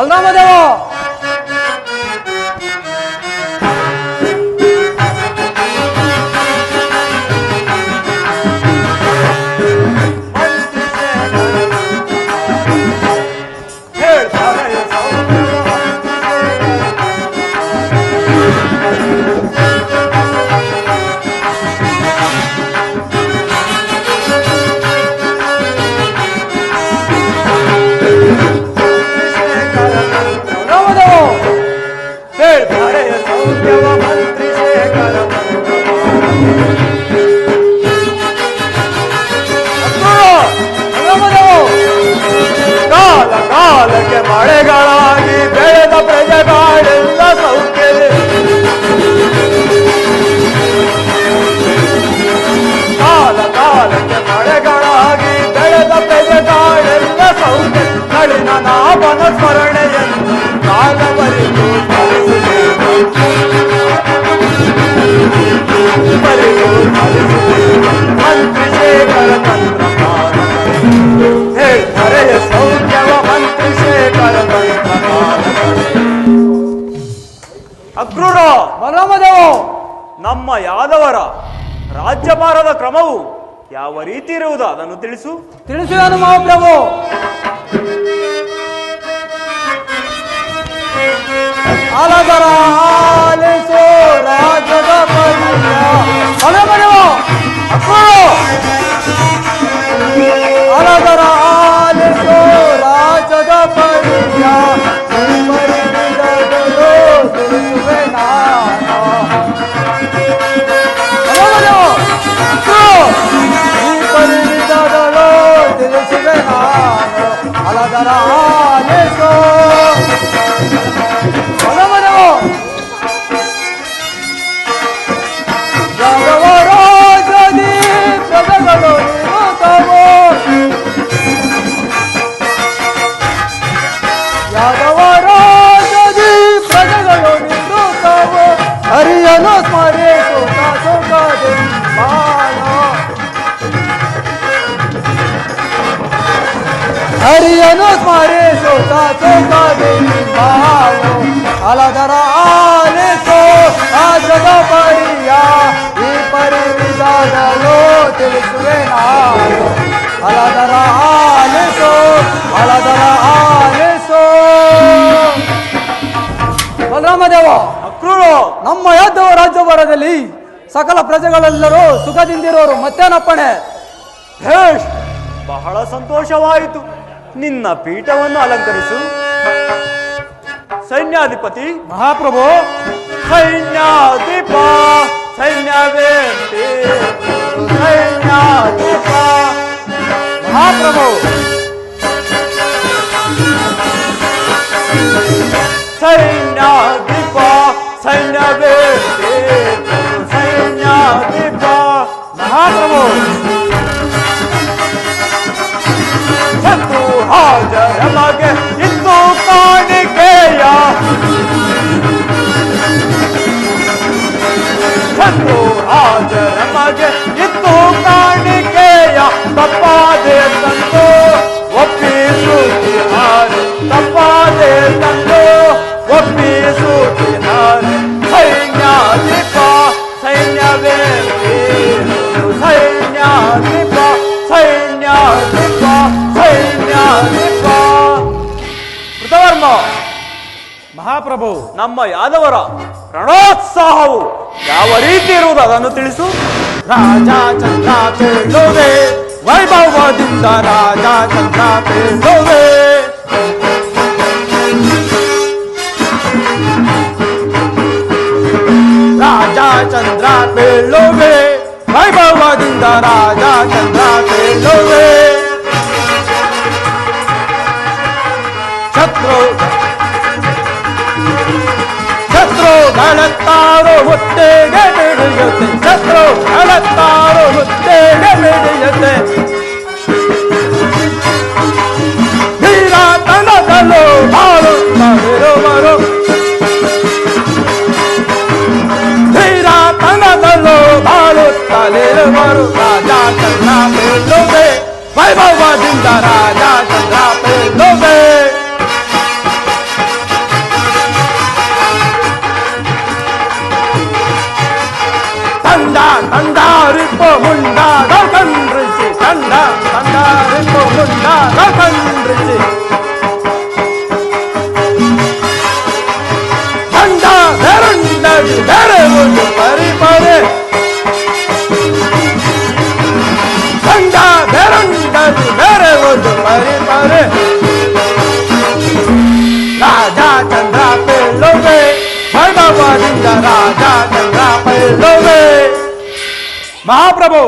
ಬಲರಾಮದೇವ ಕಾಲಕ್ಕೆ ಮಳೆಗಳಾಗಿ ಬೆಳೆದ ಪ್ರಜೆಗಳೆಲ್ಲ ಸೌಖ್ಯವೇ. ಕಾಲಕ್ಕೆ ಮಳೆಗಳಾಗಿ ಬೆಳೆದ ಪ್ರಜೆಗಳೆಲ್ಲ ಸೌಖ್ಯ. ನಳಿನ ನಾಮನ ಸ್ಮರಣೆಯನ್ನು ಕಾಲವರಿಗೂ ಮಂತ್ರಿ ಶೇಖರ ತಂತ್ರ ಹರೆಯ ಸೌಖ್ಯವ ಮಂತ್ರಿ ಶೇಖರ ಅಕ್ರೂರ. ಬಲರಾಮದೇವ ನಮ್ಮ ಯಾದವರ ರಾಜ್ಯಭಾರದ ಕ್ರಮವು ಯಾವ ರೀತಿ ಇರುವುದು ಅದನ್ನು ತಿಳಿಸು. ತಿಳಿಸುವನು ಮಹಾಪ್ರಭು. ಅಲಗರ ಆಲಿಸೋ ರಾಜದ ಪರಿಯ. ಬಲರಾಮದೇವ ಅಕ್ರೂರ. ಅಲಗರ ಆಲಿಸೋ ರಾಜದ ಪರಿಯ. ತಿಳಿಸುವೆ ನಾನು. ಪರಿಣಿತಗಳು ತಿಳಿಸುವೆ ನಾನು. ಅಲಗರ ಆಲಿಸೋ ಬಲರಾಮದೇವ. ಯಾದವರಾಜದಿ ಪ್ರಜೆಗಳು ಇರುತ್ತವೋ. ಯಾದವರಾಜದಿ ಪ್ರಜೆಗಳು ನಿರುತ್ತವೋ. ಹರಿಯನು ಸ್ಮರಿಸುತ್ತ ಸುಖದಿ ಬಾಳೋ. ಹರಿಯನು ಸ್ಮರಿಸುತ್ತ ಸುಖದಿ ಬಾಳೋ. ಅಲಗರ ಆಲಿಸೋ ರಾಜದ ಪರಿಯ. ಈ ಪರಿವಿಧಗಳು ತಿಳಿಸುವೆ ನಾನು. ಅಲಗರ ಆಲಿಸೋ ಅಲಗರ ಆಲಿಸೋ. ಬಲರಾಮದೇವ ಅಕ್ರೂರ. ನಮ್ಮ ಯಾದವ ರಾಜ್ಯಭಾರದಲ್ಲಿ ಸಕಲ ಪ್ರಜೆಗಳೆಲ್ಲರೂ ಸುಖದಿಂದಿರೋರು. ಮತ್ತೇನಪ್ಪಣೆ? ಭೇಷ್, ಬಹಳ ಸಂತೋಷವಾಯಿತು. ನಿನ್ನ ಪೀಠವನ್ನು ಅಲಂಕರಿಸು. ಸೈನ್ಯಾಧಿಪತಿ. ಮಹಾಪ್ರಭು. ಸೈನ್ಯಾಧಿಪ ಸೈನ್ಯವೇಂತಿ ಸೈನ್ಯಾಧಿಪ. ಮಹಾಪ್ರಭು. ಸೈನ್ಯಾಧಿಪ ಸೈನ್ಯವೇಂತಿ ಸೈನ್ಯಾಧಿಪ. ಮಹಾಪ್ರಭು. ಶತ್ರು ಹಾಜರ ಮಗೆ ಇತ್ತು ಕಾಣಿಕೆಯ. ಶತ್ರು ಹಾಜರ ಮಗೆ ಇತ್ತು ಕಾಣಿಕೆಯ. ತಪ್ಪಾದೆ ತಂದು ಒಪ್ಪಿಸುತ್ತಿಹಾರೆ. ತಪ್ಪಾದೆ ತಂದು ಒಪ್ಪಿಸುತ್ತಿಹಾರೆ. ಸೈನ್ಯಾಧಿಪ ಸೈನ್ಯವೇಂತಿ ಸೈನ್ಯಾಧಿಪ ಸೈನ್ಯಾಧಿಪ ಸೈನ್ಯಾಧಿಪ. ಕೃತವರ್ಮ. ಮಹಾಪ್ರಭು. ನಮ್ಮ ಯಾದವರ ರಣೋತ್ಸಾಹವು ಯಾವ ರೀತಿ ಇರುವುದು ಅದನ್ನು ತಿಳಿಸು. ರಾಜ ಚಂದ್ರ ಪೇಳುವೆ ವೈಭವದಿಂದ. ರಾಜ ಚಂದ್ರ ಪೇಳುವೆ. ರಾಜ ಚಂದ್ರ ಪೇಳುವೆ ವೈಭವದಿಂದ. ರಾಜ ಚಂದ್ರ ಪೇಳುವೆ. ಶತ್ರುಗಳತ್ತಾರು ಹುದ್ದೆಗೆ ಬಿಡಿಯುತ್ತೆ. ಶತ್ರುಗಳತ್ತಾರು ಹುದ್ದೆಗೆ ಬಿಡಿಯುತ್ತೆ. ಧೀರತನದಲ್ಲೂ ಬಾಳುತ್ತಲಿರುವರು. ಧೀರತನದಲ್ಲೂ ಬಾಳುತ್ತಲಿರುವರು. ರಾಜ ಚಂದ್ರ ಪೇಳುವೆ ವೈಭವದಿಂದ. ರಾಜ ಚಂದ್ರ ಪೇಳುವೆ. ತಂಡಾರಿಪ್ಪು ಮುಂಡಾದ ಕಂಡ್ರಿಸಿ ತಂಡಾರಿಪ್ಪು ಮುಂಡಾದ ಕಂಡ್ರಿಸಿ ತಂಡ ಬೆರಂಡಗಿ ಬೆರೆವುದು ಪರಿಪರೆ ತಂಡ ಬೆರಂಡಗಿ ಬೆರೆವುದು ಪರಿಪರೆ ರಾಜ ಚಂದ್ರ ಪೇಳುವೆ ಬಡವರಿಂದ ರಾಜ ಚಂದ್ರ ಪೇಳುವೆ. ಮಹಾಪ್ರಭು,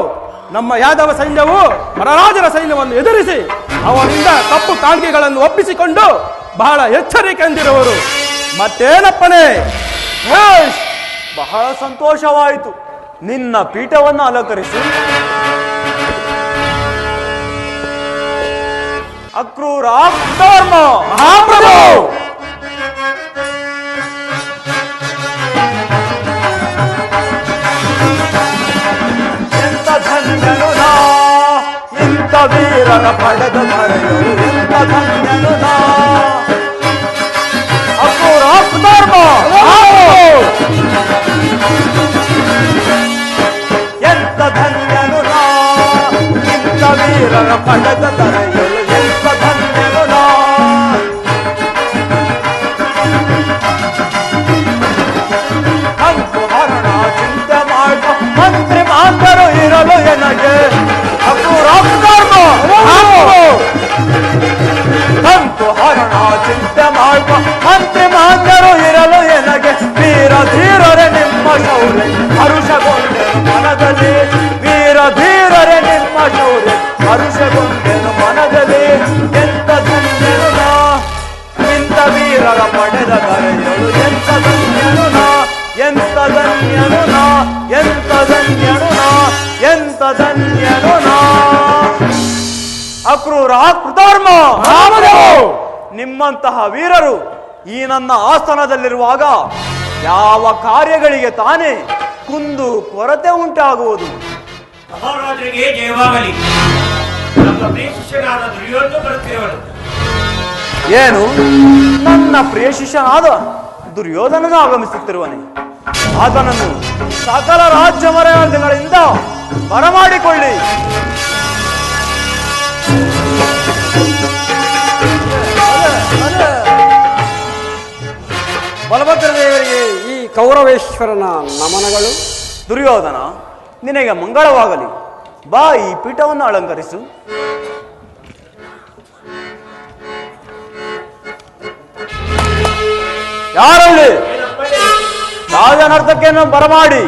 ನಮ್ಮ ಯಾದವ ಸೈನ್ಯವು ಪರರಾಜರ ಸೈನ್ಯವನ್ನು ಎದುರಿಸಿ ಅವರಿಂದ ತಪ್ಪು ಕಾಣಿಕೆಗಳನ್ನು ಒಪ್ಪಿಸಿಕೊಂಡು ಬಹಳ ಎಚ್ಚರಿಕೆಯಿಂದಿರುವರು. ಮತ್ತೇನಪ್ಪನೇ? ಬಹಳ ಸಂತೋಷವಾಯಿತು. ನಿನ್ನ ಪೀಠವನ್ನು ಅಲಂಕರಿಸಿ. ಅಕ್ರೂರ ಧರ್ಮ. ಮಹಾಪ್ರಭು, ಎಂತ ಧನ್ಯನು ನಾ, ಇಂಥ ವೀರನ ಪಡೆದ ಧರೆಯು ಎಂತ ಧನ್ಯನು ನಾ. ಅಕ್ರೂರ ಧರ್ಮ. ಎಂತ ಧನ್ಯನು ನಾ, ಇಂಥ ವೀರನ ಪಡೆದ ಧರೆಯು ಎಂತ ಧನ್ಯನು ನಾ. ಕಂತು ಹರಣ ಚಿಂತೆ ಮಾಡ ಮಂತ್ರಿ ಮಾತರು ಇರಲು ಎನಗೆ. ಅಕ್ರೂರ ಧರ್ಮ. ಕಂತು ಹರಣ ಚಿಂತೆ ಮಾಡ ಮಂತ್ರಿ ಮಾತರು ಇರಲು ಎನಗೆ. ವೀರ ಧೀರರೆ ನಿಮ್ಮ ಶೌರ್ಯ ಹರುಷಗೊಂಡೆನು ಮನದಲ್ಲಿ. ವೀರ ಧೀರರೆ ನಿಮ್ಮ ಶೌರ್ಯ ಹರುಷಗೊಂಡೆನು ಮನದಲ್ಲಿ. ಎಂತ ಧನ್ಯನು ನಾ, ಇಂಥ ವೀರರ ಪಡೆದ ಕರೆಯಲು ಎಂತ ಧನ್ಯನು ನಾ, ಎಂತ ಧನ್ಯನು ನಾ, ಎಂತ ಧನ್ಯನು ನಾ, ಎಂತ ಧನ್ಯನು ನಾ. ಅಕ್ರೂರ ಧರ್ಮ. ನಿಮ್ಮಂತಹ ವೀರರು ಈ ನನ್ನ ಆಸ್ಥಾನದಲ್ಲಿರುವಾಗ ಯಾವ ಕಾರ್ಯಗಳಿಗೆ ತಾನೇ ಕುಂದು ಕೊರತೆ ಉಂಟಾಗುವುದು? ಮಹಾರಾಜರಿಗೆ ಜಯವಾಗಲಿ. ನಮ್ಮ ಪ್ರಿಯ ಶಿಷ್ಯನಾದ ದುರ್ಯೋಧನ ಬರುತ್ತಿರುವನು. ಏನು, ನನ್ನ ಪ್ರಿಯ ಶಿಷ್ಯನಾದ ದುರ್ಯೋಧನನು ಆಗಮಿಸುತ್ತಿರುವನೆ? ಆತನನ್ನು ಸಕಲ ರಾಜ್ಯ ಮರ್ಯಾದೆಗಳಿಂದ ಬರಮಾಡಿಕೊಳ್ಳಿ. ಬಲಭದ್ರ ದೇವರಿಗೆ ಈ ಕೌರವೇಶ್ವರನ ನಮನಗಳು. ದುರ್ಯೋಧನ, ನಿನಗೆ ಮಂಗಳವಾಗಲಿ. ಬಾ, ಈ ಪೀಠವನ್ನು ಅಲಂಕರಿಸು. ಯಾರಲ್ಲಿ ರಾಜನರ್ತಕೆಯನ್ನು ಬರಮಾಡಿ.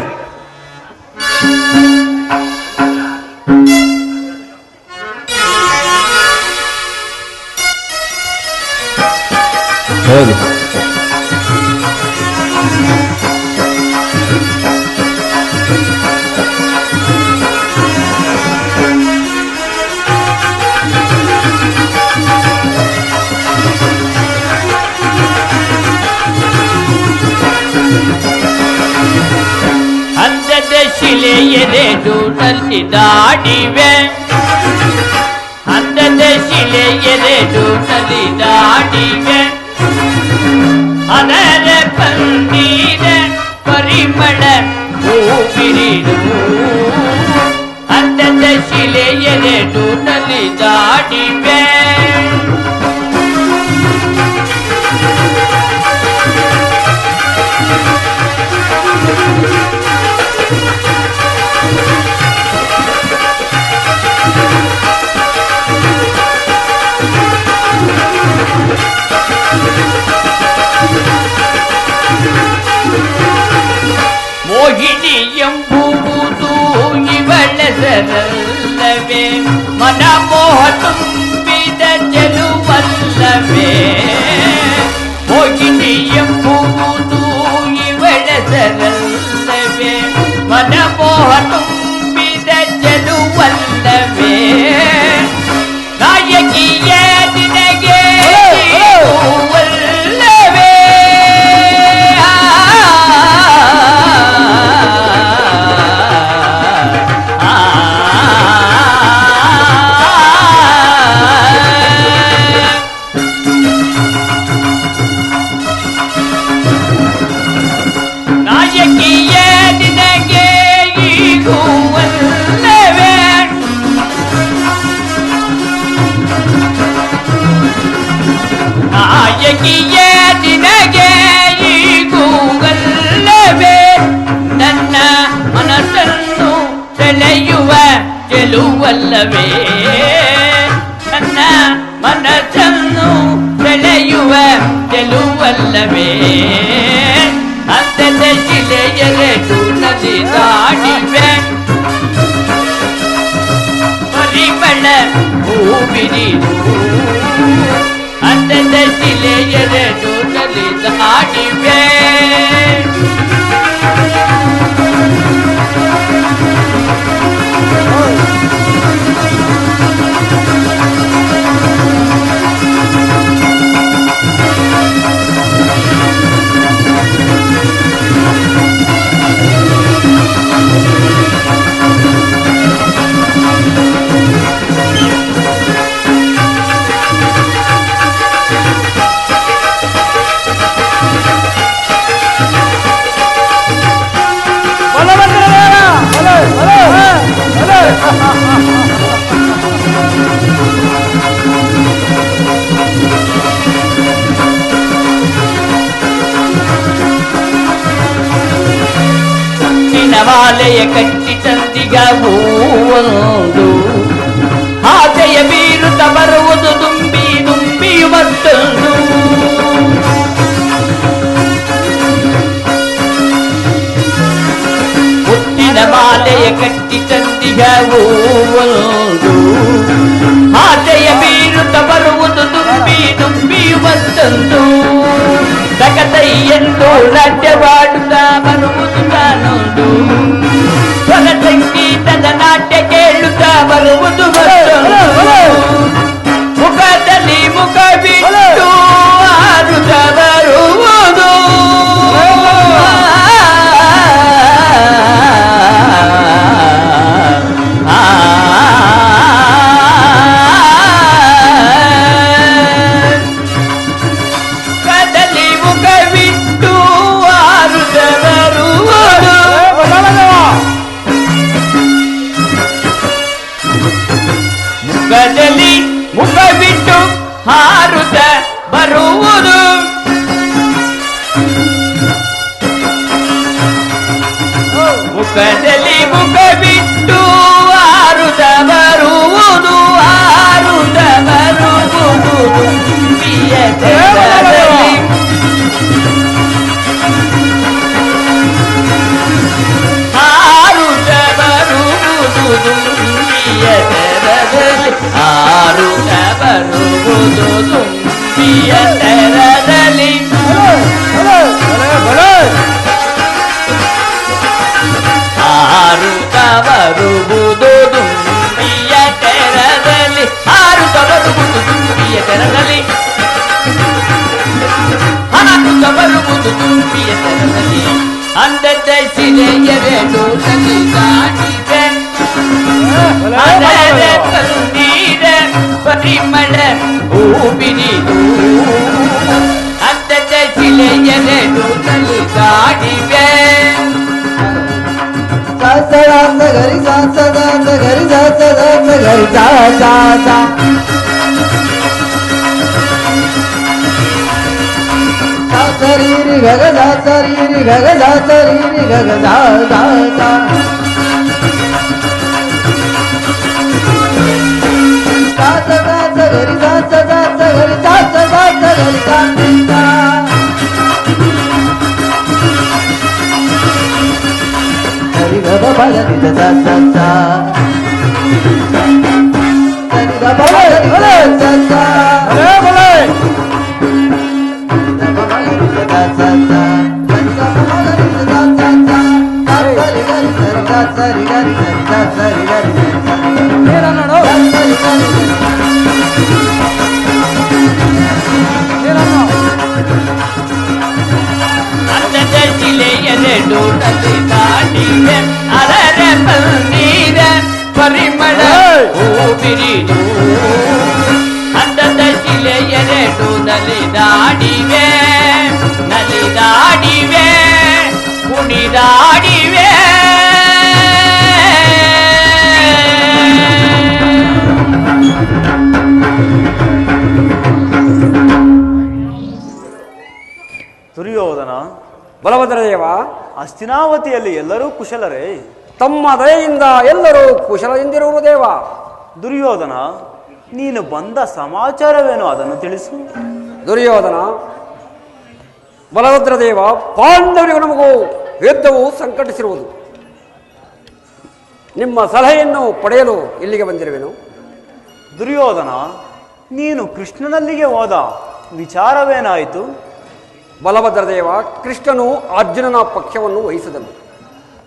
ಅಂದದ ಶಿಲೆಯೆರೆಡು ನಲ್ಲಿ ದಾಡಿವೆ. ಅಂದದ ಶಿಲೆಯೆರೆಡು ನಲ್ಲಿ ದಾಡಿವೆ. ಅದರ ಪನ್ನೀರ ಪರಿಮಳ ಹೂಬಿರಿದು. ಅಂದದ ಶಿಲೆಯೆರೆಡು ನಲ್ಲಿ ದಾಡಿವೆ. ಮೋಹಿನಿ ಎಂಬುವುದು ಇವಳೆಸರಲ್ಲವೇ. ಮನಮೋಹ ತುಂಬಿದ ಚೆಲುವಲ್ಲವೇ. ಮೋಹಿನಿ ಎಂಬುವುದು ಇವಳೆಸರಲ್ಲವೇ. ಮನಮೋಹ ತುಂಬಿದ ಚೆಲುವಲ್ಲವೇ. ನಾಯಕಿಯ ನಿನಗೆ ವಲ್ಲವೇ. ನಾಯಕಿಯ ನಿನಗೆ ಈಗೂ ಗೆಲುವಲ್ಲವೇ ನನ್ನ ಮನಸ್ಸನ್ನು ಸೆಳೆಯುವ ಗೆಲುವಲ್ಲವೇ ಅಂದದ ಶಿಲೆಯರೆದು ನದಿ ದಾಡಿವೆ ಪರಿಮಳ ಹೂಬಿರಿದು ಅಂದದ ಶಿಲೆಯರೆದು ನದಿ ದಾಡಿವೆ ಮಾಲೆಯ ಕಟ್ಟಿ ತಂದಿಗ ಹೂವೊಂದು ಆಸೆಯ ಬೀರುತ್ತ ಬರುವುದು ದುಂಬಿ ದುಂಬಿ ಮತ್ತೊಂದು ಮುತ್ತಿನ ಮಾಲೆಯ ಕಟ್ಟಿ ತಂದಿಗ ಹೂವೊಂದು ಆಸೆಯ ಬೀರುತ್ತ ಬರುವುದು ದುಂಬಿ ದುಂಬಿ ಮತ್ತೊಂದು ಸಕತೈ ಎಂದು ನಾಟ್ಯವಾಡುತ್ತಾ ಬರುವುದು ತಾನೊಂದು ಸ್ವರ ಸಂಗೀತದ ನಾಟ್ಯ ಕೇಳುತ್ತಾ ಬರುವುದು ಮತ್ತೊಂದು ಮುಖದಲ್ಲಿ ಮುಖ ಬಿಟ್ಟು ಆಡುತ್ತಾ ಬರುವುದು ಮುಖದಲ್ಲಿ ಮುಖ ಬಿಟ್ಟು ಹಾರುತ್ತ ಬರುವುದು ಮುಖದಲ್ಲಿ ಮುಖ ಬಿಟ್ಟು ಹಾರುತ್ತ ಬರುವುದು ಹಾರುತ್ತ ಬರುವುದು ತುಂಬಿಯ ತೆರದಲ್ಲಿ ಹಾರುತ್ತ ಬರುವುದು ತುಂಬಿಯ ತೆರದಲ್ಲಿ ಆರುತ್ತ ಬರುವುದು ತುಂಬಿಯ ತೆರದಲ್ಲಿ ಆರುತ್ತ ಬರುವುದು ತುಂಬಿಯ ತೆರದಲ್ಲಿ ಆರುತ್ತ ಬರುವುದು ತುಂಬಿಯ ತೆರದಲ್ಲಿ ಆರುತ್ತ ಬರುವುದು ತುಂಬಿಯ ತೆರದಲ್ಲಿ ಅಂದದ ಶಿಲೆಯರೆದು ನದಿ ದಾಟಿವೆ ಅದರ ತಂದೀರ ಪರಿಮಳ ಹೂಬಿರಿದು ಅಂದದ ಶಿಲೆಯರೆದು ನದಿ ದಾಟಿವೆ ಸಾಸದಾಂದ ಗರಿ ಸಾಸದಾಂದ ಗರಿ ಸಾಸದಾಂದ ಗರಿ ಸಾ ಸಾ ಸಾ ಸಾಸರೀರಿ ಗಗ ಸಾಸರೀರಿ ಗಗ ಸಾಸರೀರಿ ಗಗ ಸಾ ಸಾ ಸಾ ಸಾಸದಾಂದ ಗರಿ ಸಾಸದಾಂದ ಗರಿ ಸಾಸದಾಂದ ಗರಿ ಸಾ ಸಾ ಗರಿ ಗಬ ಬಲನಿ ದ ಸಾ ಸಾ ಸಾ ಗರಿ ಗಬ ಬಲನಿ ದ ಸಾ ಸಾ ಅಂದದ ಶಿಲೆಯರೆದು ನದಿ ದಾಟಿವೆ ಅದರ ಬಂದೀರ ಪರಿಮಳ ಹೂಬಿರಿದು ಅಂದದ ಶಿಲೆಯರೆದು ನಲಿದಾಡಿವೆ ನಲಿದಾಡಿವೆ ಕುಣಿದಾಡಿವೆ ದುರ್ಯೋಧನ, ಬಲಭದ್ರ ದೇವ, ಹಸ್ತಿನಾವತಿಯಲ್ಲಿ ಎಲ್ಲರೂ ಕುಶಲರೇ? ತಮ್ಮ ದಯೆಯಿಂದ ಎಲ್ಲರೂ ಕುಶಲದಿಂದಿರುವರು ದೇವ. ದುರ್ಯೋಧನ, ನೀನು ಬಂದ ಸಮಾಚಾರವೇನು ಅದನ್ನು ತಿಳಿಸು. ದುರ್ಯೋಧನ, ಬಲಭದ್ರ ದೇವ ಪಾಂಡವರಿಗೂ ನಮಗೂ ಯುದ್ಧವು ಸಂಕಟಿಸಿರುವುದು. ನಿಮ್ಮ ಸಲಹೆಯನ್ನು ಪಡೆಯಲು ಇಲ್ಲಿಗೆ ಬಂದಿರುವೆನು. ದುರ್ಯೋಧನ, ನೀನು ಕೃಷ್ಣನಲ್ಲಿಗೆ ಹೋದ ವಿಚಾರವೇನಾಯಿತು? ಬಲಭದ್ರ ದೇವ, ಕೃಷ್ಣನು ಅರ್ಜುನನ ಪಕ್ಷವನ್ನು ವಹಿಸಿದನು.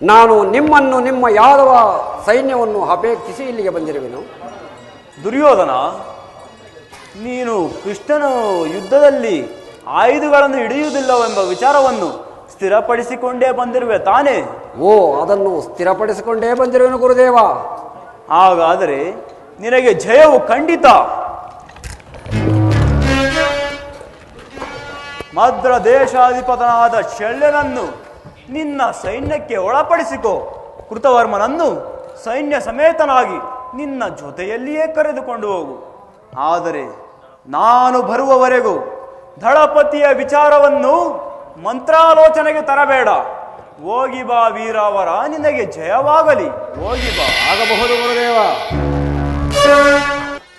ನಾನು ನಿಮ್ಮನ್ನು, ನಿಮ್ಮ ಯಾದವ ಸೈನ್ಯವನ್ನು ಅಪೇಕ್ಷಿಸಿ ಇಲ್ಲಿಗೆ ಬಂದಿರುವೆನು. ದುರ್ಯೋಧನ, ನೀನು ಕೃಷ್ಣನು ಯುದ್ಧದಲ್ಲಿ ಆಯುಧಗಳನ್ನು ಹಿಡಿಯುವುದಿಲ್ಲವೆಂಬ ವಿಚಾರವನ್ನು ಸ್ಥಿರಪಡಿಸಿಕೊಂಡೇ ಬಂದಿರುವೆ ತಾನೇ? ಓ, ಅದನ್ನು ಸ್ಥಿರಪಡಿಸಿಕೊಂಡೇ ಬಂದಿರುವೆನು ಗುರುದೇವ. ಹಾಗಾದರೆ ನಿನಗೆ ಜಯವು ಖಂಡಿತ. ಮದ್ರ ದೇಶಾಧಿಪತನಾದ ಶಲ್ಯನನ್ನು ನಿನ್ನ ಸೈನ್ಯಕ್ಕೆ ಒಳಪಡಿಸಿಕೋ. ಕೃತವರ್ಮನನ್ನು ಸೈನ್ಯ ಸಮೇತನಾಗಿ ನಿನ್ನ ಜೊತೆಯಲ್ಲಿಯೇ ಕರೆದುಕೊಂಡು ಹೋಗು. ಆದರೆ ನಾನು ಬರುವವರೆಗೂ ದಳಪತಿಯ ವಿಚಾರವನ್ನು ಮಂತ್ರಾಲೋಚನೆಗೆ ತರಬೇಡ. ಹೋಗಿ ಬಾ ವೀರಾವರ, ನಿನಗೆ ಜಯವಾಗಲಿ. ಹೋಗಿ ಬಾ. ಆಗಬಹುದು ಗುರುದೇವ.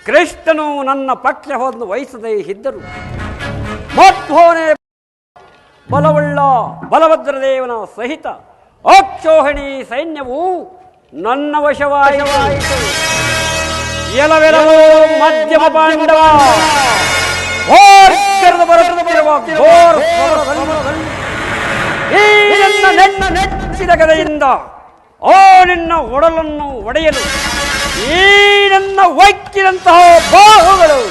ಕೃಷ್ಣನು ನನ್ನ ಪಕ್ಷವನ್ನು ವಹಿಸದೇ ಇದ್ದರು ಮಧ್ವೋನೆ ಬಲವುಳ್ಳ ಬಲಭದ್ರದೇವನ ಸಹಿತ ಅಕ್ಷೋಹಿಣಿ ಸೈನ್ಯವು ನನ್ನ ವಶವಾಯಿತು. ಎಲವೆಲವೋ ಮಧ್ಯಮ ಪಾಂಡವ ಬರುತ್ತಿರುವ ಘೋರ ಸಮರದಲ್ಲಿ ಈ ನನ್ನ ನೆಚ್ಚಿನ ಗದೆಯಿಂದ ಓ ನಿನ್ನ ಒಡಲನ್ನು ಒಡೆಯಲು ಈ ನನ್ನ ವೈಕ್ಕಿನಂತಹ ಬಾಹುಗಳು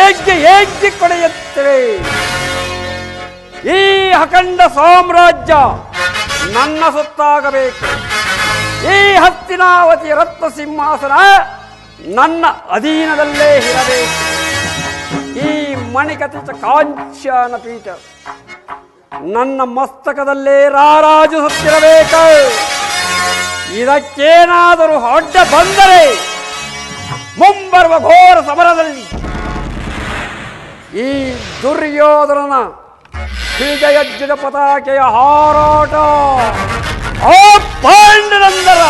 ಏಕೆ ಕೊಡೆಯುತ್ತವೆ. ಈ ಅಖಂಡ ಸಾಮ್ರಾಜ್ಯ ನನ್ನ ಸೊತ್ತಾಗಬೇಕು. ಈ ಹಸ್ತಿನಾವತಿಯ ರತ್ನ ಸಿಂಹಾಸನ ನನ್ನ ಅಧೀನದಲ್ಲೇ ಇರಬೇಕು. ಈ ಮಣಿಕತಿತ ಕಾಂಚನ ಪೀಠ ನನ್ನ ಮಸ್ತಕದಲ್ಲೇ ರಾರಾಜಿಸುತ್ತಿರಬೇಕು. ಇದಕ್ಕೇನಾದರೂ ಅಡ್ಡ ಬಂದರೆ ಮುಂಬರುವ ಘೋರ ಸಮರದಲ್ಲಿ ಈ ದುರ್ಯೋಧನನ ವಿಜಯಜ್ಜದ ಪತಾಕೆಯ ಹಾರಾಟ, ಆ ಪಾಂಡುನಂದನ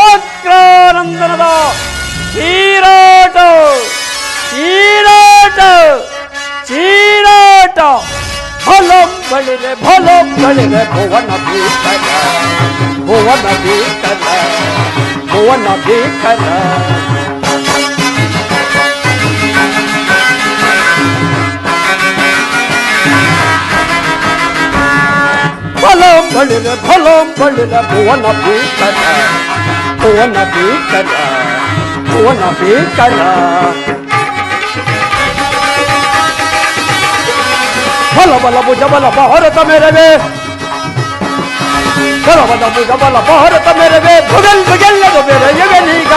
ಆಕ್ರಾನಂದನದ ಚೀರಾಟ ಚೀರಾಟ ಚೀರಾಟ ಭಲಂ ಬಳಿರೆ ಭುವನ ಭೀಕರ ಭುವನ ಭೀಕರ ಭುವನ ಭೀಕರ. ಭಲಂ ಬಳಿರೆ ಭುವನ ಭೀಕರ ಭುವನ ಭೀಕರ ಭುವನ ಭೀಕರ. ಬಲ ಭುಜ ಬಲ ಭಾರತ ಮೆರವೆ ಬಲ ಭುಜ ಬಲ ಭಾರತ ಮೆರವೆ ಭುಗೆಲ್ಲದು ಬೆರೆಯುವೆನೀಗ.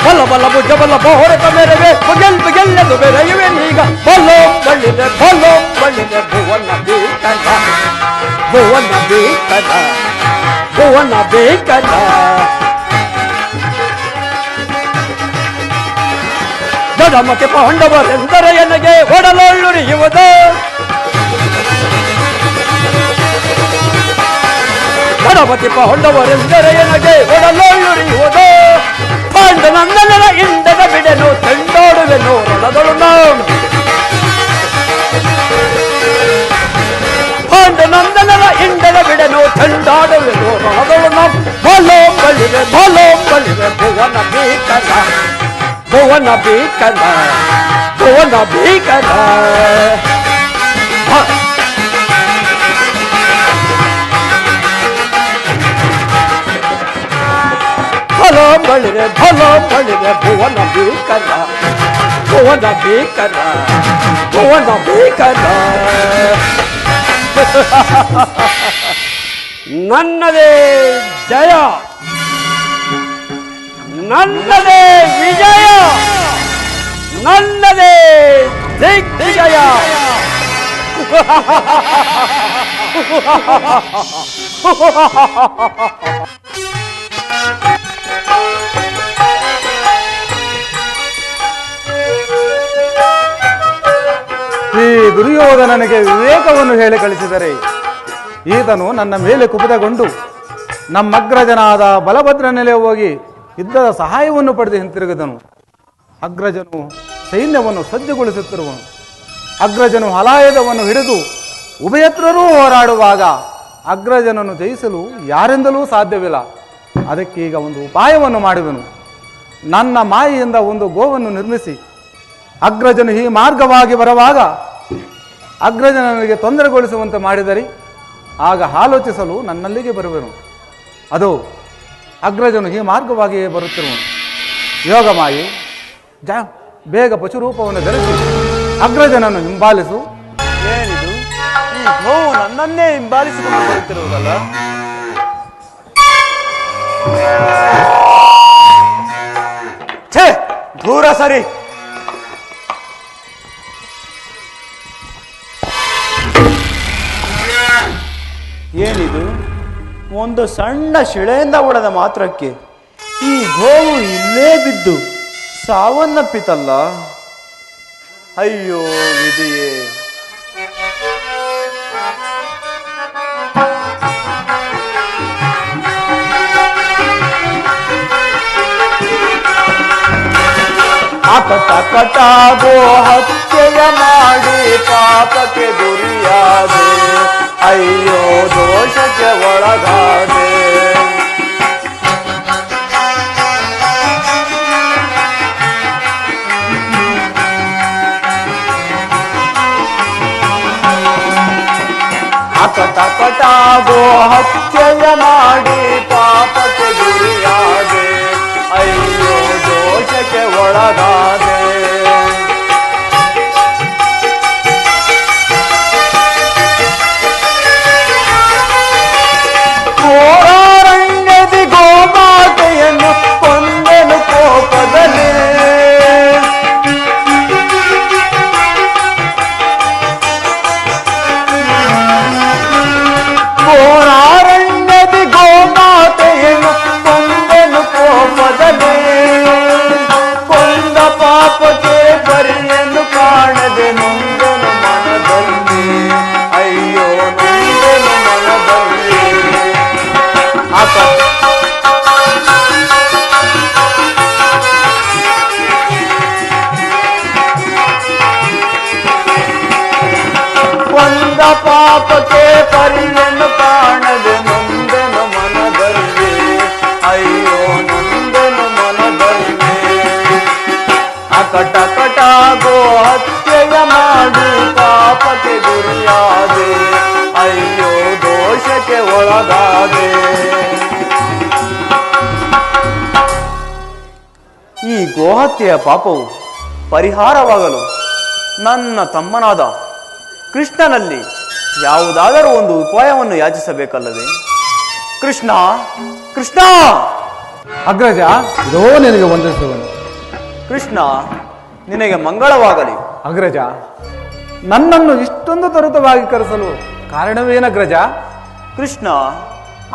ಬಲ ಭುಜ ಬಲ ಭಾರತ ಮೆರವೆ ಭುಗೆಲ್ಲದು ಬೆರೆಯುವೆನೀಗ. ಬಲೋಂ ಬಳಿರೆ ಭುವನ ಭೀಕರ ಭುವನ ಭೀಕರ ಭುವನ ಭೀಕರ. ದಡಮತಿ ಪಾಂಡವರೆಂದರೆ ಎನಗೆ ಒಡಲೊಳ್ಳುರಿಯುವುದು. ದಡಮತಿ ಪಾಂಡವರೆಂದರೆ ಎನಗೆ ಒಡಲೊಳ್ಳುರಿಯುವುದು. ಪಾಂಡನಂದನರ ಇಂಡದ ಬಿಡೆನು ಚೆಂಡೋಡುವೆನು ರಣದೊಳು ನಾವು. ಪಾಂಡನಂದನರ ಇಂಡದ ಬಿಡೆನು ಚೆಂಡಾಡುವೆನು ರಣದೊಳು ನಾವು. ಬಲೋಂ ಬಳಿರೆ ಭುವನ ಭೀಕರ ಭುವನ ಭೀಕರ ಭುವನ ಭೀಕರ. ಭಲೋಂ ಬಳಿರೆ ಭುವನ ಭೀಕರ ಭುವನ ಭೀಕರ ಭುವನ ಭೀಕರ. ನನ್ನದೇ ಜಯ, ನನ್ನದೇ ವಿಜಯ, ನನ್ನದೇ ದಿಗ್ವಿಜಯ. ಈ ದುರ್ಯೋಧನನಿಗೆ ವಿವೇಕವನ್ನು ಹೇಳಿ ಕಳಿಸಿದರೆ ಈತನು ನನ್ನ ಮೇಲೆ ಕುಪಿತಗೊಂಡು ನಮ್ಮ ಅಗ್ರಜನಾದ ಬಲಭದ್ರನೆಲೆ ಹೋಗಿ ಯುದ್ಧದ ಸಹಾಯವನ್ನು ಪಡೆದು ಹಿಂತಿರುಗಿದನು. ಅಗ್ರಜನು ಸೈನ್ಯವನ್ನು ಸಜ್ಜುಗೊಳಿಸುತ್ತಿರುವನು. ಅಗ್ರಜನು ಹಲಾಯುಧವನ್ನು ಹಿಡಿದು ಉಭಯತ್ರರೂ ಹೋರಾಡುವಾಗ ಅಗ್ರಜನನ್ನು ಜಯಿಸಲು ಯಾರಿಂದಲೂ ಸಾಧ್ಯವಿಲ್ಲ. ಅದಕ್ಕೆ ಈಗ ಒಂದು ಉಪಾಯವನ್ನು ಮಾಡುವೆನು. ನನ್ನ ಮಾಯೆಯಿಂದ ಒಂದು ಗೋವನ್ನು ನಿರ್ಮಿಸಿ ಅಗ್ರಜನು ಈ ಮಾರ್ಗವಾಗಿ ಬರುವಾಗ ಅಗ್ರಜನಿಗೆ ತೊಂದರೆಗೊಳಿಸುವಂತೆ ಮಾಡಿದರೆ ಆಗ ಆಲೋಚಿಸಲು ನನ್ನಲ್ಲಿಗೆ ಬರುವೆನು. ಅದು ಅಗ್ರಜನು ಈ ಮಾರ್ಗವಾಗಿಯೇ ಬರುತ್ತಿರುವನು. ಯೋಗ ಮಾಯೆ ಬೇಗ ಪಶುರೂಪವನ್ನು ಧರಿಸಿ ಅಗ್ರಜನನ್ನು ಹಿಂಬಾಲಿಸು. ಏನಿದು? ಈ ಗೋವು ನನ್ನನ್ನೇ ಹಿಂಬಾಲಿಸಿಕೊಂಡು ಬರುತ್ತಿರುವುದಲ್ಲ? ಛೇ, ದೂರ ಸರಿ. ಏನಿದು? ಒಂದು ಸಣ್ಣ ಶಿಳೆಯಿಂದ ಹೊಡೆದ ಮಾತ್ರಕ್ಕೆ ಈ ಗೋವು ಇಲ್ಲೇ ಬಿದ್ದು ಸಾವನ್ನಪ್ಪಿತಲ್ಲ. ಅಯ್ಯೋ ವಿಧಿಯೇ. ಕಟಾಗೋ ಹತ್ಯೆಯ ಮಾಡಿ ಪಾಪಕ್ಕೆ ಗುರಿಯಾದೆ, ಅಯ್ಯೋ ದೋಷಕ್ಕೆ ಒಳಗಾದೆ. ಅಕಟಕಟಾಗೋ ಹತ್ಯೆಯ ಮಾಡಿ ಪಾಪಕ್ಕೆ ಗುರಿಯಾದೆ, ಅಯ್ಯೋ ದೋಷಕ್ಕೆ ಒಳಗಾದೆ. ಘೋರಾರಣ್ಯದಿ ಗೋಮಾತೆಯನ್ನು ಕೊಂದೆನು ಕೋಪದಲ್ಲಿ, ಘೋರಾರಣ್ಯದಿ ಗೋಮಾತೆಯನ್ನು ಕೊಂದೆನು ಕೋಪದಲ್ಲಿ. ಕೊಂದ ಪಾಪಕ್ಕೆ ಪರಿಯನ್ನು ಕಾಣದೆ ನೊಂದೆನು ಮನದಲ್ಲಿ, ಅಯ್ಯೋ ನೊಂದೆನು ಮನದಲ್ಲಿ. ಕೊಂದ ಪಾಪಕ್ಕೆ ಪರಿಯನ್ನು ಕಾಣದೆ ನೊಂದೆನು ಮನದಲ್ಲಿ, ಅಯ್ಯೋ ನೊಂದೆನು ಮನದಲ್ಲಿ. ಅಕಟಕಟಾಗೋ ಹತ್ಯೆಯ ಮಾಡಿ ಪಾಪಕ್ಕೆ ಗುರಿಯಾದೆ, ಅಯ್ಯೋ ದೋಷಕ್ಕೆ ಒಳಗಾದೆ. ಈ ಗೋಹತ್ಯೆಯ ಪಾಪವು ಪರಿಹಾರವಾಗಲು ನನ್ನ ತಮ್ಮನಾದ ಕೃಷ್ಣನಲ್ಲಿ ಯಾವುದಾದರೂ ಒಂದು ಉಪಾಯವನ್ನು ಯಾಚಿಸಬೇಕಲ್ಲವೇ? ಕೃಷ್ಣ, ಕೃಷ್ಣ! ಅಗ್ರಜ, ಇದೋ ನಿನಗೆ ವಂದಿಸುವನು. ಕೃಷ್ಣ, ನಿನಗೆ ಮಂಗಳವಾಗಲಿ. ಅಗ್ರಜ, ನನ್ನನ್ನು ಇಷ್ಟೊಂದು ತ್ವರಿತವಾಗಿ ಕರೆಸಲು ಕಾರಣವೇನಗ್ರಜ? ಕೃಷ್ಣ,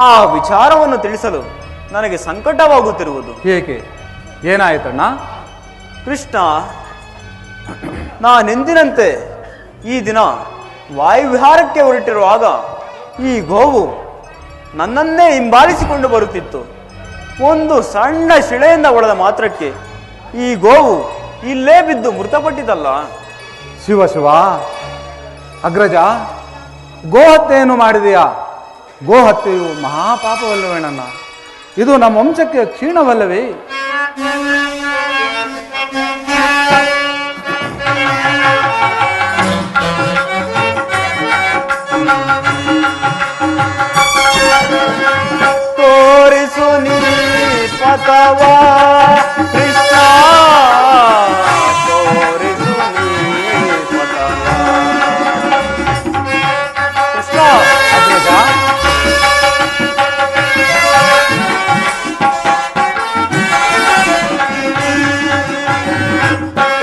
ಆ ವಿಚಾರವನ್ನು ತಿಳಿಸಲು ನನಗೆ ಸಂಕಟವಾಗುತ್ತಿರುವುದು. ಏಕೆ? ಏನಾಯಿತಣ್ಣ? ಕೃಷ್ಣ, ನಾನೆಂದಿನಂತೆ ಈ ದಿನ ವಾಯುವಿಹಾರಕ್ಕೆ ಹೊರಟಿರುವಾಗ ಈ ಗೋವು ನನ್ನನ್ನೇ ಹಿಂಬಾಲಿಸಿಕೊಂಡು ಬರುತ್ತಿತ್ತು. ಒಂದು ಸಣ್ಣ ಶಿಳೆಯಿಂದ ಹೊಡೆದ ಮಾತ್ರಕ್ಕೆ ಈ ಗೋವು ಇಲ್ಲೇ ಬಿದ್ದು ಮೃತಪಟ್ಟಿತಲ್ಲ. ಶಿವ ಶಿವ, ಅಗ್ರಜ, ಗೋಹತ್ಯೆಯನ್ನು ಮಾಡಿದೆಯಾ? ಗೋಹತ್ಯೆಯು ಮಹಾಪಾಪವಲ್ಲವೇನಣ್ಣ? ಇದು ನಮ್ಮ ವಂಶಕ್ಕೆ ಕ್ಷೀಣವಲ್ಲವೇ? ತೋರಿಸು ನೀ ಪಥವ ಕೃಷ್ಣ, ತೋರಿಸು ನೀ ಪಥವ. ಕೃಷ್ಣ, ಅಗ್ರಜ,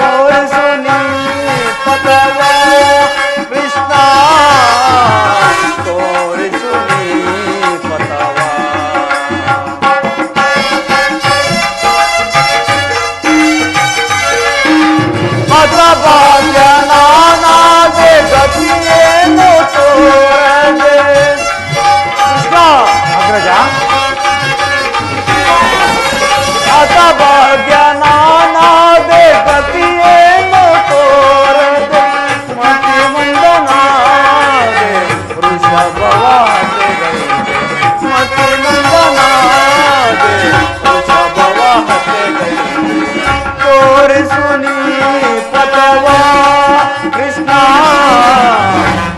ತೋರಿಸು ನೀ ಪಥವ ಕೃಷ್ಣ, ತೋರಿಸು ನೀ ಪಥವ. ವೃಷಭವಾತೆ ಗೈದೆ ಮತಿ ಮುಂದನಾದೆ ವೃಷಭವಾತೆ ಗೈದೆ ತೋರಿಸು ನೀ ಪಥವ ಕೃಷ್ಣ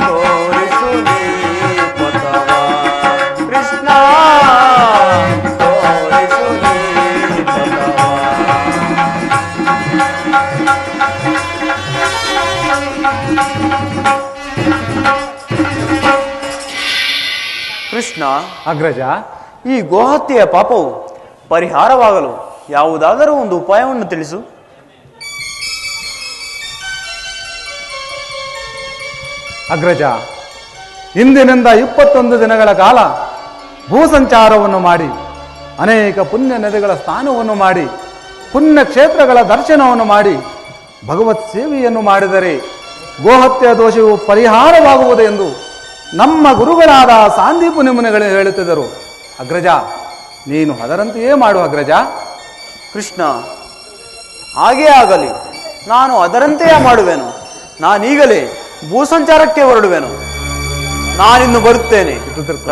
ತೋರಿಸು ನೀ ಪಥವ ಕೃಷ್ಣ ತೋರಿಸು ನೀ ಪಥವ ಕೃಷ್ಣ, ಅಗ್ರಜ, ಈ ಗೋಹತ್ಯೆಯ ಪಾಪವು ಪರಿಹಾರವಾಗಲು ಯಾವುದಾದರೂ ಒಂದು ಉಪಾಯವನ್ನು ತಿಳಿಸು. ಅಗ್ರಜ, ಇಂದಿನಿಂದ 21 ದಿನಗಳ ಕಾಲ ಭೂಸಂಚಾರವನ್ನು ಮಾಡಿ ಅನೇಕ ಪುಣ್ಯ ನದಿಗಳ ಸ್ನಾನವನ್ನು ಮಾಡಿ ಪುಣ್ಯ ಕ್ಷೇತ್ರಗಳ ದರ್ಶನವನ್ನು ಮಾಡಿ ಭಗವತ್ ಸೇವೆಯನ್ನು ಮಾಡಿದರೆ ಗೋಹತ್ಯೆಯ ದೋಷವು ಪರಿಹಾರವಾಗುವುದು ಎಂದು ನಮ್ಮ ಗುರುಗಳಾದ ಸಾಂದೀಪು ಮುನಿಗಳು ಹೇಳುತ್ತಿದ್ದರು. ಅಗ್ರಜ, ನೀನು ಅದರಂತೆಯೇ ಮಾಡು ಅಗ್ರಜ. ಕೃಷ್ಣ, ಹಾಗೇ ಆಗಲಿ, ನಾನು ಅದರಂತೆಯೇ ಮಾಡುವೆನು. ನಾನೀಗಲೇ ಭೂಸಂಚಾರಕ್ಕೆ ಹೊರಡುವೆನು. ನಾನಿನ್ನು ಬರುತ್ತೇನೆ.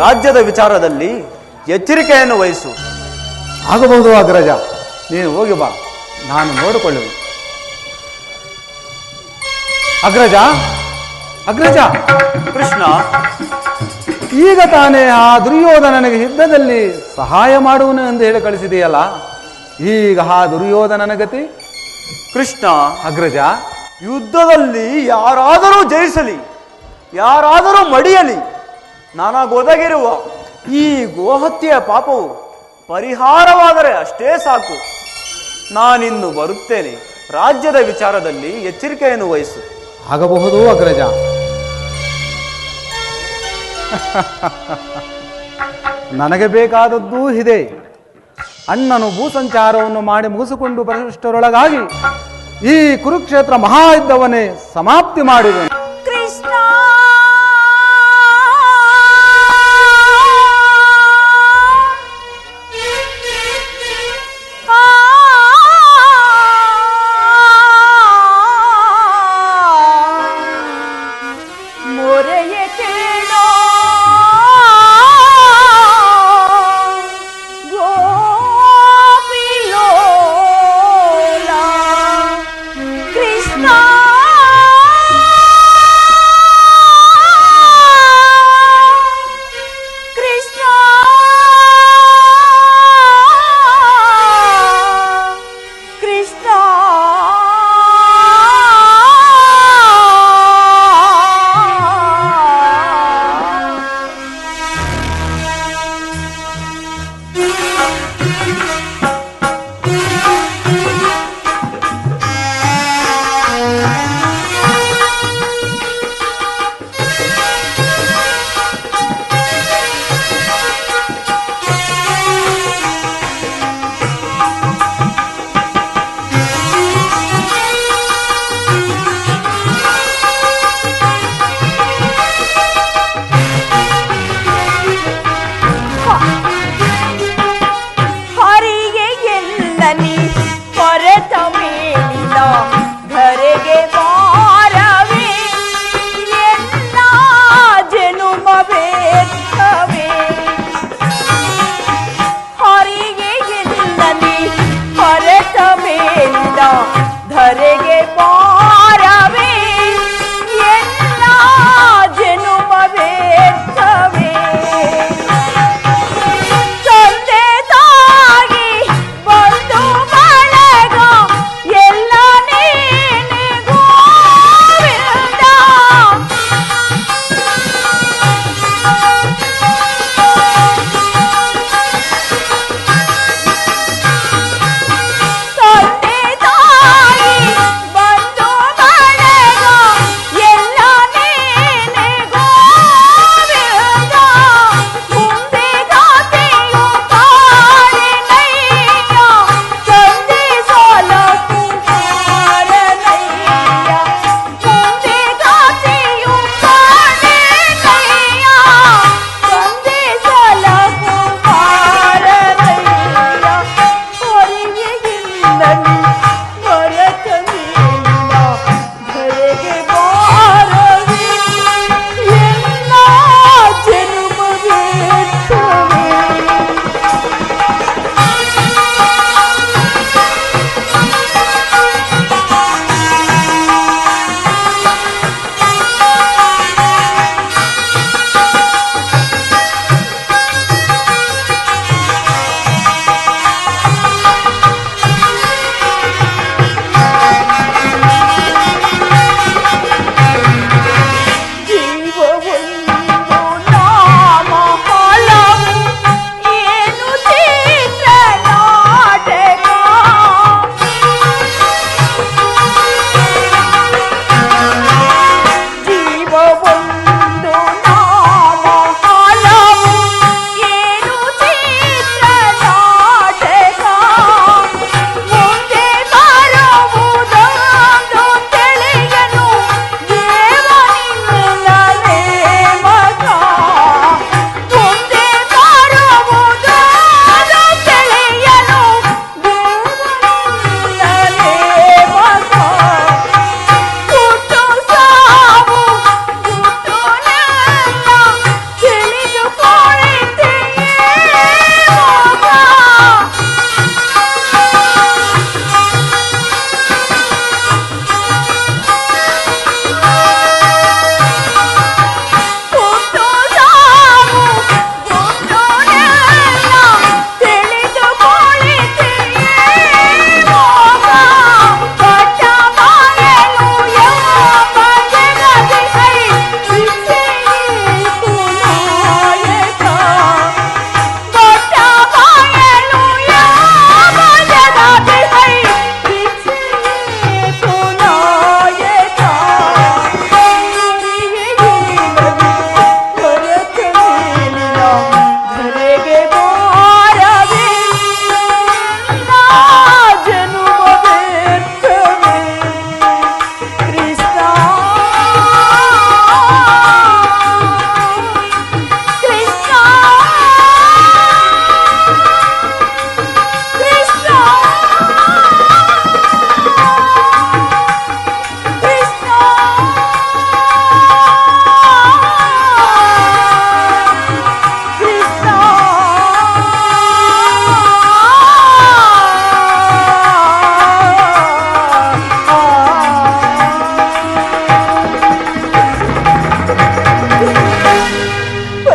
ರಾಜ್ಯದ ವಿಚಾರದಲ್ಲಿ ಎಚ್ಚರಿಕೆಯನ್ನು ವಹಿಸು. ಆಗಬಹುದು ಅಗ್ರಜ, ನೀನು ಹೋಗಿ ಬಾ, ನಾನು ನೋಡಿಕೊಳ್ಳುವೆ. ಅಗ್ರಜ, ಅಗ್ರಜ, ಕೃಷ್ಣ, ಈಗ ತಾನೇ ಆ ದುರ್ಯೋಧನನಿಗೆ ಯುದ್ಧದಲ್ಲಿ ಸಹಾಯ ಮಾಡುವನು ಎಂದು ಹೇಳಿ ಕಳಿಸಿದೆಯಲ್ಲ, ಈಗ ಆ ದುರ್ಯೋಧನನ ಗತಿ? ಕೃಷ್ಣ, ಅಗ್ರಜ, ಯುದ್ಧದಲ್ಲಿ ಯಾರಾದರೂ ಜಯಿಸಲಿ, ಯಾರಾದರೂ ಮಡಿಯಲಿ, ನನಗೊದಗಿರುವ ಈ ಗೋಹತ್ಯೆಯ ಪಾಪವು ಪರಿಹಾರವಾದರೆ ಅಷ್ಟೇ ಸಾಕು. ನಾನಿನ್ನು ಬರುತ್ತೇನೆ. ರಾಜ್ಯದ ವಿಚಾರದಲ್ಲಿ ಎಚ್ಚರಿಕೆಯನ್ನು ವಹಿಸು. ಆಗಬಹುದು ಅಗ್ರಜ. ನನಗೆ ಬೇಕಾದದ್ದೂ ಇದೆ. ಅಣ್ಣನು ಭೂಸಂಚಾರವನ್ನು ಮಾಡಿ ಮುಗಿಸಿಕೊಂಡು ಬರುವಷ್ಟರೊಳಗಾಗಿ ಈ ಕುರುಕ್ಷೇತ್ರ ಮಹಾಯುದ್ಧವನ್ನೇ ಸಮಾಪ್ತಿ ಮಾಡಿದನು. ಕೃಷ್ಣ, ಮೊರೆಯ ಕೇಳೋ ಗೋಪಿಲೋಲ ಕೃಷ್ಣ. ಕೃಷ್ಣ, ಕೃಷ್ಣ, ಹರಿಗೆ ಎಲ್ಲ ನೀ ಕೊರೆತ ಮೇಲಿನ ಧರೆಗೆ ಬಾರವೇ ಎಲ್ಲ ಜನುಮ ಬೇಕವೇ. ಹರಿಗೆ ಎಲ್ಲ ನೀ ಕೊರೆತ ಮೇಲಿನ ಧರೆಗೆ ಬಾರವೇ ಎಲ್ಲ ಜನುಮ ಬೇಕವೇ. ತಂದೆ ತಾಯಿ ಬಂಧು ಬಳಗ ಎಲ್ಲ ನೀನೆ ಗೋವಿಂದ. ತಂದೆ ತಾಯಿ ಬಂಧು ಬಳಗ ಎಲ್ಲ ನೀನೆ ಗೋವಿಂದ. ಮುಂದೆ ಗಾತೆಯು ಕಾಣೆನಯ್ಯ, ತಂದೆ ಸಾಲ ಕುಮಾರನಯ್ಯ. ಮುಂದೆ ಗಾತೆಯು ಕಾಣೆನಯ್ಯ,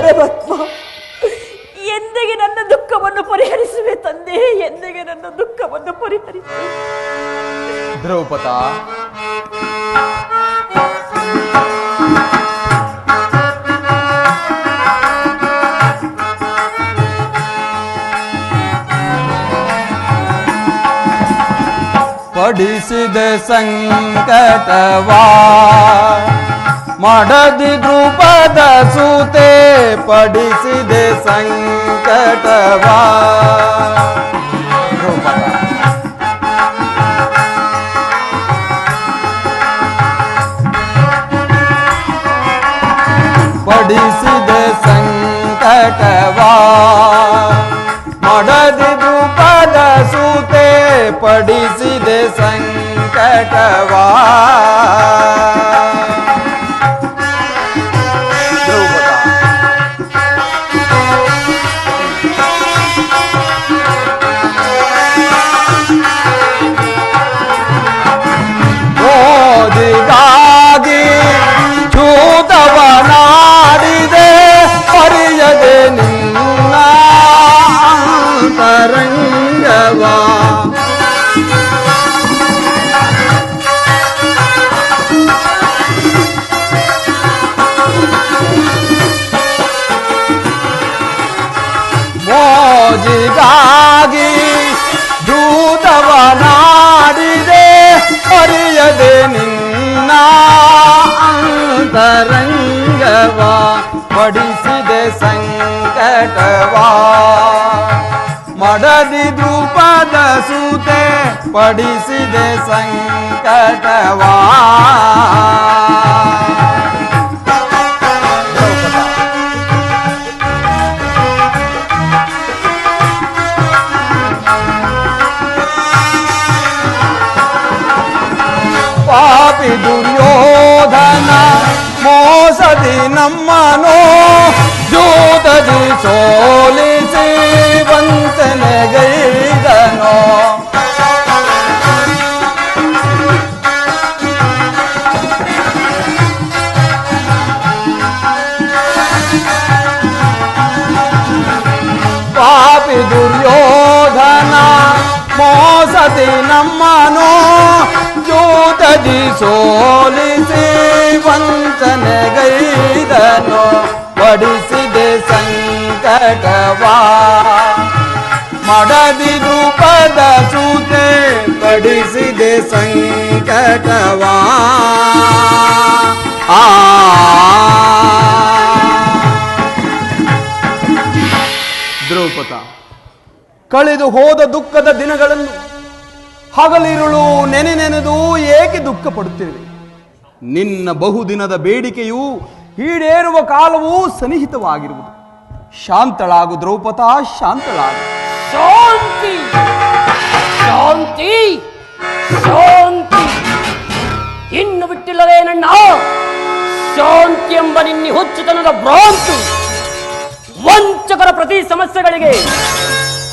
ಪರಮಾತ್ಮ, ಎಂದಿಗೆ ನನ್ನ ದುಃಖವನ್ನು ಪರಿಹರಿಸುವೆ ತಂದೆ, ಎಂದಿಗೆ ನನ್ನ ದುಃಖವನ್ನು ಪರಿಹರಿಸುವೆ. ದ್ರೌಪದ, ಪಡಿಸಿದ ಸಂಕಟವಾ ಮಾಡದಿ ದ್ರುಪದ ಸೂತೆ, ಪಡಿಸಿದೆ ಸಂಕಟವಾ. ದ್ರೌಪದ, ಪಡಿಸಿದೆ ಸಂಕಟವಾ ಮಾಡದಿ ದ್ರುಪದ ಸೂತೆ, ಪಡಿಸಿದೆ ಸಂಕಟವಾ. ದ್ರೌಪದ, ಓದಿಗಾಗಿ ಚೂತವನಾಡಿದೆ, ಅರಿಯದೆ ನಿನ್ನ ಅಂತರಂಗವಾ. ಮೋಜಿಗಾಗಿ ದೂತವನಾಡಿದೆ, ಅರಿಯದೆ ನಿನ್ನ ಅಂತರಂಗವಾ. ಪಡಿಸಿದೆ ಸಂಕಟವಾ ಮಡದಿ ದ್ರುಪದ ಸೂತೆ, ಪಡಿಸಿದೆ ಸಂಕಟವಾ. ಪಾಪಿ ದುರ್ಯೋಧನ ಮೋಸದಿ ನಮ್ಮನೋ, ಜೂತದಿ ಸೋಲಿಸಿ ವಂಚನೆಗೈದನೋ. ಪಾಪಿ ದುರ್ಯೋಧನ ಮೋಸದಿ ನಮ್ಮನೋ, ಜೂತದಿ ಸೋಲಿಸಿ ವಂಚನೆಗೈದನೋ. ಪಡಿಸಿದೆ ಸಂಕಟವಾ ಮಡದಿ ದ್ರುಪದ ಸೂತೆ, ಪಡಿಸಿದೆ ಸಂಕಟವಾ. ದ್ರೌಪದ, ಕಳೆದು ಹೋದ ದುಃಖದ ದಿನಗಳನ್ನು ಹಗಲಿರುಳು ನೆನೆದು ಏಕೆ ದುಃಖ ಪಡುತ್ತಿರುವೆ? ನಿನ್ನ ಬಹುದಿನದ ಬೇಡಿಕೆಯು ಈಡೇರುವ ಕಾಲವೂ ಸನ್ನಿಹಿತವಾಗಿರುವುದು. ಶಾಂತಳಾಗು ದ್ರೌಪದ, ಶಾಂತಳಾಗು. ಶಾಂತಿ ಶಾಂತಿ ಶಾಂತಿ ಇನ್ನು ಬಿಟ್ಟಿಲ್ಲವೇ ನನ್ನ ಶಾಂತಿ ಎಂಬ ನಿನ್ನಿ ಹುಚ್ಚುತನದ ಭ್ರಾಂತಿ. ವಂಚಕರ ಪ್ರತಿ ಸಮಸ್ಯೆಗಳಿಗೆ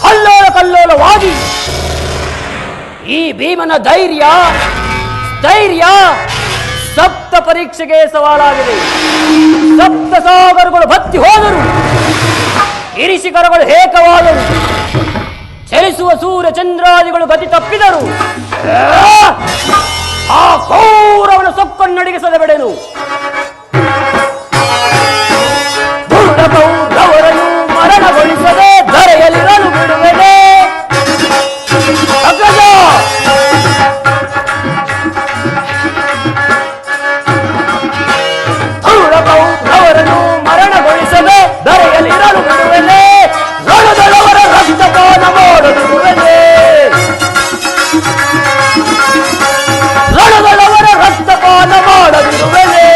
ಹಲ್ಲೋಲ ಕಲ್ಲೋಲವಾಗಿ ಈ ಭೀಮನ ಧೈರ್ಯ ಸ್ಥೈರ್ಯ ಸಪ್ತ ಪರೀಕ್ಷೆಗೆ ಸವಾಲಾಗಿದೆ. ಸಪ್ತ ಸಾಗರಗಳು ಬತ್ತಿ ಹೋದರು, ಇರಿಶಿಖರಗಳು ಏಕವಾದರು, ಚಲಿಸುವ ಸೂರ್ಯ ಚಂದ್ರಾದಿಗಳು ಗತಿ ತಪ್ಪಿದರು. ಆ ಕೌರವನ ಸೊಕ್ಕನ್ನಡಿಗಿಸದೆ ಬಿಡೆನು. ಕೌರವರನ್ನು ಮರಣಗೊಳಿಸದೆ ಧರೆಯಲ್ಲಿರಲು ಬಿಡುವೆನೆ. ಅಗ್ರಜ, ಕೌರವರನ್ನು ಮರಣಗೊಳಿಸದೆ ಧರೆಯಲ್ಲಿರಲು ಬಿಡುವೆನೆ. ರಣದಳವರ ರಕ್ತಪಾನ ಮಾಡದಿರುವೆನೆ. ರಣದಳವರ ರಕ್ತಪಾನ ಮಾಡದಿರುವೆನೆ.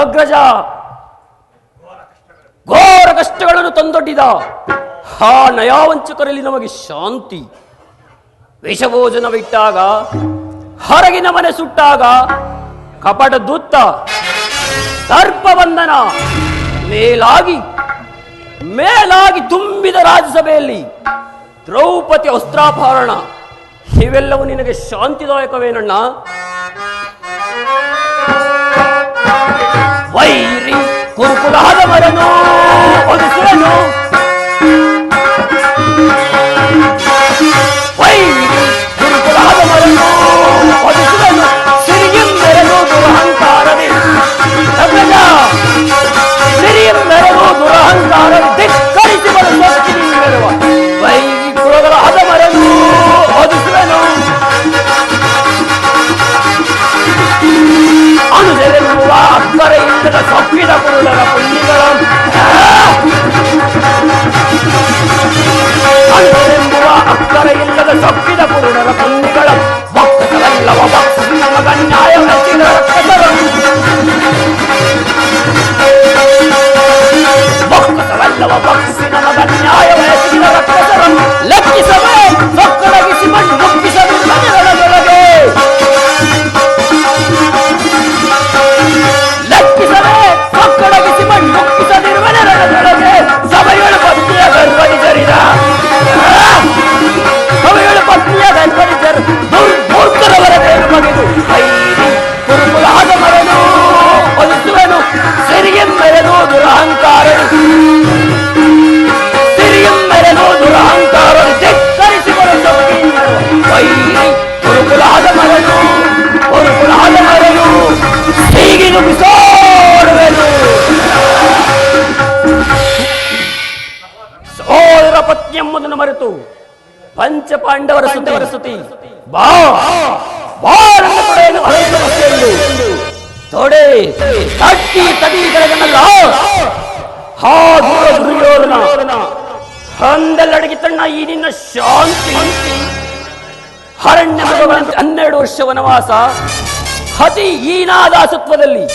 ಅಗ್ರಜ ಘೋರ ಕಷ್ಟಗಳನ್ನು ತಂದೊಡ್ಡಿದ ಆ ನಯಾವಂಚಕರಲ್ಲಿ ನಮಗೆ ಶಾಂತಿ. ವಿಷಭೋಜನವಿಟ್ಟಾಗ, ಹೊರಗಿನ ಮನೆ ಸುಟ್ಟಾಗ, ಕಪಟ ದೂತ, ಸರ್ಪಬಂಧನ, ಮೇಲಾಗಿ ತುಂಬಿದ ರಾಜ್ಯಸಭೆಯಲ್ಲಿ ದ್ರೌಪದಿ ವಸ್ತ್ರಾಪಹರಣ, ಇವೆಲ್ಲವೂ ನಿನಗೆ ಶಾಂತಿದಾಯಕವೇನಣ್ಣ? ವೈರಿ ಕುರುಕುಲಾದ ಮರನು ಒದಿಸುವೆನು, ವೈರಿ ಕುರುಕುಲಾದ ಮರನು ಒದಿಸುವೆನು, ಸಿರಿಯೆಂಬೆರನು ದುರಹಂಕಾರವೇ ಅಗ್ರಜ, ಸಿರಿಯೆಂಬೆರನು ದುರಹಂಕಾರವೇ ಧಿಕ್ಕರಿಸಿ ಬರುವ ವೈರಿ ಕುರುಕುಲಾದ ಮರನು ಒದಿಸುವೆನು, ಅನುಸರಿಸುವ ಅಕ್ಕರೆ ಇಲ್ಲದ ಸೊಪ್ಪಿನ ಕುರುಡರ ಪುಣ್ಯಗಳ ಅನುಸರಿಸುವ ಅಕ್ಕರೆ ಇಲ್ಲದ ಸೊಪ್ಪಿನ ಕುರುಡರ ಪುಣ್ಯಗಳ ಭಕ್ತರಲ್ಲವ ಭಕ್ತಿ ಮಗ ನ್ಯಾಯ ಮೆಚ್ಚಿದ ರಕ್ತದರನು ಭಕ್ತರಲ್ಲವ ಭಕ್ತಿನ ಮಗ ನ್ಯಾಯ ಮೆಚ್ಚಿದ ರಕ್ತದರನು ಲೆಕ್ಕಿಸವೇ ಸೊಕ್ಕಡಗಿಸಿ ಮಣ್ಣು ಮುಪ್ಪಿಸಲು ಮನೆಯೊಳಗೆ ಲೆಕ್ಕಿಸದೆ ಮಕ್ಕಳಗಿಸಿ ಮಣ್ಣೊಪ್ಪಿಸದಿರುವನೆರಡೊಳಗೆ ಸಭೆಗಳು ಪತ್ನಿಯ ಗರ್ಭರಿಸರಿದ ಸಭೆಗಳು ಪತ್ನಿಯ ಗರ್ಭರಿಸರು ದುರ್ಮೂರ್ಖರವರದೇನು ಬಗೆದು ವೈರಿ ಕುರುಕುಲಾದ ಮರನು ಒಲಿಸುವೆನು, ಸಿರಿಯೆಂಬೆರನು ದುರಹಂಕಾರನು, ಸಿರಿಯೆಂಬೆರನು ದುರಹಂಕಾರನು ಧಿಕ್ಕರಿಸಿ ಬರುವ ವೈರಿ ಕುರುಕುಲಾದ ಮರನು, ಕುರುಕುಲಾದ ಮರನು ಹೀಗಿದು ಬಿಸಾಡುವೆನು. ಸೋದರ ಪತ್ನಿ ಎಂಬುದನ್ನು ಮರೆತು ಪಂಚಪಾಂಡವರ ಸುತಿ ಬಾ ತೊಡೆ ತಟ್ಟಿ ತಟೀಕರಗನಲ್ಲ ಹಾ ದೂರ ದುರ್ಯೋಧನ ಹಂದೆಲ್ಲಡಿಗೆ ತಣ್ಣ ಈ ನಿನ್ನ ಶಾಂತಿ. ಅರಣ್ಯ ಮೃಗಗಳಂತೆ 12 ವರ್ಷ ವನವಾಸ, ಅತಿ ಹೀನಾದಾಸತ್ವದಲ್ಲಿ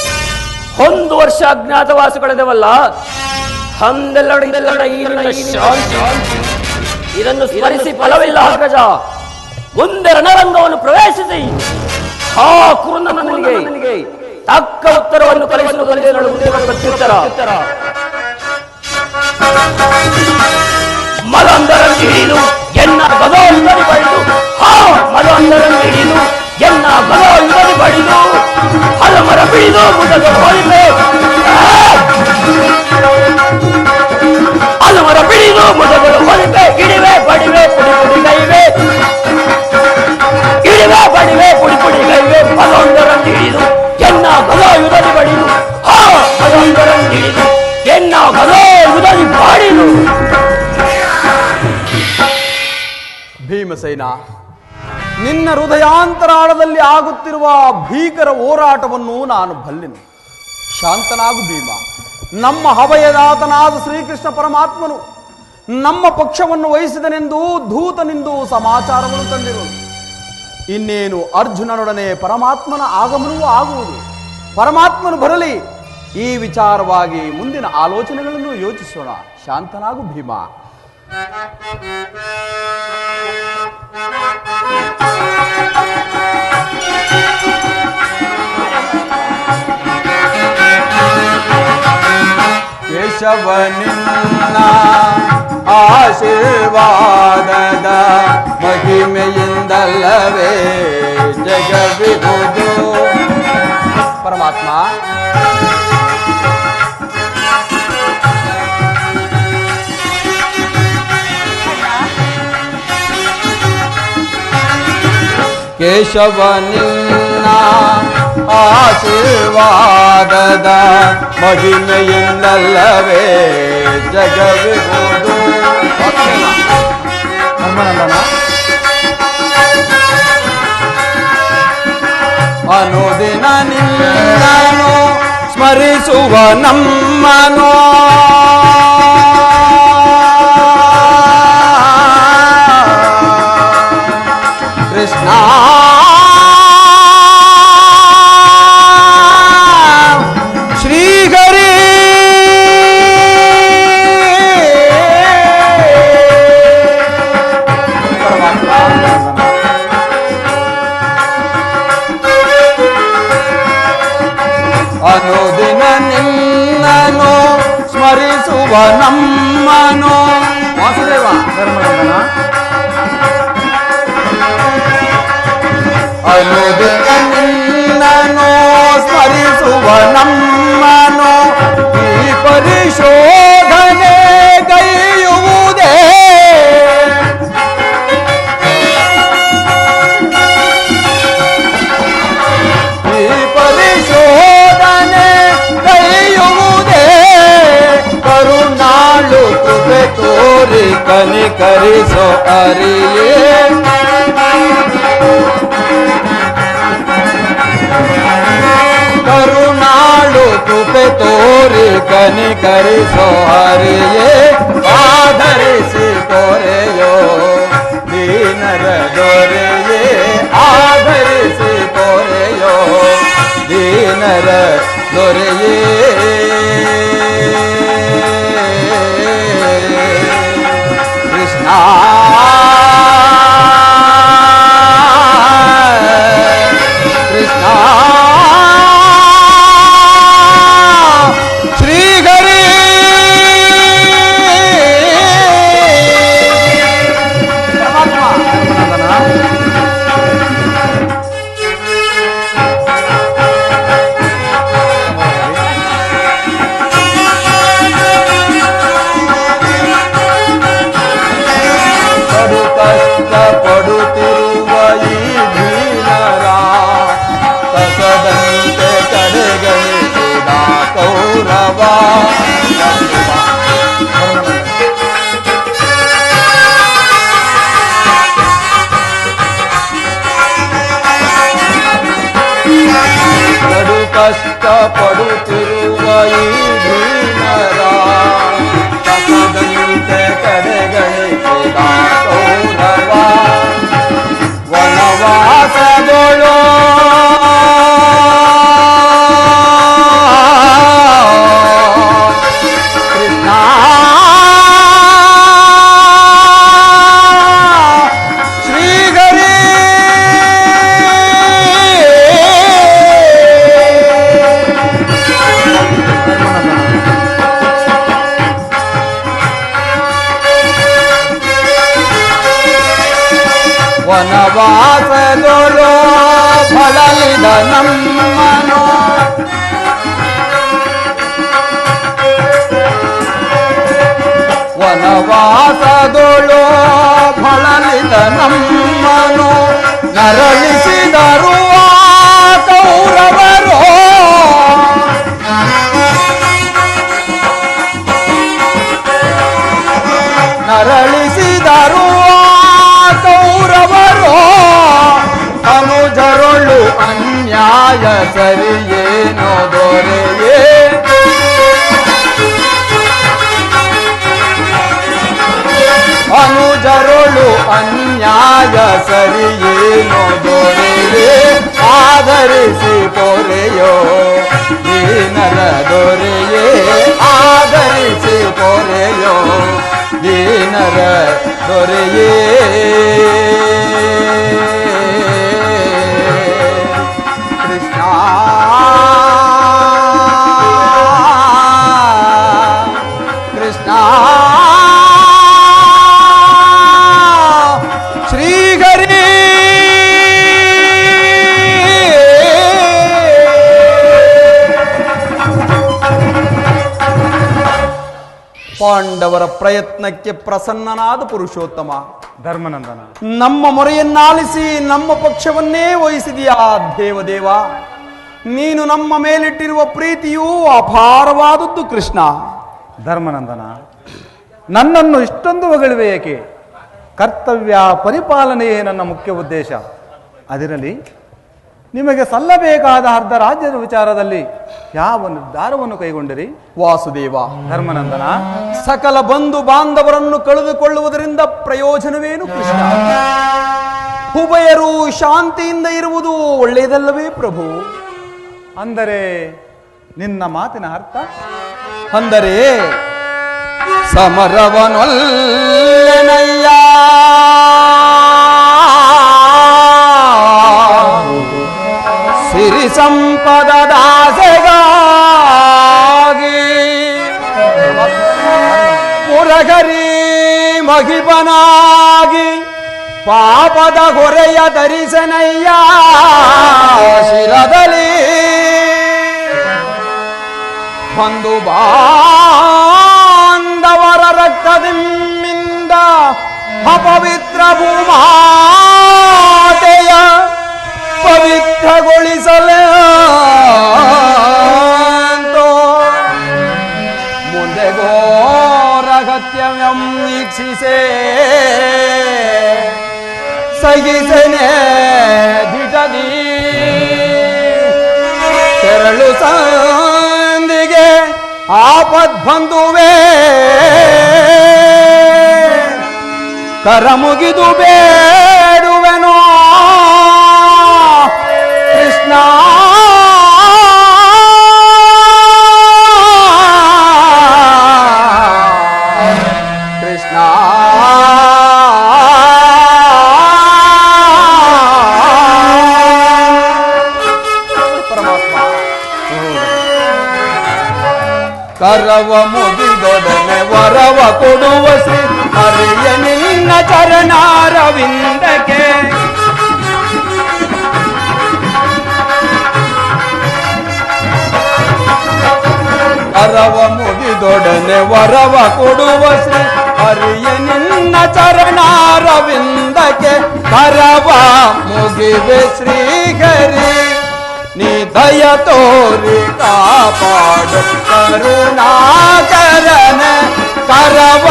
1 ವರ್ಷ ಅಜ್ಞಾತವಾಸ ಕಳೆದವಲ್ಲ, ಹಂದೆಲ್ಲಡ ಈ ನಿನ್ನ ಶಾಂತಿ. ಇದನ್ನು ಸ್ಮರಿಸಿ ಫಲವಿಲ್ಲ ಅಗ್ರಜ. ಮುಂದೆ ರಣರಂಗವನ್ನು ಪ್ರವೇಶಿಸಿ ಆ ಕುರುನನಿಗೆ ತಕ್ಕ ಉತ್ತರವನ್ನು ಕಲಿಸುವುದಲ್ಲದೆ ಪ್ರತ್ಯುತ್ತರ. ಮಲಂದರನ್ನು ಹಿಡಿದು ಎನ್ನ ಗದೋಲ್ಲದಿ ಬಡಿದು, ಮಲಂದರನ್ನು ಹಿಡಿದು ಎನ್ನ ಗದೋಲ್ಲದಿ ಬಡಿದು, ಹಲಮರ ಬಿಡಿದು ಮುದದ ಹೊಳಿವೆ, ಹಲಮರ ಬಿಡಿದು ಮುದಗಳು ಹೊಳಿವೆ, ಇಡಿವೆ ಬಡಿವೆ ಪುಡಿ ಪುಡಿ ಗೈವೆ, ಇಡಿವೆ ಬಡಿವೆ ಪುಡಿ ಪುಡಿ ಗೈವೆ, ಮಲಂದರನ್ನು ಹಿಡಿದು ಎನ್ನ ಗದೋಲ್ಲದಿ ಬಡಿದು, ಮಲಂದರನ್ನು ಹಿಡಿದು ಎನ್ನ ಗದೋಲ್ಲದಿ ಬಡಿದು. ಭೀಮಸೇನ, ನಿನ್ನ ಹೃದಯಾಂತರಾಳದಲ್ಲಿ ಆಗುತ್ತಿರುವ ಭೀಕರ ಹೋರಾಟವನ್ನು ನಾನು ಬಲ್ಲೆನು. ಶಾಂತನಾಗು ಭೀಮ. ನಮ್ಮ ಹವಯದಾತನಾದ ಶ್ರೀಕೃಷ್ಣ ಪರಮಾತ್ಮನು ನಮ್ಮ ಪಕ್ಷವನ್ನು ವಹಿಸಿದನೆಂದು ಧೂತನೆಂದು ಸಮಾಚಾರವನ್ನು ತಂದಿರುವುದು. ಇನ್ನೇನು ಅರ್ಜುನನೊಡನೆ ಪರಮಾತ್ಮನ ಆಗಮನವೂ ಆಗುವುದು. ಪರಮಾತ್ಮನು ಬರಲಿ, ಈ ವಿಚಾರವಾಗಿ ಮುಂದಿನ ಆಲೋಚನೆಗಳನ್ನು ಯೋಚಿಸೋಣ. ಶಾಂತನಾಗು ಭೀಮ. ಕೇಶವನಿನ್ನ ಆಶೀರ್ವಾದದ ಮಹಿಮೆಯಿಂದಲ್ಲವೇ ಜಗವಿಹುದು. ಪರಮಾತ್ಮ, ಕೇಶವನಿನ್ನ ಆಶೀರ್ವಾದದ ಮಹಿಮೆಯಿಂದಲ್ಲವೇ ಜಗವಿಹುದು. ಅನುದಿನ ನಿನ್ನನು ಸ್ಮರಿಸುವ ನಮ್ಮನು ಕೃಷ್ಣ ಶ್ರೀ ಸ್ಮರಿಸುವ ನಮ್ಮನು ವಾಸುದೇವ ಧರ್ಮನಂದನ ಅನುದಿನ ನಿನ್ನನು ಸ್ಮರಿಸುವ ನಮ್ಮನು ಈ ಪರಿಶೋಧನೆ ಕೈಯುವುದೇ ಈ ಪರಿಶೋಧನೆ ಕೈಯುವುದೇ ಕರುಣಾಳು ಕೃಪೆ ತೋರಿ ಕನಿಕರಿಸೋ ಅರಿಯೇ ಕರುಣಾಳು ಕೃಪೆ ತೋರಿ ಕನಿಕರಿಸೋ ಹರಿಯೇ ಆಧರಿಸಿ ತೋರೆಯೋ ದೀನರ ದೊರೆಯೇ ಆಧರಿಸಿ ತೋರೆಯೋ ದೀನರ ದೊರೆಯೇ ಕೃಷ್ಣ ಕೃಷ್ಣ ಶ್ರೀಗರಿ ಕಷ್ಟ ಪಡುತ್ತಿರುವ ಈ ದೀನರ ಕಸದಂತೆ ಕಡೆಗಣಿಸಿದ ಕೌರವ ಕಡು ಕಷ್ಟ ಪಡುತ್ತಿರುವ ಈ ದೀನರ ಕಸದಂತೆ ಕಡೆಗಣಿಸಿದ ಕೌರವ ವನವಾಸದೊಳು ಕೃಷ್ಣ ಶ್ರೀಗರಿ ವನವಾಸದೊಳು ಬಳಲಿದ ನಮ್ಮನು ವನವಾಸದೊಳು ಬಳಲಿದ ನಮ್ಮನು ನರಳಿಸಿದರು ಕೌರವರು ನರಳಿಸಿದರು ಕೌರವರು ಅನುಜರೊಳು ಅನ್ಯಾಯ ಸರಿಯೇನೋ ದೊರೆಯೇ ಅನುಜರೊಳು ಅನ್ಯಾಯ ಸರಿಯೇನೋ ದೊರೆಯೇ ಆಧರಿಸಿ ಪೊರೆಯೋ ದೀನರ ದೊರೆಯೇ ಆಧರಿಸಿ ಪೊರೆಯೋ ದೀನರ ದೊರೆಯೇ ಕೃಷ್ಣ ಕೃಷ್ಣ ಶ್ರೀಗರಿ ಪಾಂಡವರ ಪ್ರಯತ್ನಕ್ಕೆ ಪ್ರಸನ್ನನಾದ ಪುರುಷೋತ್ತಮ ಧರ್ಮನಂದನ ನಮ್ಮ ಮೊರೆಯನ್ನಾಲಿಸಿ ನಮ್ಮ ಪಕ್ಷವನ್ನೇ ವಹಿಸಿದೆಯಾ ದೇವದೇವ ನೀನು ನಮ್ಮ ಮೇಲಿಟ್ಟಿರುವ ಪ್ರೀತಿಯೂ ಅಪಾರವಾದದ್ದು ಕೃಷ್ಣ ಧರ್ಮನಂದನ ನನ್ನನ್ನು ಇಷ್ಟೊಂದು ಹೊಗಳುವೆ ಏಕೆ ಕರ್ತವ್ಯ ಪರಿಪಾಲನೆಯೇ ನನ್ನ ಮುಖ್ಯ ಉದ್ದೇಶ ಅದರಲ್ಲಿ ನಿಮಗೆ ಸಲ್ಲಬೇಕಾದ ಅರ್ಧ ರಾಜ್ಯದ ವಿಚಾರದಲ್ಲಿ ಯಾವ ನಿರ್ಧಾರವನ್ನು ಕೈಗೊಂಡಿರಿ ವಾಸುದೇವ ಧರ್ಮನಂದನ ಸಕಲ ಬಂಧು ಬಾಂಧವರನ್ನು ಕಳೆದುಕೊಳ್ಳುವುದರಿಂದ ಪ್ರಯೋಜನವೇನು ಕೃಷ್ಣ ಉಭಯರು ಶಾಂತಿಯಿಂದ ಇರುವುದು ಒಳ್ಳೆಯದಲ್ಲವೇ ಪ್ರಭು ಅಂದರೆ ನಿನ್ನ ಮಾತಿನ ಅರ್ಥ ಅಂದರೆ ಸಮರವನೊಲ್ಲೆನಯ್ಯ ಸಿರಿ ಸಂಪದ ದಾಸೆಗಾಗಿ ಪ್ರಹರಿ ಮಹಿಪನಾಗಿ ಪಾಪದ ಹೊರೆಯ ಧರಿಸನಯ್ಯ ಶಿರದಲ್ಲಿ ಬಂಧು ಬಾಂಧವರ ರಕ್ತದಿಂಬಿಂದ ಅಪವಿತ್ರ ಭೂಮಾತೆಯ ಪವಿತ್ರಗೊಳಿಸಲೇ ಮುಂದೆ ಘೋರಗತ್ಯಂ ವೀಕ್ಷಿಸೇ ಸಗಿಸನೆ ದಿಟದಿ ತೆರಳು ಸಂದಿಗೆ ಆಪದ್ ಬಂಧುವೆ ಕರ ಮುಗಿದು ಬೇಡುವೆನೋ ಕೃಷ್ಣ ಕೃಷ್ಣ ಕರವ ಮುಗಿದೊಡನೆ ವರವ ಕೊಡುವ ಶ್ರೀ ಹರಿಯ ನಿನ್ನ ಚರಣಾರವಿಂದಕ್ಕೆ ಕರವ ಮುಗಿದೊಡನೆ ವರವ ಕೊಡುವ ಶ್ರೀ ಹರಿಯ ನಿನ್ನ ಚರಣಾರವಿಂದಕ್ಕೆ ಕರವ ಮುಗಿವೆ ಶ್ರೀಹರಿ ನೀ ದಯ ತೋರಿ ಕಾಪಾಡು ಕರುಣಾಕರನ ಕರವ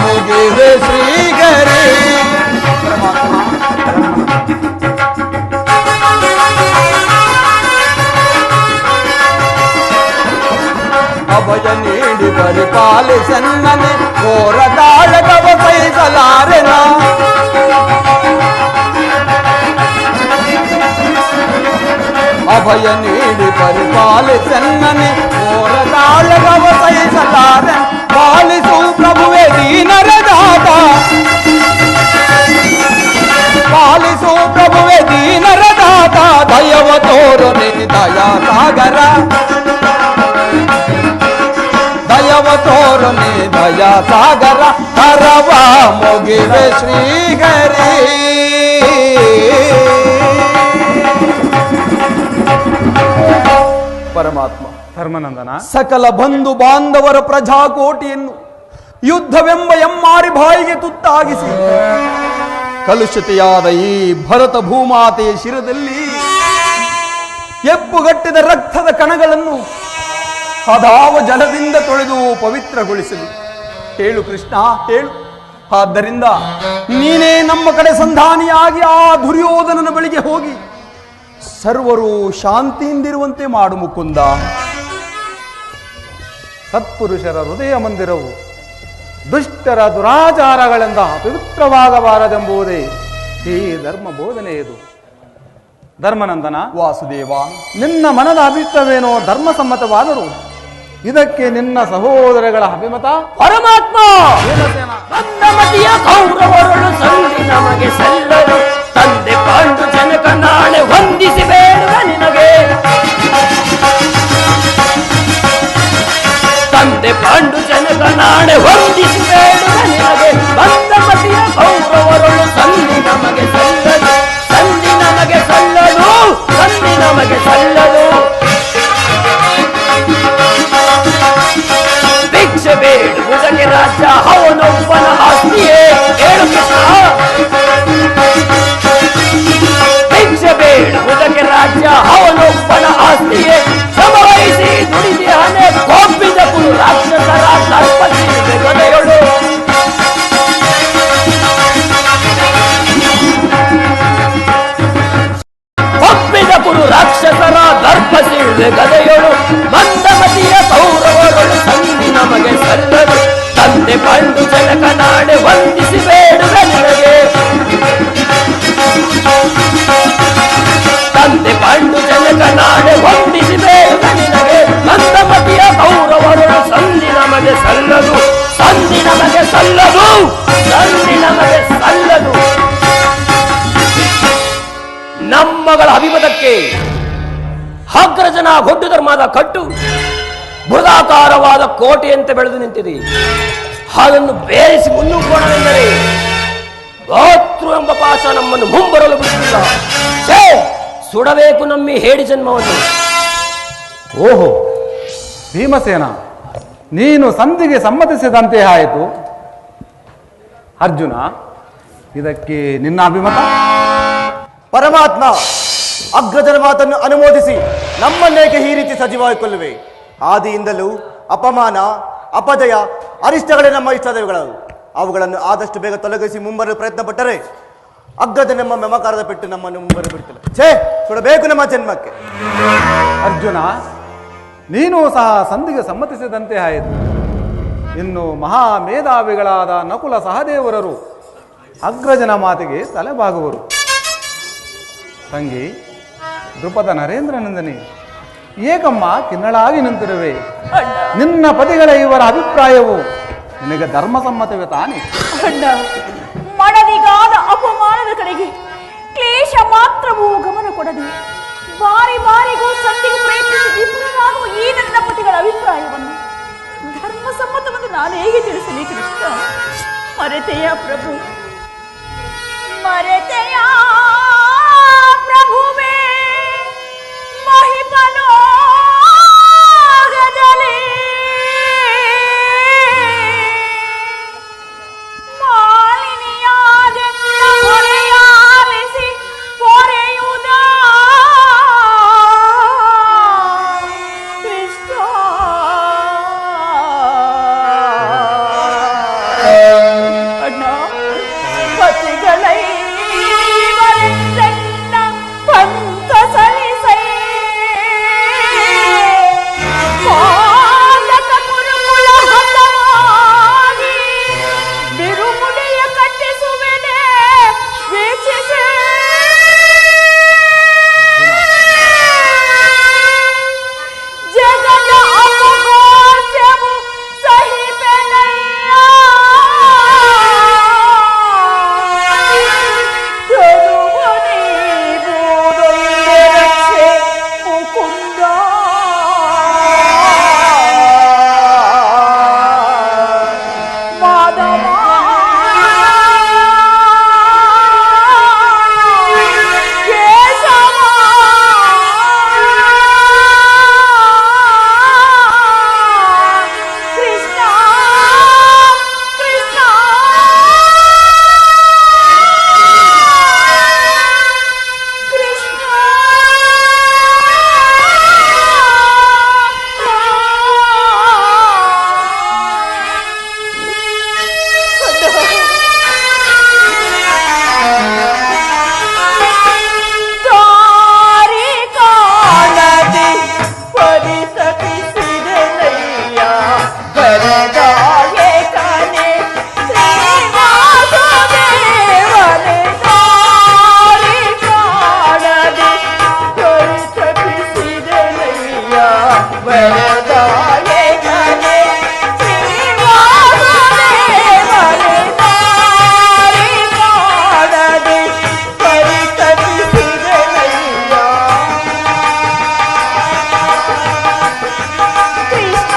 ಮುಗಿವೆ ಶ್ರೀಗರಿ ಅಭಯ ನೀಡಿ ಪರಿಪಾಲಿಸನ್ನನೆ ಘೋರ ತಾಳಗವ ಸಹಿಸಲಾರೆನ ಅಭಯ ನೀಡಿ ಪರಿಪಾಲಿಸನ್ನನೆ ಘೋರ ತಾಳಗವ ಸಹಿಸಲಾರೆ ಪಾಲಿಸು ಪ್ರಭುವೆ ದೀನರ ದಾತ ಪಾಲಿಸು ಪ್ರಭುವೆ ದೀನರ ದಾತ ದಯವ ತೋರನೆ ದಯಾ ಸಾಗರ ದಯವ ತೋರನೆ ದಯಾ ಸಾಗರ ಕರವ ಮುಗಿವೆ ಶ್ರೀಹರಿ ಪರಮಾತ್ಮ ಧರ್ಮನಂದನ, ಸಕಲ ಬಂಧು ಬಾಂಧವರ ಪ್ರಜಾಕೋಟಿಯನ್ನು ಯುದ್ಧವೆಂಬ ಎಮ್ಮಾರಿ ಬಾಯಿಗೆ ತುತ್ತಾಗಿಸಿ ಕಲುಷಿತೆಯಾದ ಈ ಭರತ ಭೂಮಾತೆಯ ಶಿರದಲ್ಲಿ ಎಪ್ಪುಗಟ್ಟಿದ ರಕ್ತದ ಕಣಗಳನ್ನು ಅದಾವ ಜಲದಿಂದ ತೊಳೆದು ಪವಿತ್ರಗೊಳಿಸಲಿ. ಹೇಳು ಕೃಷ್ಣ ಹೇಳು. ಆದ್ದರಿಂದ ನೀನೇ ನಮ್ಮ ಕಡೆ ಸಂಧಾನಿಯಾಗಿ ಆ ದುರ್ಯೋಧನನ ಬಳಿಗೆ ಹೋಗಿ ಸರ್ವರು ಶಾಂತಿಯಿಂದಿರುವಂತೆ ಮಾಡು ಮುಕುಂದ. ಸತ್ಪುರುಷರ ಹೃದಯ ಮಂದಿರವು ದುಷ್ಟರ ದುರಾಚಾರಗಳಿಂದ ಪವಿತ್ರವಾಗಬಾರದೆಂಬುದೇ ಈ ಧರ್ಮ ಬೋಧನೆಯದು. ಧರ್ಮನಂದನ, ವಾಸುದೇವ, ನಿನ್ನ ಮನದ ಅಭಿಷ್ಟವೇನೋ ಧರ್ಮಸಮ್ಮತವಾದರೂ ಇದಕ್ಕೆ ನಿನ್ನ ಸಹೋದರಗಳ ಅಭಿಮತ ಪರಮಾತ್ಮ ಮತಿಯ ಕೌರವರಳು ಸಂಧಿ ನಮಗೆ ಸಲ್ಲರು ತಂದೆ ಪಾಂಡು ಜನಕ ನಾಳೆ ವಂದಿಸಿ ಬೇಡುವ ನಿನಗೆ ತಂದೆ ಪಾಂಡು ಜನಕ ನಾಳೆ ವಂದಿಸಿ ಬೇಡುವ ನಿನಗೆ ಬಂದ ಮತಿಯ ಕೌರವರಳು ಸಂಧಿ ನಮಗೆ ಸಲ್ಲದು ಸಂಧಿ ನಮಗೆ ಸಲ್ಲದು ಸಂಧಿ ನಮಗೆ ಸಲ್ಲದು ಭಿಕ್ಷೆ ಬೇಡುವುದಕ್ಕೆ ರಾಜ್ಯ ಅವನೊಬ್ಬನ ಆಸ್ತಿಯೇ ಹೇಳು ಕೃಷ್ಣ ಭಿಕ್ಷೆ ಬೇಡುವುದಕ್ಕೆ ರಾಜ್ಯ ಅವನೊಬ್ಬನ ಆಸ್ತಿಯೇ ಶ್ರಮವಹಿಸಿ ದುಡಿದಿ ಹಣೆ ಕೊಬ್ಬಿದ ಕುರು ರಾಕ್ಷಸರ ದರ್ಪಸಿರುವೆ ಗದೆಯೊಳು ಕೊಬ್ಬಿದ ಕುರು ರಾಕ್ಷಸರ ದರ್ಪಸಿರುವೆ ಗದೆಯೊಳು ಮಂದಮತಿಯ ಕೌರವರಳು ಸಂಧಿ ನಮಗೆ ಸಲ್ಲದು ತಂದೆ ಪಾಂಡು ಜನಕ ನಾಡೆ ವಂದಿಸಿ ಬೇಡುವೆ ನಿನಗೆ ತಂದೆ ಪಾಂಡು ಜನಕ ನಾಡೆ ವಂದಿಸಿ ಬೇಡುವೆ ನಿನಗೆ ಮಂದಮತಿಯ ಕೌರವರಳು ಸಂಧಿ ನಮಗೆ ಸಲ್ಲದು ಸಂಧಿ ನಮಗೆ ಸಲ್ಲದು ಸಂಧಿ ನಮಗೆ ಸಲ್ಲದು. ನಮ್ಮಗಳ ಅಭಿಮತಕ್ಕೆ ಅಗ್ರಜನ ಗೊಡ್ಡು ಧರ್ಮದ ಕಟ್ಟು ಬೃಹದಾಕಾರವಾದ ಕೋಟೆಯಂತೆ ಬೆಳೆದು ನಿಂತಿದೆ. ಅದನ್ನು ಬೇರಿಸಿ ಮುನ್ನುಗ್ಗೋಣವೆಂದರೆ ಗೋತೃ ಎಂಬ ಪಾಶ ನಮ್ಮನ್ನು ಮುಂಬರಲು ಬಿಡುತ್ತಿಲ್ಲ. ಛೇ, ಸುಡಬೇಕು ನಮ್ಮ ಈ ಹೇಡಿ ಜನ್ಮವನ್ನು. ಓಹೋ ಭೀಮಸೇನ, ನೀನು ಸಂಧಿಗೆ ಸಮ್ಮತಿಸಿದಂತೆ ಆಯಿತು. ಅರ್ಜುನ, ಇದಕ್ಕೆ ನಿನ್ನ ಅಭಿಮತ? ಪರಮಾತ್ಮ, ಅಗ್ರಜನ ಮಾತನ್ನು ಅನುಮೋದಿಸಿ ನಮ್ಮನ್ನೇಕೆ ಈ ರೀತಿ ಸಜೀವವಾಗಿಕೊಳ್ಳುವೆ? ಆದಿಯಿಂದಲೂ ಅಪಮಾನ, ಅಪಜಯ, ಅರಿಷ್ಟಗಳೇ ನಮ್ಮ ಇಷ್ಟದೇವಗಳು. ಅವುಗಳನ್ನು ಆದಷ್ಟು ಬೇಗ ತೊಲಗಿಸಿ ಮುಂಬರಲು ಪ್ರಯತ್ನ ಪಟ್ಟರೆ ಅಗ್ಗದ ನಮ್ಮ ಮಮಕಾರದ ಪೆಟ್ಟು ನಮ್ಮನ್ನು ಮುಂಬರು ಬಿಡ್ತಿಲ್ಲ. ಛೇ, ಸುಡಬೇಕು ನಮ್ಮ ಜನ್ಮಕ್ಕೆ. ಅರ್ಜುನ, ನೀನು ಸಹ ಸಂಧಿಗೆ ಸಮ್ಮತಿಸಿದಂತೆ ಆಯಿತು. ಇನ್ನು ಮಹಾ ಮೇಧಾವಿಗಳಾದ ನಕುಲ ಸಹದೇವರರು ಅಗ್ರಜನ ಮಾತಿಗೆ ತಲೆಬಾಗುವರು. ತಂಗಿ ದೃಪದ ನರೇಂದ್ರನಂದನಿ, ಏಕಮ್ಮ ಕಿನ್ನಳಾಗಿ ನಿಂತಿರುವೆ. ನಿನ್ನ ಪತಿಗಳ ಇವರ ಅಭಿಪ್ರಾಯವು ನಿನಗೆ ಧರ್ಮಸಮ್ಮತವೇ ತಾನೆ? ಅಣ್ಣ, ಮಡದಿಗಾದ ಅಪಮಾನದ ಕಡೆಗೆ ಕ್ಲೇಶ ಮಾತ್ರವೂ ಗಮನ ಕೊಡದೆ ಬಾರಿ ಬಾರಿಗೂ ಸಂಧಿಗೆ ಪ್ರಯತ್ನಿಸಿ ವಿಫಲರಾಗುವ ಈ ನನ್ನ ಪತಿಗಳ ಅಭಿಪ್ರಾಯವನ್ನು ಧರ್ಮಸಮ್ಮತವೆಂದು ನಾನು ಹೇಗೆ ತಿಳಿಸಲಿ ಕೃಷ್ಣ? ಮರೆತೆಯ ಪ್ರಭು, ಮರೆತೆಯ ಪ್ರಭುವೇ, ಮಹಿಪನೋಗದಲ್ಲಿ ಮಾಲಿನಿಯಾದೆನ್ನ ಹೊರೆಯಾಲಿಸಿ ಪೊರೆಯುವುದ ಕೃಷ್ಣ. ಅಣ್ಣ, ಪತಿಗಳೈವರೆಂದೆನ್ನ ಪಂಥ ಸಲಿಸೈ ಪಾಲಕ ಕುರುಕುಲ ಹತವಾಗಿ ಬಿರುಮುಡಿಯ ಕಟ್ಟಿಸುವೆನೆ ವೀಕ್ಷಿಸಿ. ಜಗದ ಅಪಘಾತವು ಸಹಿಪೆನಯ್ಯ, ತರುವು ನೀಡುವುದೊಂದೇ ರಕ್ಷೆ ಮುಕುಂದ. ಮಾಧವ, ಕೇಶವ, ಕೃಷ್ಣ, ಕೃಷ್ಣ, ಕೃಷ್ಣ. ದಾರಿ ಕಾಣದೆ ಪರಿತಪಿಸಿದೆನಯ್ಯ, ಬರದಾಗೆ ಕನೆ ಶ್ರೀವಾಸುದೇವನೇ. ದಾರಿ ಕಾಣದೆ ಪರಿತಪಿಸಿದೆನಯ್ಯ, ಬರದಾಗೆ ಕನೆ ಶ್ರೀವಾಸುದೇವನೇ. ದಾರಿ ಕಾಣದೆ ಪರಿತಪಿಸಿದೆನಯ್ಯ, ಕೃಷ್ಣ.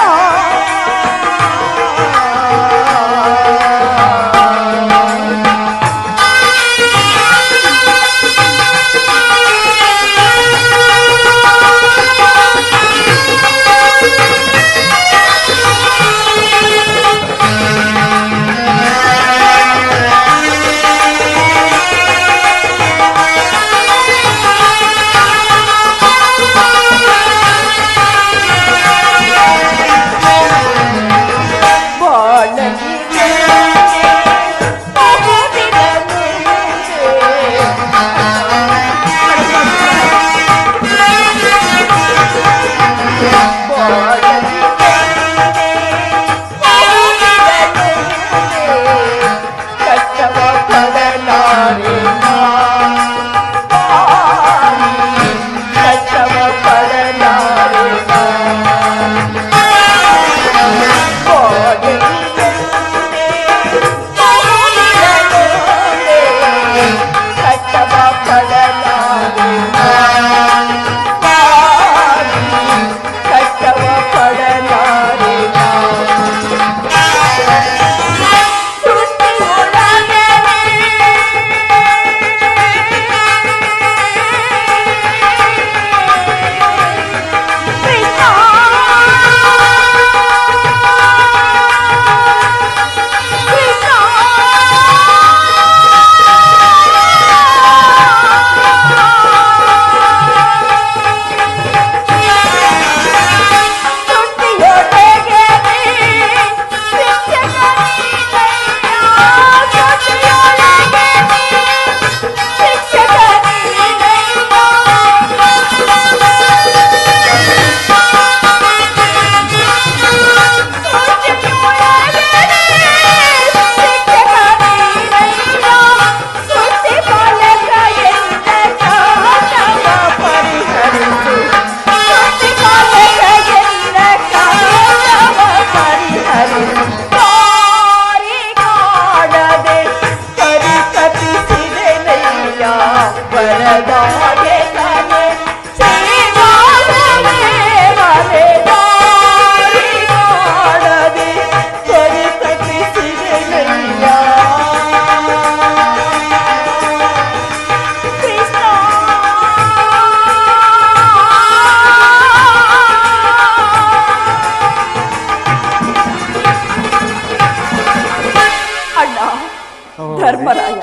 ಧರ್ಮರಾಯ,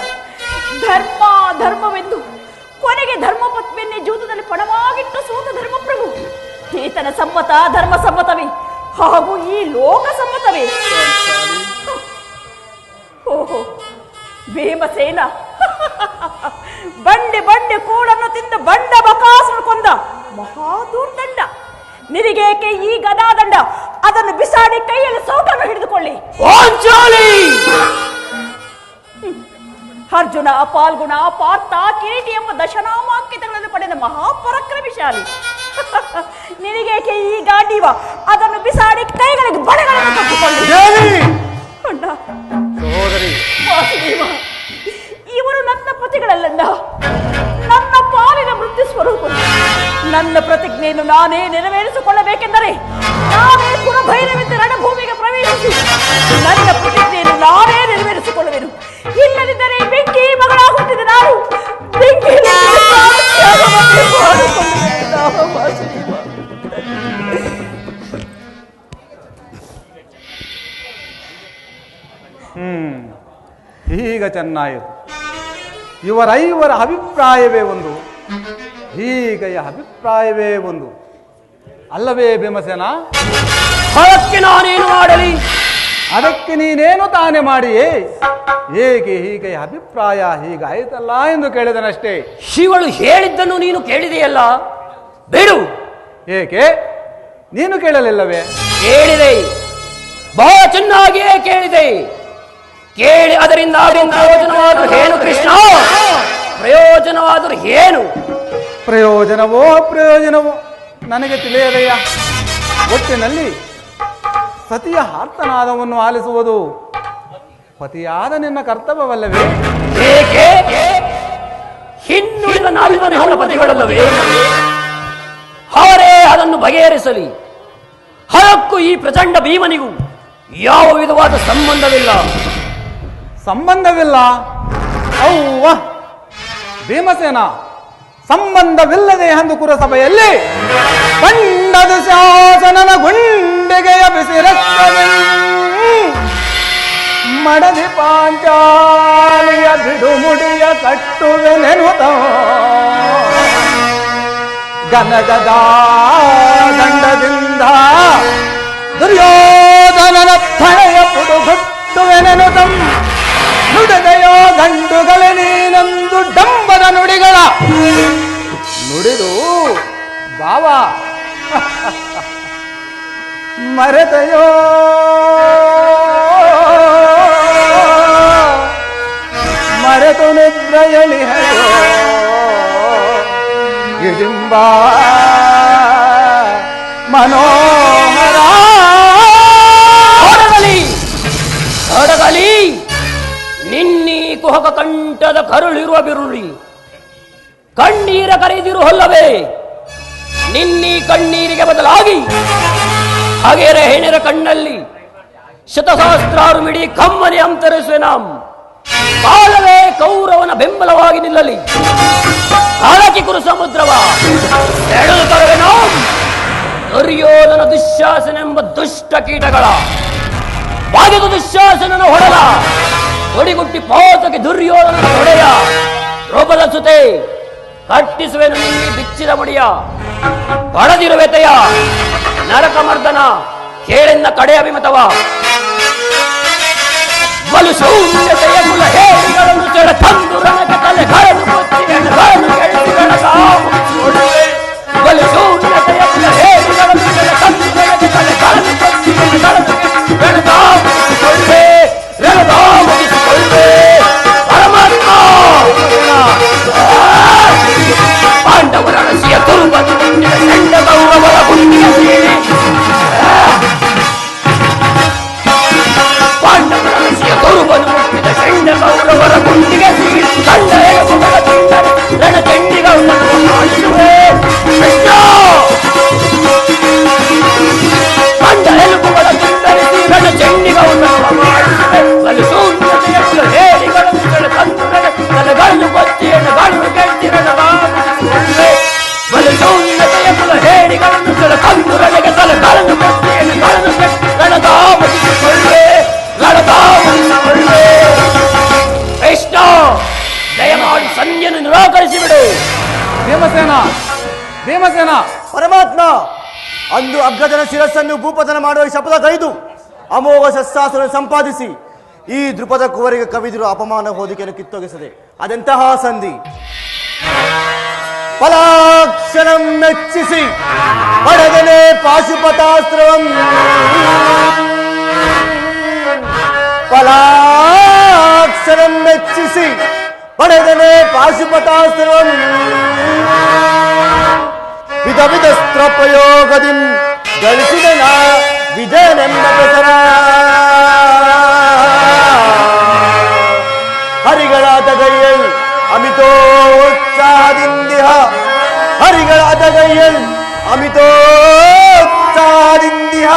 ಧರ್ಮ ಧರ್ಮವೆಂದು ಕೊನೆಗೆ ಧರ್ಮಪತ್ನಿಯನ್ನೇ ಜೂತದಲ್ಲಿ ಪಣವಾಗಿಟ್ಟು ಸೋತ ಧರ್ಮಪ್ರಭು ಈತನ ಸಮ್ಮತ ಧರ್ಮ ಸಮ್ಮತವೇ ಹಾಗೂ ಈ ಲೋಕ ಸಮ್ಮತವೇ? ಓಹೋ ಭೀಮಸೇನ, ಬಂಡೆ ಬಂಡೆ ಕೂಡನ್ನು ತಿಂದ ಬಂಡ ಬಕಾಸುರನು ಕೊಂದ ಮಹಾದೂರ್ದಂಡ. ನಿನಗೇಕೆ ಈ ಗದಾದಂಡ? ಅದನ್ನು ಬಿಸಾಡಿ ಕೈಯಲ್ಲಿ ಸೌಟನ್ನು ಹಿಡಿದುಕೊಳ್ಳಿ. ಅರ್ಜುನ, ಪಾಲ್ಗುಣ, ಪಾರ್ಥ, ಕಿರೀಟಿ ಎಂಬ ದಶನಾಮಾಂಕಿತಗಳನ್ನು ಪಡೆದ ಮಹಾಪರಾಕ್ರಮಿಶಾಲಿ. ನಿನಗೇಕೆ ಈ ಗಾಂಡೀವ? ಅದನ್ನು ಬಿಸಾಡಿ ಕೈಗಳಿಗೆ ಬಳೆಗಳನ್ನು ಕಟ್ಟಿಕೊಳ್ಳಿ. ಅಣ್ಣ, ವಾಸುದೇವ, ಇವರು ನನ್ನ ಪತಿಗಳಲ್ಲ, ನನ್ನ ಪಾಲಿನ ಮೃತ್ಯು ಸ್ವರೂಪ. ನನ್ನ ಪ್ರತಿಜ್ಞೆಯನ್ನು ನಾನೇ ನೆರವೇರಿಸಿಕೊಳ್ಳಬೇಕೆಂದರೆ ನಾನೇ ಕುಲಭೈರವಿದ್ದ ರಣಭೂಮಿಗೆ ಪ್ರವೇಶಿಸಿ ನನ್ನ ಪ್ರತಿಜ್ಞೆಯನ್ನು ನಾನೇ ನೆರವೇರಿಸಿಕೊಳ್ಳುವೆನು. ಇಲ್ಲದಿದ್ದರೆ ಬೆಂಕಿ ಮಗಳ ಹುಟ್ಟಿದ ನಾನು ಬೆಂಕಿ ಈಗ ಚೆನ್ನಾಯಿತು. ಇವರ ಅಭಿಪ್ರಾಯವೇ ಒಂದು, ಹೀಗೆಯ ಅಭಿಪ್ರಾಯವೇ ಒಂದು ಅಲ್ಲವೇ ಭೀಮಸೇನ? ಅದಕ್ಕೆ ನಾನೇನು ಮಾಡಲಿ? ಅದಕ್ಕೆ ನೀನೇನು ತಾನೇ ಮಾಡಿಯೇ? ಹೇಗೆ ಹೀಗೆ ಅಭಿಪ್ರಾಯ ಹೀಗಾಯ್ತಲ್ಲ ಎಂದು ಕೇಳಿದನಷ್ಟೇ. ಶಿವಳು ಹೇಳಿದ್ದನ್ನು ನೀನು ಕೇಳಿದೆಯಲ್ಲ, ಬಿಡು. ಏಕೆ ನೀನು ಕೇಳಲಿಲ್ಲವೇ? ಕೇಳಿದೆ, ಬಹಳ ಚೆನ್ನಾಗಿಯೇ ಕೇಳಿದೆ. ಕೇಳಿ ಅದರಿಂದ ಪ್ರಯೋಜನವಾದರೂ ಏನು ಕೃಷ್ಣ? ಪ್ರಯೋಜನವಾದರೂ ಏನು? ಪ್ರಯೋಜನವೋ ನನಗೆ ತಿಳಿಯದಯ್ಯ. ಒಟ್ಟಿನಲ್ಲಿ ಸತಿಯ ಆರ್ತನಾದವನ್ನು ಆಲಿಸುವುದು ಪತಿಯಾದ ನಿನ್ನ ಕರ್ತವ್ಯವಲ್ಲವೇ? ಏಕೆ? ಹಿಂದುಳಿದ ನಾಲ್ವರ ಪತಿಗಳಲ್ಲವೇ? ಅವರೇ ಅದನ್ನು ಬಗೆಹರಿಸಲಿ. ಅದಕ್ಕೂ ಈ ಪ್ರಚಂಡ ಭೀಮನಿಗೂ ಯಾವ ವಿಧವಾದ ಸಂಬಂಧವಿಲ್ಲ. ಅವ್ವ ಭೀಮಸೇನ, ಸಂಬಂಧವಿಲ್ಲದೆ ಅಂದು ಕುರಸಭೆಯಲ್ಲಿ ಬಂಡದ ಶಾಸನನ ಗುಂಡಿಗೆಯ ಬಿಸಿರಕ್ಕವೆ ಮಡದಿ ಪಾಂಚಾಲಿಯ ಬಿಡುಮುಡಿಯ ಕಟ್ಟುವೆನೆನುತ ಗನಗದ ದಂಡದಿಂದ ದುರ್ಯೋಧನನ ಫಣೆಯ ಪುಡುಗುಟ್ಟುವೆನೆನುತಂ ನುಡಿದೆಯೋ ಗಂಡುಗಳೇ ನೀನೊಂದು ಡಂಬದ ನುಡಿಗಳ ನುಡಿದು ಬಾವ ಮರೆತೆಯೋ ಮರೆತು ನಿದ್ರೆಯಳಿಹೆಯೋ ಗಿಡಿಂಬ ಮನೋಹರ ಅಡಗಲಿ ನಿನ್ನೀ ಕುಹಕ ಕಂಠದ ಕರುಳಿರುವ ಬಿರುಳಿ ಕಣ್ಣೀರ ಕರೆದಿರು ಹೊಲ್ಲವೇ? ನಿನ್ನೀ ಕಣ್ಣೀರಿಗೆ ಬದಲಾಗಿ ಹಾಗೆರೆ ಹೆಣೆರ ಕಣ್ಣಲ್ಲಿ ಶತಸಹಸ್ರಾರು ಮಿಡಿ ಕಮ್ಮನೆ ಅಂತರಿಸುವೆನಾಂ. ಕಾಲವೇ ಕೌರವನ ಬೆಂಬಲವಾಗಿ ನಿಲ್ಲಲಿ. ಕಾಲಕಿ ಕುರು ಸಮುದ್ರವ ಎಳೆದು ತರುವೆನಾಂ. ದುರ್ಯೋಧನ ದುಶ್ಯಾಸನೆಂಬ ದುಷ್ಟ ಕೀಟಗಳ ಬಾಗಿದು ದುಶ್ಯಾಸನನ ಹೊಡೆದ ಹೊಡಿಗುಟ್ಟಿ ಪೋತಕ್ಕೆ ದುರ್ಯೋಧನ ಹೊಡೆಯ ರೂಪದ ಸುತೆ ಕಟ್ಟಿಸುವೆನು ನಿನ್ನೆ ಬಿಚ್ಚಿದ ಮುಡಿಯ ಪಡೆದಿರುವೆತೆಯ ನರಕ ಮರ್ದನ ಕೇಳೆನ್ನ ಕಡೆ ಅಭಿಮತವ ಬಲು ಶೂನ್ಯತೆಯ ಕುಲ ಹೇರಿಗಳನ್ನು ಚೆಡ ತಂದು ರಣಕ ತಲೆಗಳನ್ನು ಕೊಚ್ಚಿ ಹೆಣ್ಣುಗಳನ್ನು ಕೆಡಿಸಿ ಬೆಳಗಾಮುಗಿಸಿಕೊಳ್ಳುವೆ. ಬಲು ಶೂನ್ಯತೆಯ ಕುಲ ಹೇರಿಗಳನ್ನು ಚೆಡ ತಂದು ರಣಕ ತಲೆಗಳನ್ನು ಕೊಚ್ಚಿ ಹೆಣ್ಣುಗಳನ್ನು ಕೆಡಿಸಿ ಬೆಳಗಾಮುಗಿಸಿಕೊಳ್ಳುವೆ. ಪರಮಾತ್ಮ ಪಾಂಡವರ ರಸಿಯ ಕುರುಬನು ಮುಂದಿನ ಚಂಡ ಗೌರವರ ಗುಂಡಿಗೆ ಸೇರಿ ಪಾಂಡವರ ರಸಿಯ ಕುರುಬನು ಮುಂದಿನ ಚಂಡ ಗೌರವರ ಗುಂಡಿಗೆ ಸೇರಿ ಕಂಡ ಭೀಮಸೇನ. ಪರಮಾತ್ಮ, ಅಂದು ಅಗ್ರಜನ ಶಿರಸ್ಸನ್ನು ಭೂಪತನ ಮಾಡುವ ಶಪಥ ಕೈದು ಅಮೋಘ ಶಸ್ತ್ರಾಸ್ತ್ರ ಸಂಪಾದಿಸಿ ಈ ದೃಪದ ಕುವರಿಗೆ ಕವಿದಿರುವ ಅಪಮಾನ ಹೋದಿಕೆಯನ್ನು ಕಿತ್ತೊಗೆಸದೆ ಅದೆಂತಹ ಸಂಧಿ. ಫಲಾಕ್ಷಣಂ ಮೆಚ್ಚಿಸಿ ಪಡೆದನೆ ಪಾಶುಪತಾಸ್ತ್ರವಂ, ಫಲಾಕ್ಷಣಂ ಮೆಚ್ಚಿಸಿ ಪಡೆದನೆ ಪಾಶುಪತಾಸ್ತ್ರವಂ, ವಿಧ ವಿಧಸ್ತ್ರ ಪ್ರಯೋಗದಿ ಗಳಿಸಿದನ ವಿಜಯನೆಂಬ ಹೆಸರ. ಹರಿಗಳಾದ ಗೈಯಲ್ ಅಮಿತೋತ್ಸಾಹದಿಂದಿಹ, ಹರಿಗಳಾದ ಗೈಯಲ್ ಅಮಿತೋತ್ಸಾಹದಿಂದಿಹ,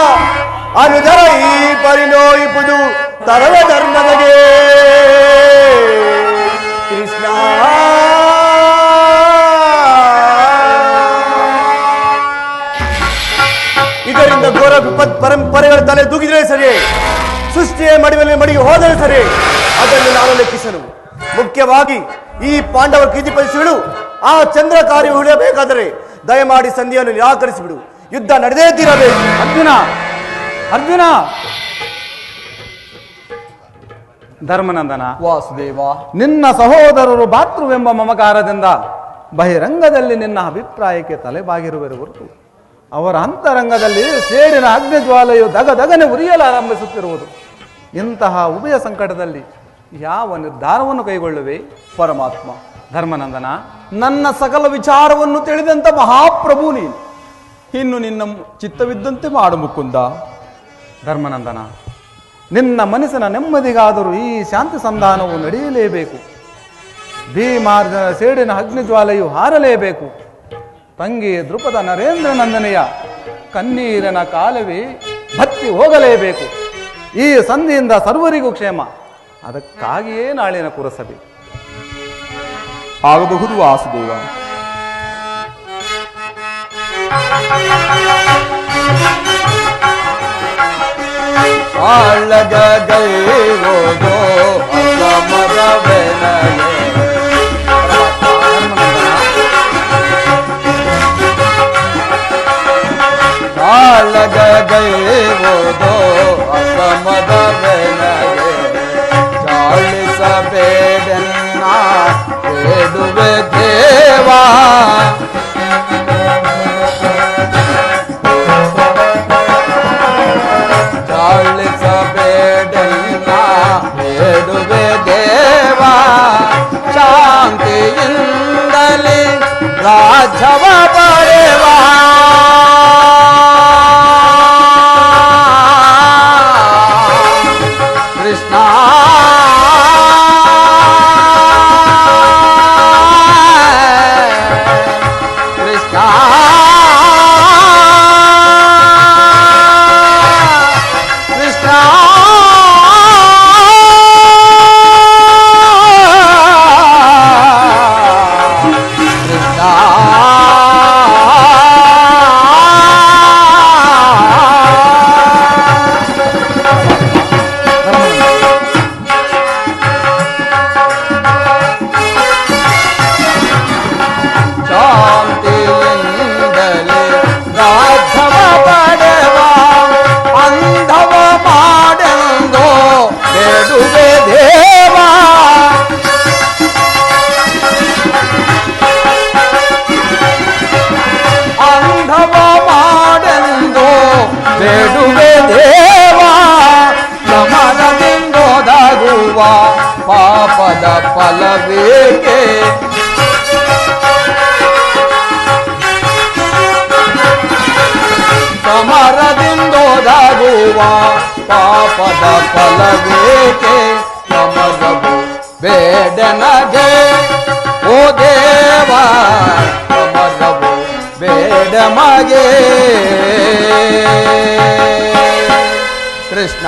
ಅನುದರ ಈ ಪರಿನೋಯಿಪುದು ತರವ ಧರ್ಮದಗೆ ಕೃಷ್ಣ. ಇದರಿಂದ ಘೋರ ಪರಂಪರೆಗಳ ತಲೆ ದೂಗಿದ್ರೆ ಸರಿ, ಸೃಷ್ಟಿಯ ಮಡಿಯಲ್ಲಿ ಮಡಿಗೆ ಹೋದರೆ ಸರಿ, ಅದನ್ನು ನಾನು ಲೆಕ್ಕಿಸಲು. ಮುಖ್ಯವಾಗಿ ಈ ಪಾಂಡವ ಕೀರ್ತಿಪಡಿಸಿಬಿಡು. ಆ ಚಂದ್ರ ಕಾರ್ಯ ಉಳಿಯಬೇಕಾದರೆ ದಯಮಾಡಿ ಸಂಧಿಯನ್ನು ನಿರಾಕರಿಸಿಬಿಡು. ಯುದ್ಧ ನಡೆದೇ ತೀರಬೇಕು. ಅರ್ಜುನ, ಅರ್ಜುನ. ಧರ್ಮನಂದನ, ವಾಸುದೇವ, ನಿನ್ನ ಸಹೋದರರು ಭಾತೃವೆಂಬ ಮಮಕಾರದಿಂದ ಬಹಿರಂಗದಲ್ಲಿ ನಿನ್ನ ಅಭಿಪ್ರಾಯಕ್ಕೆ ತಲೆಬಾಗಿರುವರು ಹೊರತು ಅವರ ಅಂತರಂಗದಲ್ಲಿ ಸೇಡಿನ ಅಗ್ನಿಜ್ವಾಲೆಯು ದಗದಗನೆ ಉರಿಯಲಾರಂಭಿಸುತ್ತಿರುವುದು. ಇಂತಹ ಉಭಯ ಸಂಕಟದಲ್ಲಿ ಯಾವ ನಿರ್ಧಾರವನ್ನು ಕೈಗೊಳ್ಳುವೆ? ಪರಮಾತ್ಮ, ಧರ್ಮನಂದನ, ನನ್ನ ಸಕಲ ವಿಚಾರವನ್ನು ತಿಳಿದಂತ ಮಹಾಪ್ರಭು ನೀನು. ಇನ್ನು ನಿನ್ನ ಚಿತ್ತವಿದ್ದಂತೆ ಮಾಡು ಮುಕುಂದ. ಧರ್ಮನಂದನ, ನಿನ್ನ ಮನಸ್ಸಿನ ನೆಮ್ಮದಿಗಾದರೂ ಈ ಶಾಂತಿ ಸಂಧಾನವು ನಡೆಯಲೇಬೇಕು. ಭೀಮಾರ್ಜನ ಸೇಡಿನ ಅಗ್ನಿಜ್ವಾಲೆಯು ಹಾರಲೇಬೇಕು. ತಂಗಿ ದೃಪದ ನರೇಂದ್ರ ನಂದನೆಯ ಕಣ್ಣೀರಿನ ಕಾಲವೇ ಬತ್ತಿ ಹೋಗಲೇಬೇಕು. ಈ ಸಂಧಿಯಿಂದ ಸರ್ವರಿಗೂ ಕ್ಷೇಮ. ಅದಕ್ಕಾಗಿಯೇ ನಾಳಿನ ಪುರಸಭೆ. ಆಗಬಹುದು ವಾಸುದೇವ. ಗೈವೋದೋ ಅಸಮದ ಬೆನಗೆ ಚಾಳಿಸಬೇಡನ್ನ ಬೇಡುವೆ ದೇವಾ. ಚಾಳಿಸಬೇಡನ್ನ ಬೇಡುವೆ ದೇವಾ. ಶಾಂತಿಯಿಂದಲೇ ರಾಜ್ಯವ ಪಡೆವಾ. ಪಾಪದ ಫಲವೇಕೆ ಸಮರದಿಂದೋದಾಗುವ ಪಾಪದ ಫಲವೇಕೆ ಸಮರವು ಬೇಡನಗೆ ಓ ದೇವ ಸಮರವು ಬೇಡ ಮಗೆ ಕೃಷ್ಣ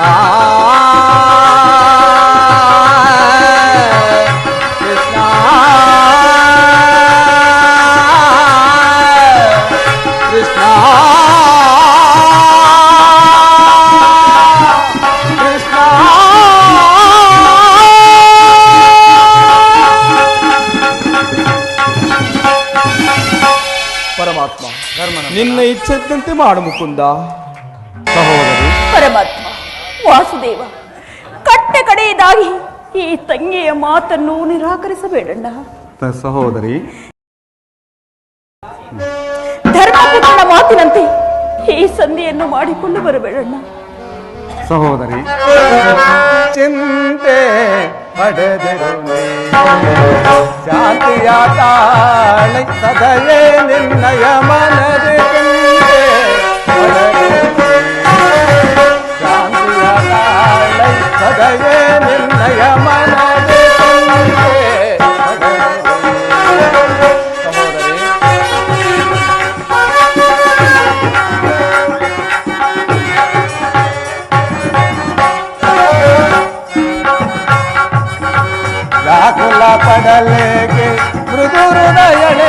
ಪರಮಾತ್ಮ ಮಾಡು ಮುಕುಂದ. ಸಹೋದರಿ, ಪರಮಾತ್ಮ ವಾಸುದೇವ, ಕಟ್ಟೆ ಕಡೆಯದಾಗಿ ಈ ತಂಗಿಯ ಮಾತನ್ನು ನಿರಾಕರಿಸಬೇಡಣ್ಣ. ಸಹೋದರಿ, ಧರ್ಮಪುತ್ರನ ಮಾತಿನಂತೆ ಈ ಸಂಧಿಯನ್ನು ಮಾಡಿಕೊಂಡು ಬರಬೇಡಣ್ಣ. ಸಹೋದರಿ, ಚಿಂತೆ ಪಡೆದಿರುವೆ ಶಾಂತಿಯ ತಾಳೆ ಸದಯೇ ನಿನ್ನಯ ಮನದಿ ಚಿಂತೆ ಪಡೆದಿರುವೆ. ಶಾಂತಿಯ ತಾಳೆ ಸದಯೇ ನಿನ್ನಯ ಮನದಿ ಚಿಂತೆ ಪಡೆದಿರುವೆ. ಸಹೋದರಿ, ವ್ಯಾಕುಲ ಪಡಲೇಗೆ ಮೃದು ಹೃದಯಳೆ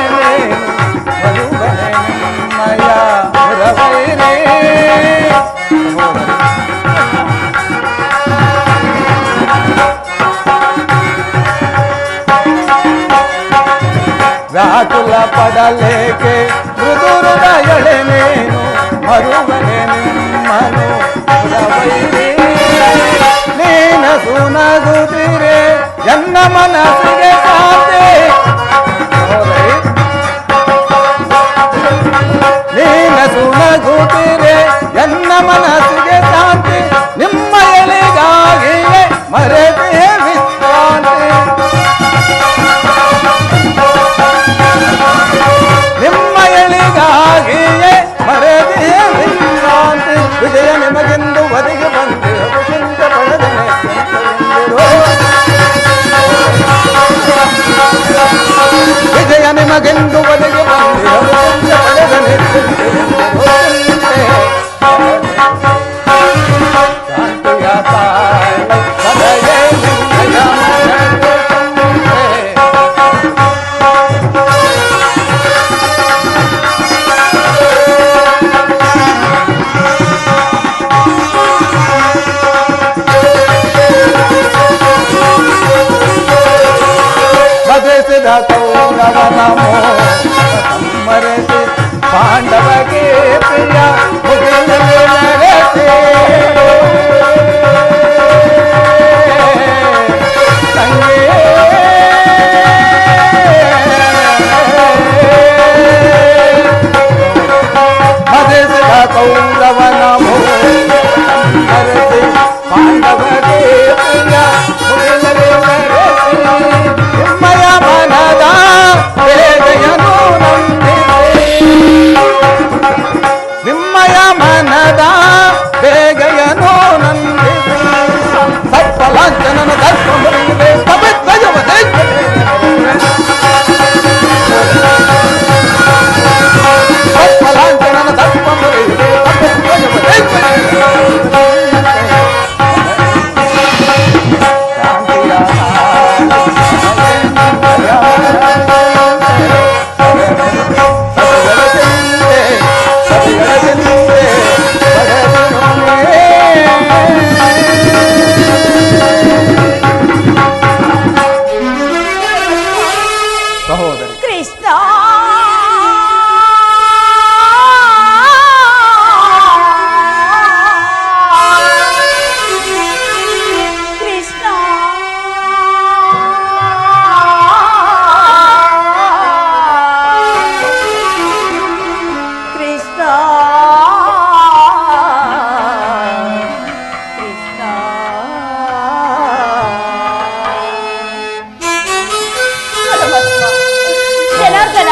ಮಧುಬನೆ ನಿಮ್ಮಯ ಮುರವೈರೇ. ವ್ಯಾಕುಲ ಪಡಲೇಗೆ ಮೃದು ಹೃದಯಳೆ ನೀನು ಮರುವನೆ ನಿಮ್ಮನು ಮುರವೈರೇ. ನೀನ ಸುನಗುತ್ತಿರೆ ಎನ್ನ ಮನಸ್ಸಿಗೆ ಶಾಂತಿ. ನೀನ ಸುನಗುತ್ತಿರೆ ಎನ್ನ ಮನಸ್ಸಿಗೆ ಶಾಂತಿ. ನಿಮ್ಮ ಎಳೆಗಾಗಿಯೇ ಮರೆತೇ ವಿಶ್ರಾಂತಿ. ನಿಮ್ಮ ಎಳೆಗಾಗಿಯೇ ಮರೆತೇ ವಿಶ್ರಾಂತಿ. ವಿಜಯ ನಿಮಗೆಂದು ಒದಗಿ ಬಂದೆ ಚಿಂತ ಪಡೆದನೆ. ವಿಜಯ ನಿಮಗೆಂದು ಒದಗಿ ಬಂದೆ ಚಿಂತ ಪಡೆದನೆ. ಶಾಂತಿಯ ತಾಳೆ ಸದಯೇ ನಿನ್ನಯ ಮನದಿ ಚಿಂತೆ. ಬದಸಿದ ಕೌರವನ ಮರೆಸಿ ಪಾಂಡವಗೆ ಪ್ರಿಯ ಮುಗಿಲಲ್ಲಿ ನಡೆಸಿ. ತಂಗಿ ಬದಸಿದ ಕೌರವನ ಮರೆಸಿ ಪಾಂಡವಗೆ ಪ್ರಿಯ ಮುಗಿಲಲ್ಲಿ ನಡೆಸಿ. ನಿಮ್ಮಯ ಮನದ ಬೇಗೆಯನು ನಂಬಿಸಿ. ನಿಮ್ಮಯ ಮನದ ಬೇಗೆಯನು ನಂಬಿಸಿ. ಸರ್ಪಲಾಂಛನನ ದರ್ಪ ಮುರಿಯುವೆ ಪವಿತ್ರಯವ ಸರ್ಪಲಾಂಛನನ ದರ್ಪ ಮುರಿಯುವೆ ಪವಿತ್ರಯವ ಸಹೋದರಿ, ಕೃಷ್ಣ ಕೃಷ್ಣ ಕೃಷ್ಣ ಜನಾರ್ದನ,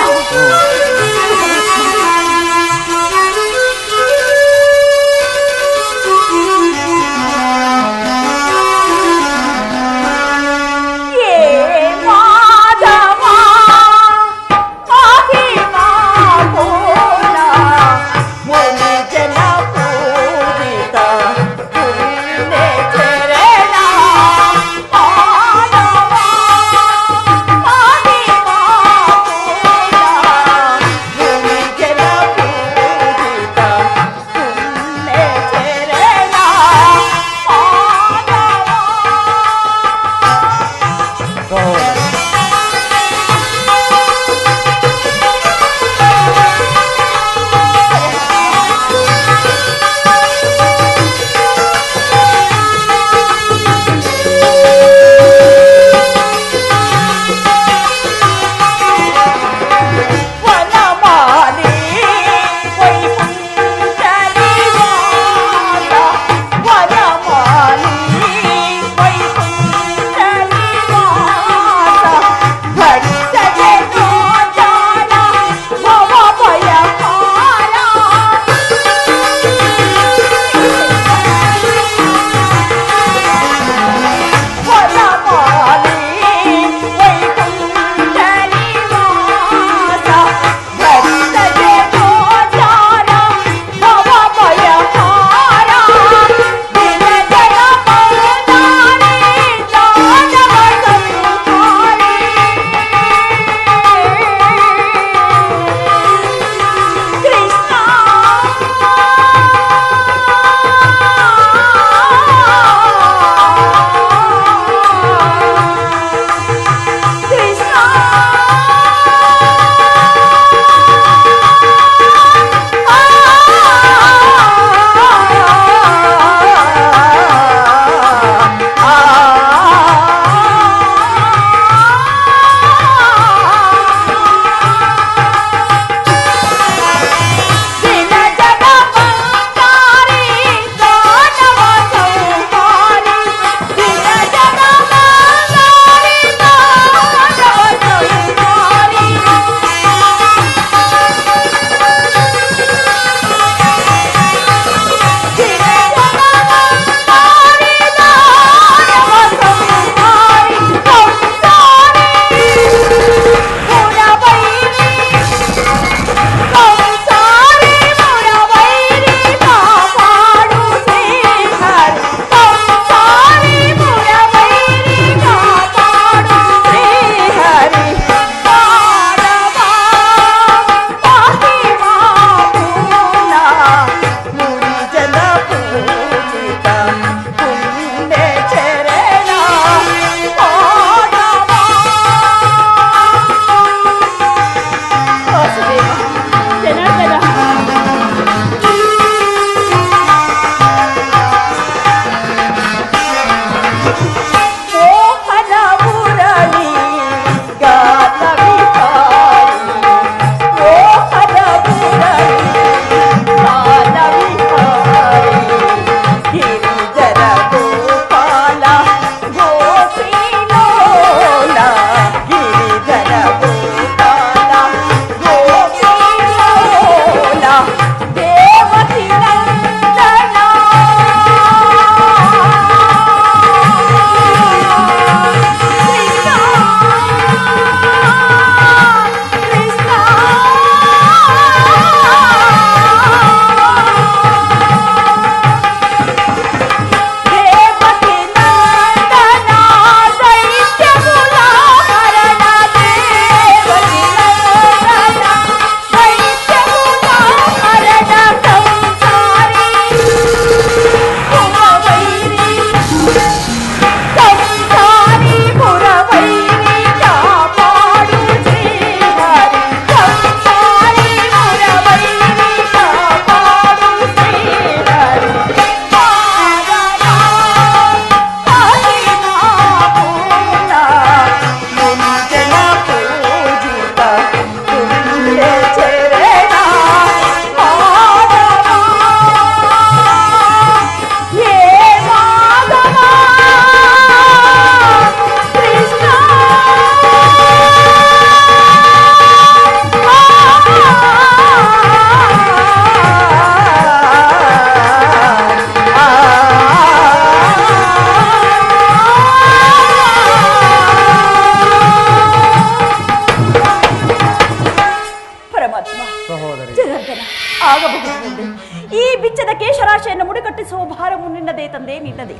ನಿನ್ನದೇ ತಂದೆ ನಿನ್ನದೇ.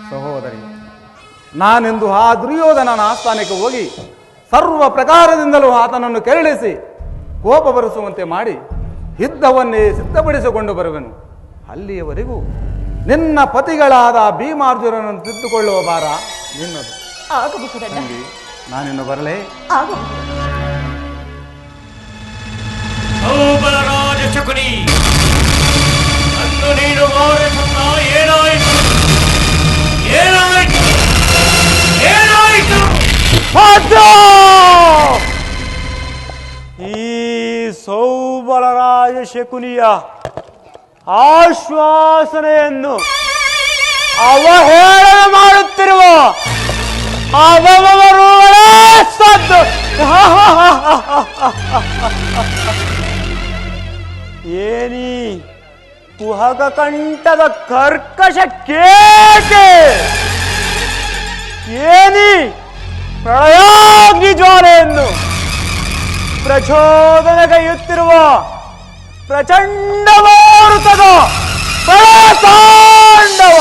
ಸಹೋದರಿ, ನಾನೆಂದು ಆ ದುರ್ಯೋಧನನ ಆಸ್ಥಾನಕ್ಕೆ ಹೋಗಿ ಸರ್ವ ಪ್ರಕಾರದಿಂದಲೂ ಆತನನ್ನು ಕೆರಳಿಸಿ ಕೋಪ ಬರಿಸುವಂತೆ ಮಾಡಿ ಯುದ್ಧವನ್ನೇ ಸಿದ್ಧಪಡಿಸಿಕೊಂಡು ಬರುವೆನು. ಅಲ್ಲಿಯವರೆಗೂ ನಿನ್ನ ಪತಿಗಳಾದ ಭೀಮಾರ್ಜುನನನ್ನು ತಿದ್ದುಕೊಳ್ಳುವ ಭಾರ ನಿನ್ನದು. ಆಗಬಹುದಣ್ಣ, ನಾನಿನ್ನು ಬರಲೇ? ಆಗಬಹುದು. ಬಲರಾಜ ಶಕುನಿ, ಅಂದು ನೀನು ಮಾರಸತ್ತ ಏನಾಯಿತು? ಏನಾಯಿತು? ಏನಾಯಿತು? ಈ ಸೌಬಲರಾಜ ಶಕುನಿಯ ಆಶ್ವಾಸನೆಯನ್ನು ಅವಹೇಳನ ಮಾಡುತ್ತಿರುವ ಅವಮರುಗಳೇ ಸದ್ದು. ಏನಿ ಕುಹಕ ಕಂಠದ ಕರ್ಕಶ ಕೇಕೆ, ಏನಿ ಪ್ರಳಯಾಗ್ನಿ ಜ್ವಾಲೆಯನ್ನು ಪ್ರಚೋದನೆಗೈಯುತ್ತಿರುವ ಪ್ರಚಂಡ ಮಾರುತದ ತಾಂಡವ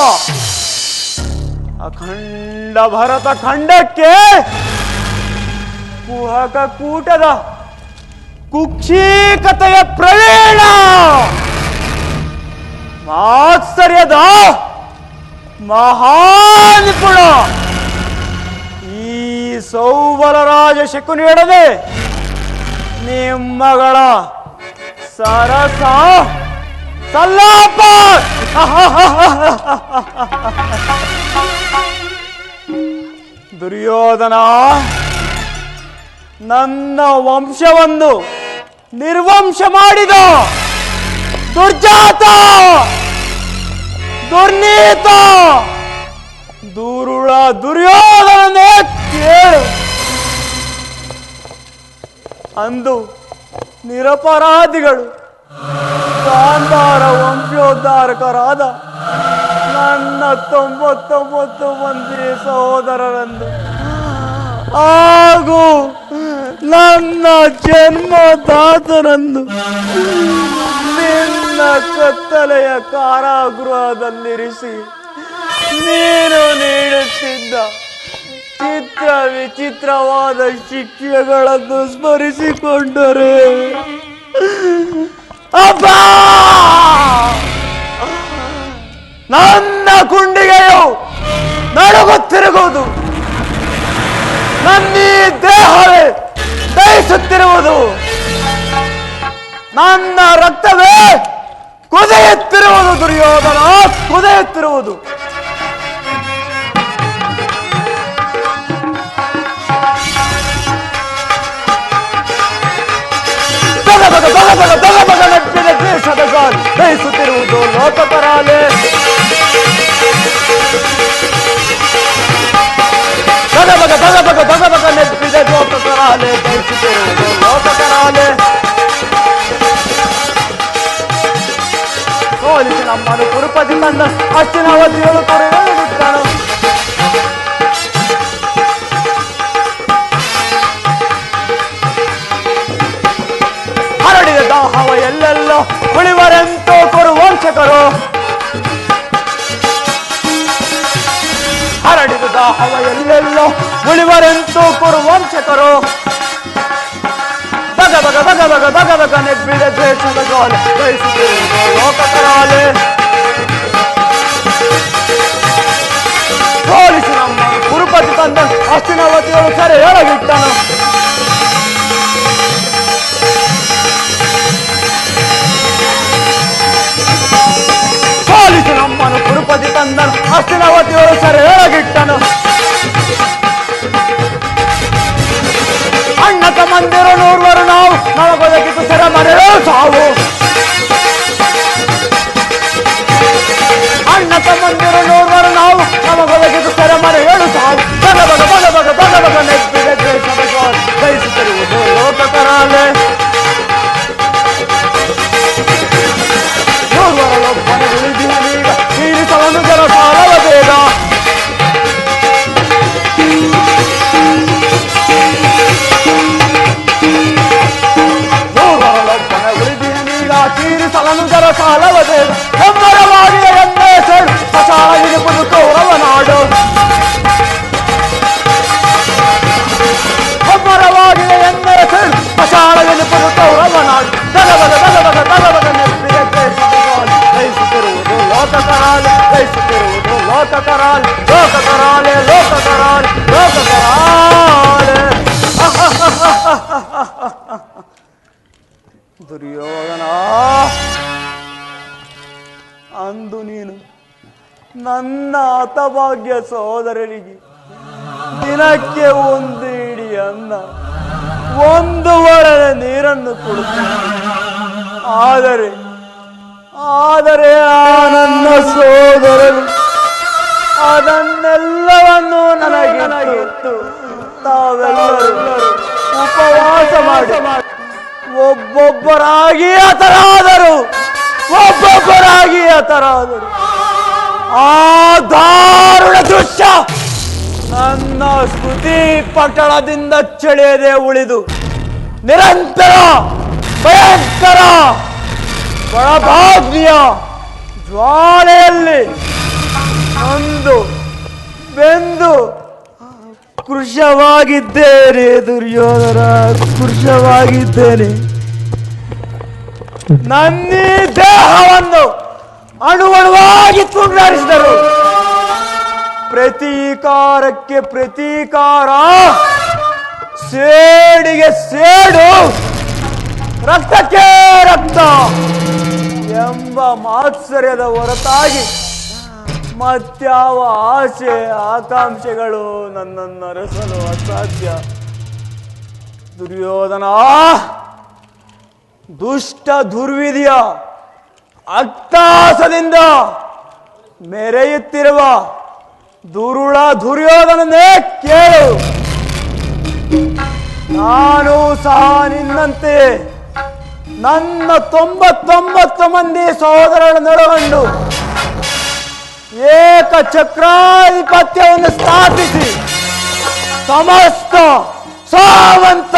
ಅಖಂಡ ಭರತ ಖಂಡಕ್ಕೆ ಕುಹಕ ಕೂಟದ ಕುಕ್ಷಿಕತೆಯ ಪ್ರವೀಣ ಮಾತ್ಸರ್ಯದ ಮಹಾನಿಪುಣ ಈ ಸೌಬಲರಾಜ ಶಕುನಿಯೊಡನೆ ನಿಮ್ಮಗಳ ಸರಸ ಸಲ್ಲಾಪ. ದುರ್ಯೋಧನ, ನನ್ನ ವಂಶವನ್ನು ನಿರ್ವಂಶ ಮಾಡಿದ ದುರ್ಜಾತ, ದುರ್ನೀತ, ದುರುಳ ದುರ್ಯೋಧನನೇ ಕೇಳು. ಅಂದು ನಿರಪರಾಧಿಗಳು ಗಾಂಧಾರ ವಂಶೋದ್ಧಾರಕರಾದ ನನ್ನ 99 ಮಂದಿ ಸಹೋದರರಂದು ಹಾಗೂ ನನ್ನ ಜನ್ಮದಾತರಂದು ನಿನ್ನ ಕತ್ತಲೆಯ ಕಾರಾಗೃಹದಲ್ಲಿರಿಸಿ ನೀನು ನೀಡುತ್ತಿದ್ದ ಚಿತ್ರ ವಿಚಿತ್ರವಾದ ಶಿಕ್ಷೆಗಳನ್ನು ಸ್ಮರಿಸಿಕೊಂಡರೆ ಅಪ್ಪ, ನನ್ನ ಕುಂಡಿಗೆಯು ನಡುಗುತ್ತಿರುವುದು, ನನ್ನ ದೇಹವೇ ದಹಿಸುತ್ತಿರುವುದು, ನನ್ನ ರಕ್ತವೇ ಕುದಿಯುತ್ತಿರುವುದು. ದುರ್ಯೋಧನ, ಕುದಿಯುತ್ತಿರುವುದು. ನೆಪ್ಪಿನ ದೇಶದ ಗಾಳಿ ದಹಿಸುತ್ತಿರುವುದು ಲೋಕಕರಾಲೆ. ಭಗಭಗ ನೆಪ್ಪಿದ ಲೋಕಕರಾಲೆ ದಹಿಸುತ್ತಿರುವುದು ಲೋಕಕರಾಲೆ. ಸೋಲಿಸಿ ನಮ್ಮನ್ನು ಕುರುಪತಿ ತಂದ ಅಚ್ಚಿನವತಿಗಳು ಕೊರೆಯುತ್ತಾನು. ಹರಡಿದ ದಾಹವ ಎಲ್ಲೆಲ್ಲೋ ಉಳಿವರೆಂತೋ ಕೊರುವಂಶಕರು, ಹರಡಿದ ದಾಹವ ಎಲ್ಲೆಲ್ಲೋ ಉಳಿವರೆಂತೋ ಕೊರುವಂಶಕರು. ಬಗ ನೆಬ್ಬಿದ ದ್ವೇಷದ ಗಾಳಿ ಬಯಸುತ್ತಿರುವುದು ಲೋಕಕರಾಲೆ. ಸೋಲಿಸಿ ನಮ್ಮ ಕುರುಪತಿ ತಂದ ಹಸ್ತಿನಾವತಿಗಳು ಸೆರೆ ಎಳಗಿಟ್ಟನು. ಸೋಲಿಸಿ ನಮ್ಮನ್ನು ಕುರುಪತಿ ತಂದನು ಹಸ್ತಿನಾವತಿಗಳು ಸೆರೆ ಎಳಗಿಟ್ಟನು. ಅಣ್ಣ ತಮ್ಮಂದಿರು 100 ನಾವು ನಮಗೊದಗಿತು ಸೆರೆ ಮರೆಯೋ ಸಾವು. ಅಣ್ಣ ತಮ್ಮಂದಿರು 100 ನಾವು ನಮಗೊದಗಿತು ಸೆರೆ ಮರೆಯಲು ಸಾವು. ಬಗ ನೆಪ್ಪಿದ ದ್ವೇಷದ ಗಾಳಿ ಬಯಸುತ್ತಿರುವುದು ಲೋಕಕರಾಲೆ. 100 ಉಳಿದೀಗ ತೀರಿಸಲು ಜನ ಸಾಲವ ಬೇಗ. ತೀರಿಸಲನು ಜರ ಸಾಲವ ಬೇಗ. ಹೆಮ್ಮರವಾಗಿದೆ ಎನ್ನೇ ಸೇಡು ಲೋಕ ಕರಾಲ್ ಲೋಕ ಕರಾಲೆ ಲೋಕ ಕರಾಲ್ ಲೋಕ ಕರಾಲೆ. ದುರ್ಯೋಧನ, ಅಂದು ನೀನು ನನ್ನ ಹತಭಾಗ್ಯ ಸಹೋದರರಿಗೆ ದಿನಕ್ಕೆ ಒಂದು ಇಡೀ ಅನ್ನ, ಒಂದು ಒಳನ ನೀರನ್ನು ಕೊಡುತ್ತೇನೆ. ಆದರೆ ಆ ನನ್ನ ಸೋದರರು ಅದನ್ನೆಲ್ಲವನ್ನು ನನಗಿತ್ತು ತಾವೆಲ್ಲರೂ ಉಪವಾಸ ಮಾಡಿ ಒಬ್ಬೊಬ್ಬರಾಗಿ ಹತರಾದರು. ಆ ದಾರುಣ ದೃಶ್ಯ ನನ್ನ ಸ್ಮೃತಿ ಪಟಳದಿಂದ ಚೆಳೆಯದೆ ಉಳಿದು ನಿರಂತರ ಭಯಂಕರ ಒಳಭಾಗ್ಯ ಜ್ವಾಲೆಯಲ್ಲಿ ಒಂದು ಬೆಂದು ಕೃಶವಾಗಿದ್ದೇನೆ. ದುರ್ಯೋಧನ, ಕೃಶವಾಗಿದ್ದೇನೆ. ನನ್ನೀ ದೇಹವನ್ನು ಅಣುವಣುವಾಗಿ ತುಂಡರಿಸಿದರು. ಪ್ರತೀಕಾರಕ್ಕೆ ಪ್ರತೀಕಾರ, ಸೇಡಿಗೆ ಸೇಡು, ರಕ್ತಕ್ಕೆ ರಕ್ತ ಎಂಬ ಮಾತ್ಸರ್ಯದ ಹೊರತಾಗಿ ಮತ್ಯಾವ ಆಸೆ ಆಕಾಂಕ್ಷೆಗಳು ನನ್ನನ್ನು ಅರಸಲು ಅಸಾಧ್ಯ. ದುರ್ಯೋಧನ, ದುಷ್ಟ ದುರ್ವಿಧಿಯ ಅಟ್ಟಹಾಸದಿಂದ ಮೆರೆಯುತ್ತಿರುವ ದುರುಳ ದುರ್ಯೋಧನನೇ ಕೇಳು. ನಾನು ಸಹ ನಿನ್ನಂತೆ ನನ್ನ 99 ಮಂದಿ ಸಹೋದರರನ್ನೊಳಗೊಂಡು ಏಕಚಕ್ರಾಧಿಪತ್ಯವನ್ನು ಸ್ಥಾಪಿಸಿ ಸಮಸ್ತ ಸಾವಂತ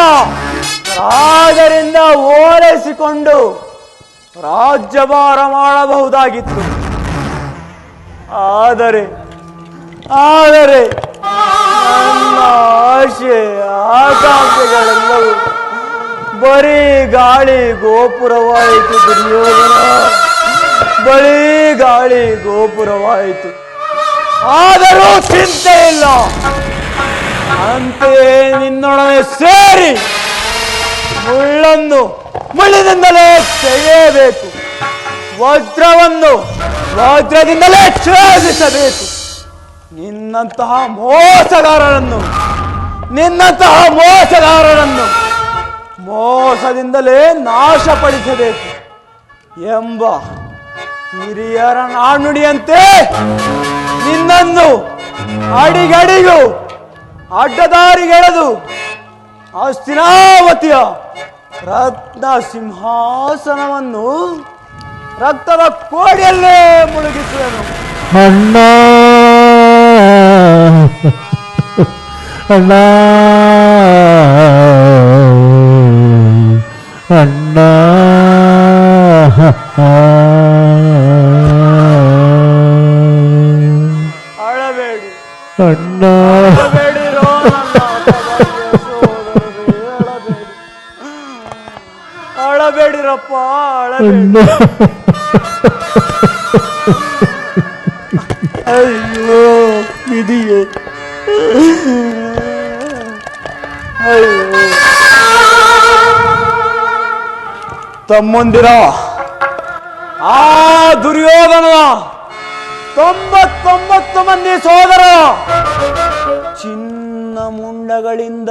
ರಾಜರಿಂದ ಓಲೈಸಿಕೊಂಡು ರಾಜ್ಯಭಾರ ಮಾಡಬಹುದಾಗಿತ್ತು. ಆದರೆ ನನ್ನ ಆಶೆ ಆಕಾಂಕ್ಷೆಗಳೆಲ್ಲವೂ ಬರೀ ಗಾಳಿ ಗೋಪುರವಾಯಿತು. ದುರ್ಯೋಧನ, ಬರೀ ಗಾಳಿ ಗೋಪುರವಾಯಿತು. ಆದರೂ ಚಿಂತೆ ಇಲ್ಲ. ಅಂತೆಯೇ ನಿನ್ನೊಡನೆ ಸೇರಿ ಮುಳ್ಳನ್ನು ಮುಳ್ಳಿನಿಂದಲೇ ತೆಗೆಯಬೇಕು, ವಜ್ರವನ್ನು ವಜ್ರದಿಂದಲೇ ಛೇದಿಸಬೇಕು. ನಿನ್ನಂತಹ ಮೋಸಗಾರರನ್ನು ಮೋಸದಿಂದಲೇ ನಾಶಪಡಿಸಬೇಕು ಎಂಬ ಹಿರಿಯರ ನಾಣ್ಣುಡಿಯಂತೆ ನಿನ್ನನ್ನು ಅಡಿಗಡಿಗೂ ಅಡ್ಡದಾರಿಗೆಳೆದು ಹಸ್ತಿನಾವತಿಯ ರತ್ನ ಸಿಂಹಾಸನವನ್ನು ರಕ್ತದ ಕೋಡಿಯಲ್ಲೇ ಮುಳುಗಿಸುವೆನು. ಅಣ್ಣ ಅಣ್ಣ ಅಣ್ಣ ಅಳಬೇಡಿ ಅಣ್ಣ, ಅಳಬೇಡಿರೋ ನನ್ನ ಸೋದರರೇ, ಅಳಬೇಡಿರಪ್ಪ, ಅಳಬೇಡಿ. ಅಯ್ಯೋ ವಿಧಿಯೇ, ಅಯ್ಯೋ. ತಮ್ಮಂದಿರ, ಆ ದುರ್ಯೋಧನ 99 ಮಂದಿ ಸೋದರ ಚಿನ್ನ ಮುಂಡಗಳಿಂದ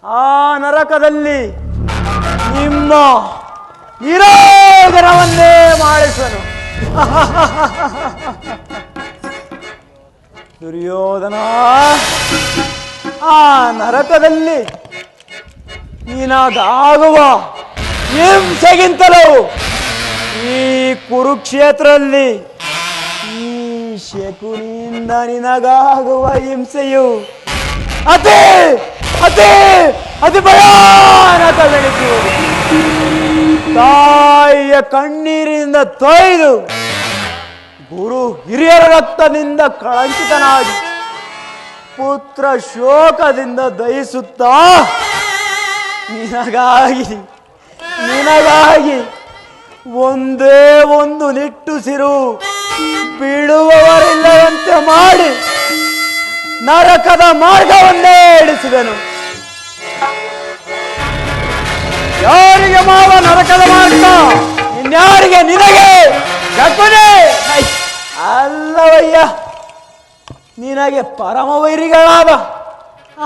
ಆ ನರಕದಲ್ಲಿ ನಿಮ್ಮ ನಿರೋಧನವನ್ನೇ ಮಾಡಿಸನು. ದುರ್ಯೋಧನ, ಆ ನರಕದಲ್ಲಿ ನಿನಗಾಗುವ ಹಿಂಸೆಗಿಂತಲೂ ಈ ಕುರುಕ್ಷೇತ್ರದಲ್ಲಿ ಈ ಶಕುನಿಯಿಂದ ನಿನಗಾಗುವ ಹಿಂಸೆಯು ಅತಿ ಅತಿ ಅತಿ ಭಯಾನಕವೆನಿಸುವುದು. ತಾಯಿಯ ಕಣ್ಣೀರಿನಿಂದ ತೊಯ್ದು ಗುರು ಹಿರಿಯರ ರಕ್ತದಿಂದ ಕಳಂಕಿತನಾಗಿ ಪುತ್ರ ಶೋಕದಿಂದ ದಹಿಸುತ್ತಾ ನಿನಗಾಗಿ ಒಂದೇ ಒಂದು ನಿಟ್ಟುಸಿರು ಬೀಳುವವರೆಗೂ ಮಾಡಿ ನರಕದ ಮಾರ್ಗವನ್ನೇ ಇಳಿಸುವೆನು. ಯಾರಿಗೆ ಮಾವ ನರಕದ ಮಾರ್ಗ? ಇನ್ಯಾರಿಗೆ? ನಿನಗೆ ಶಕುನಿ. ಅಲ್ಲವಯ್ಯ, ನಿನಗೆ ಪರಮವೈರಿಗಳಾದ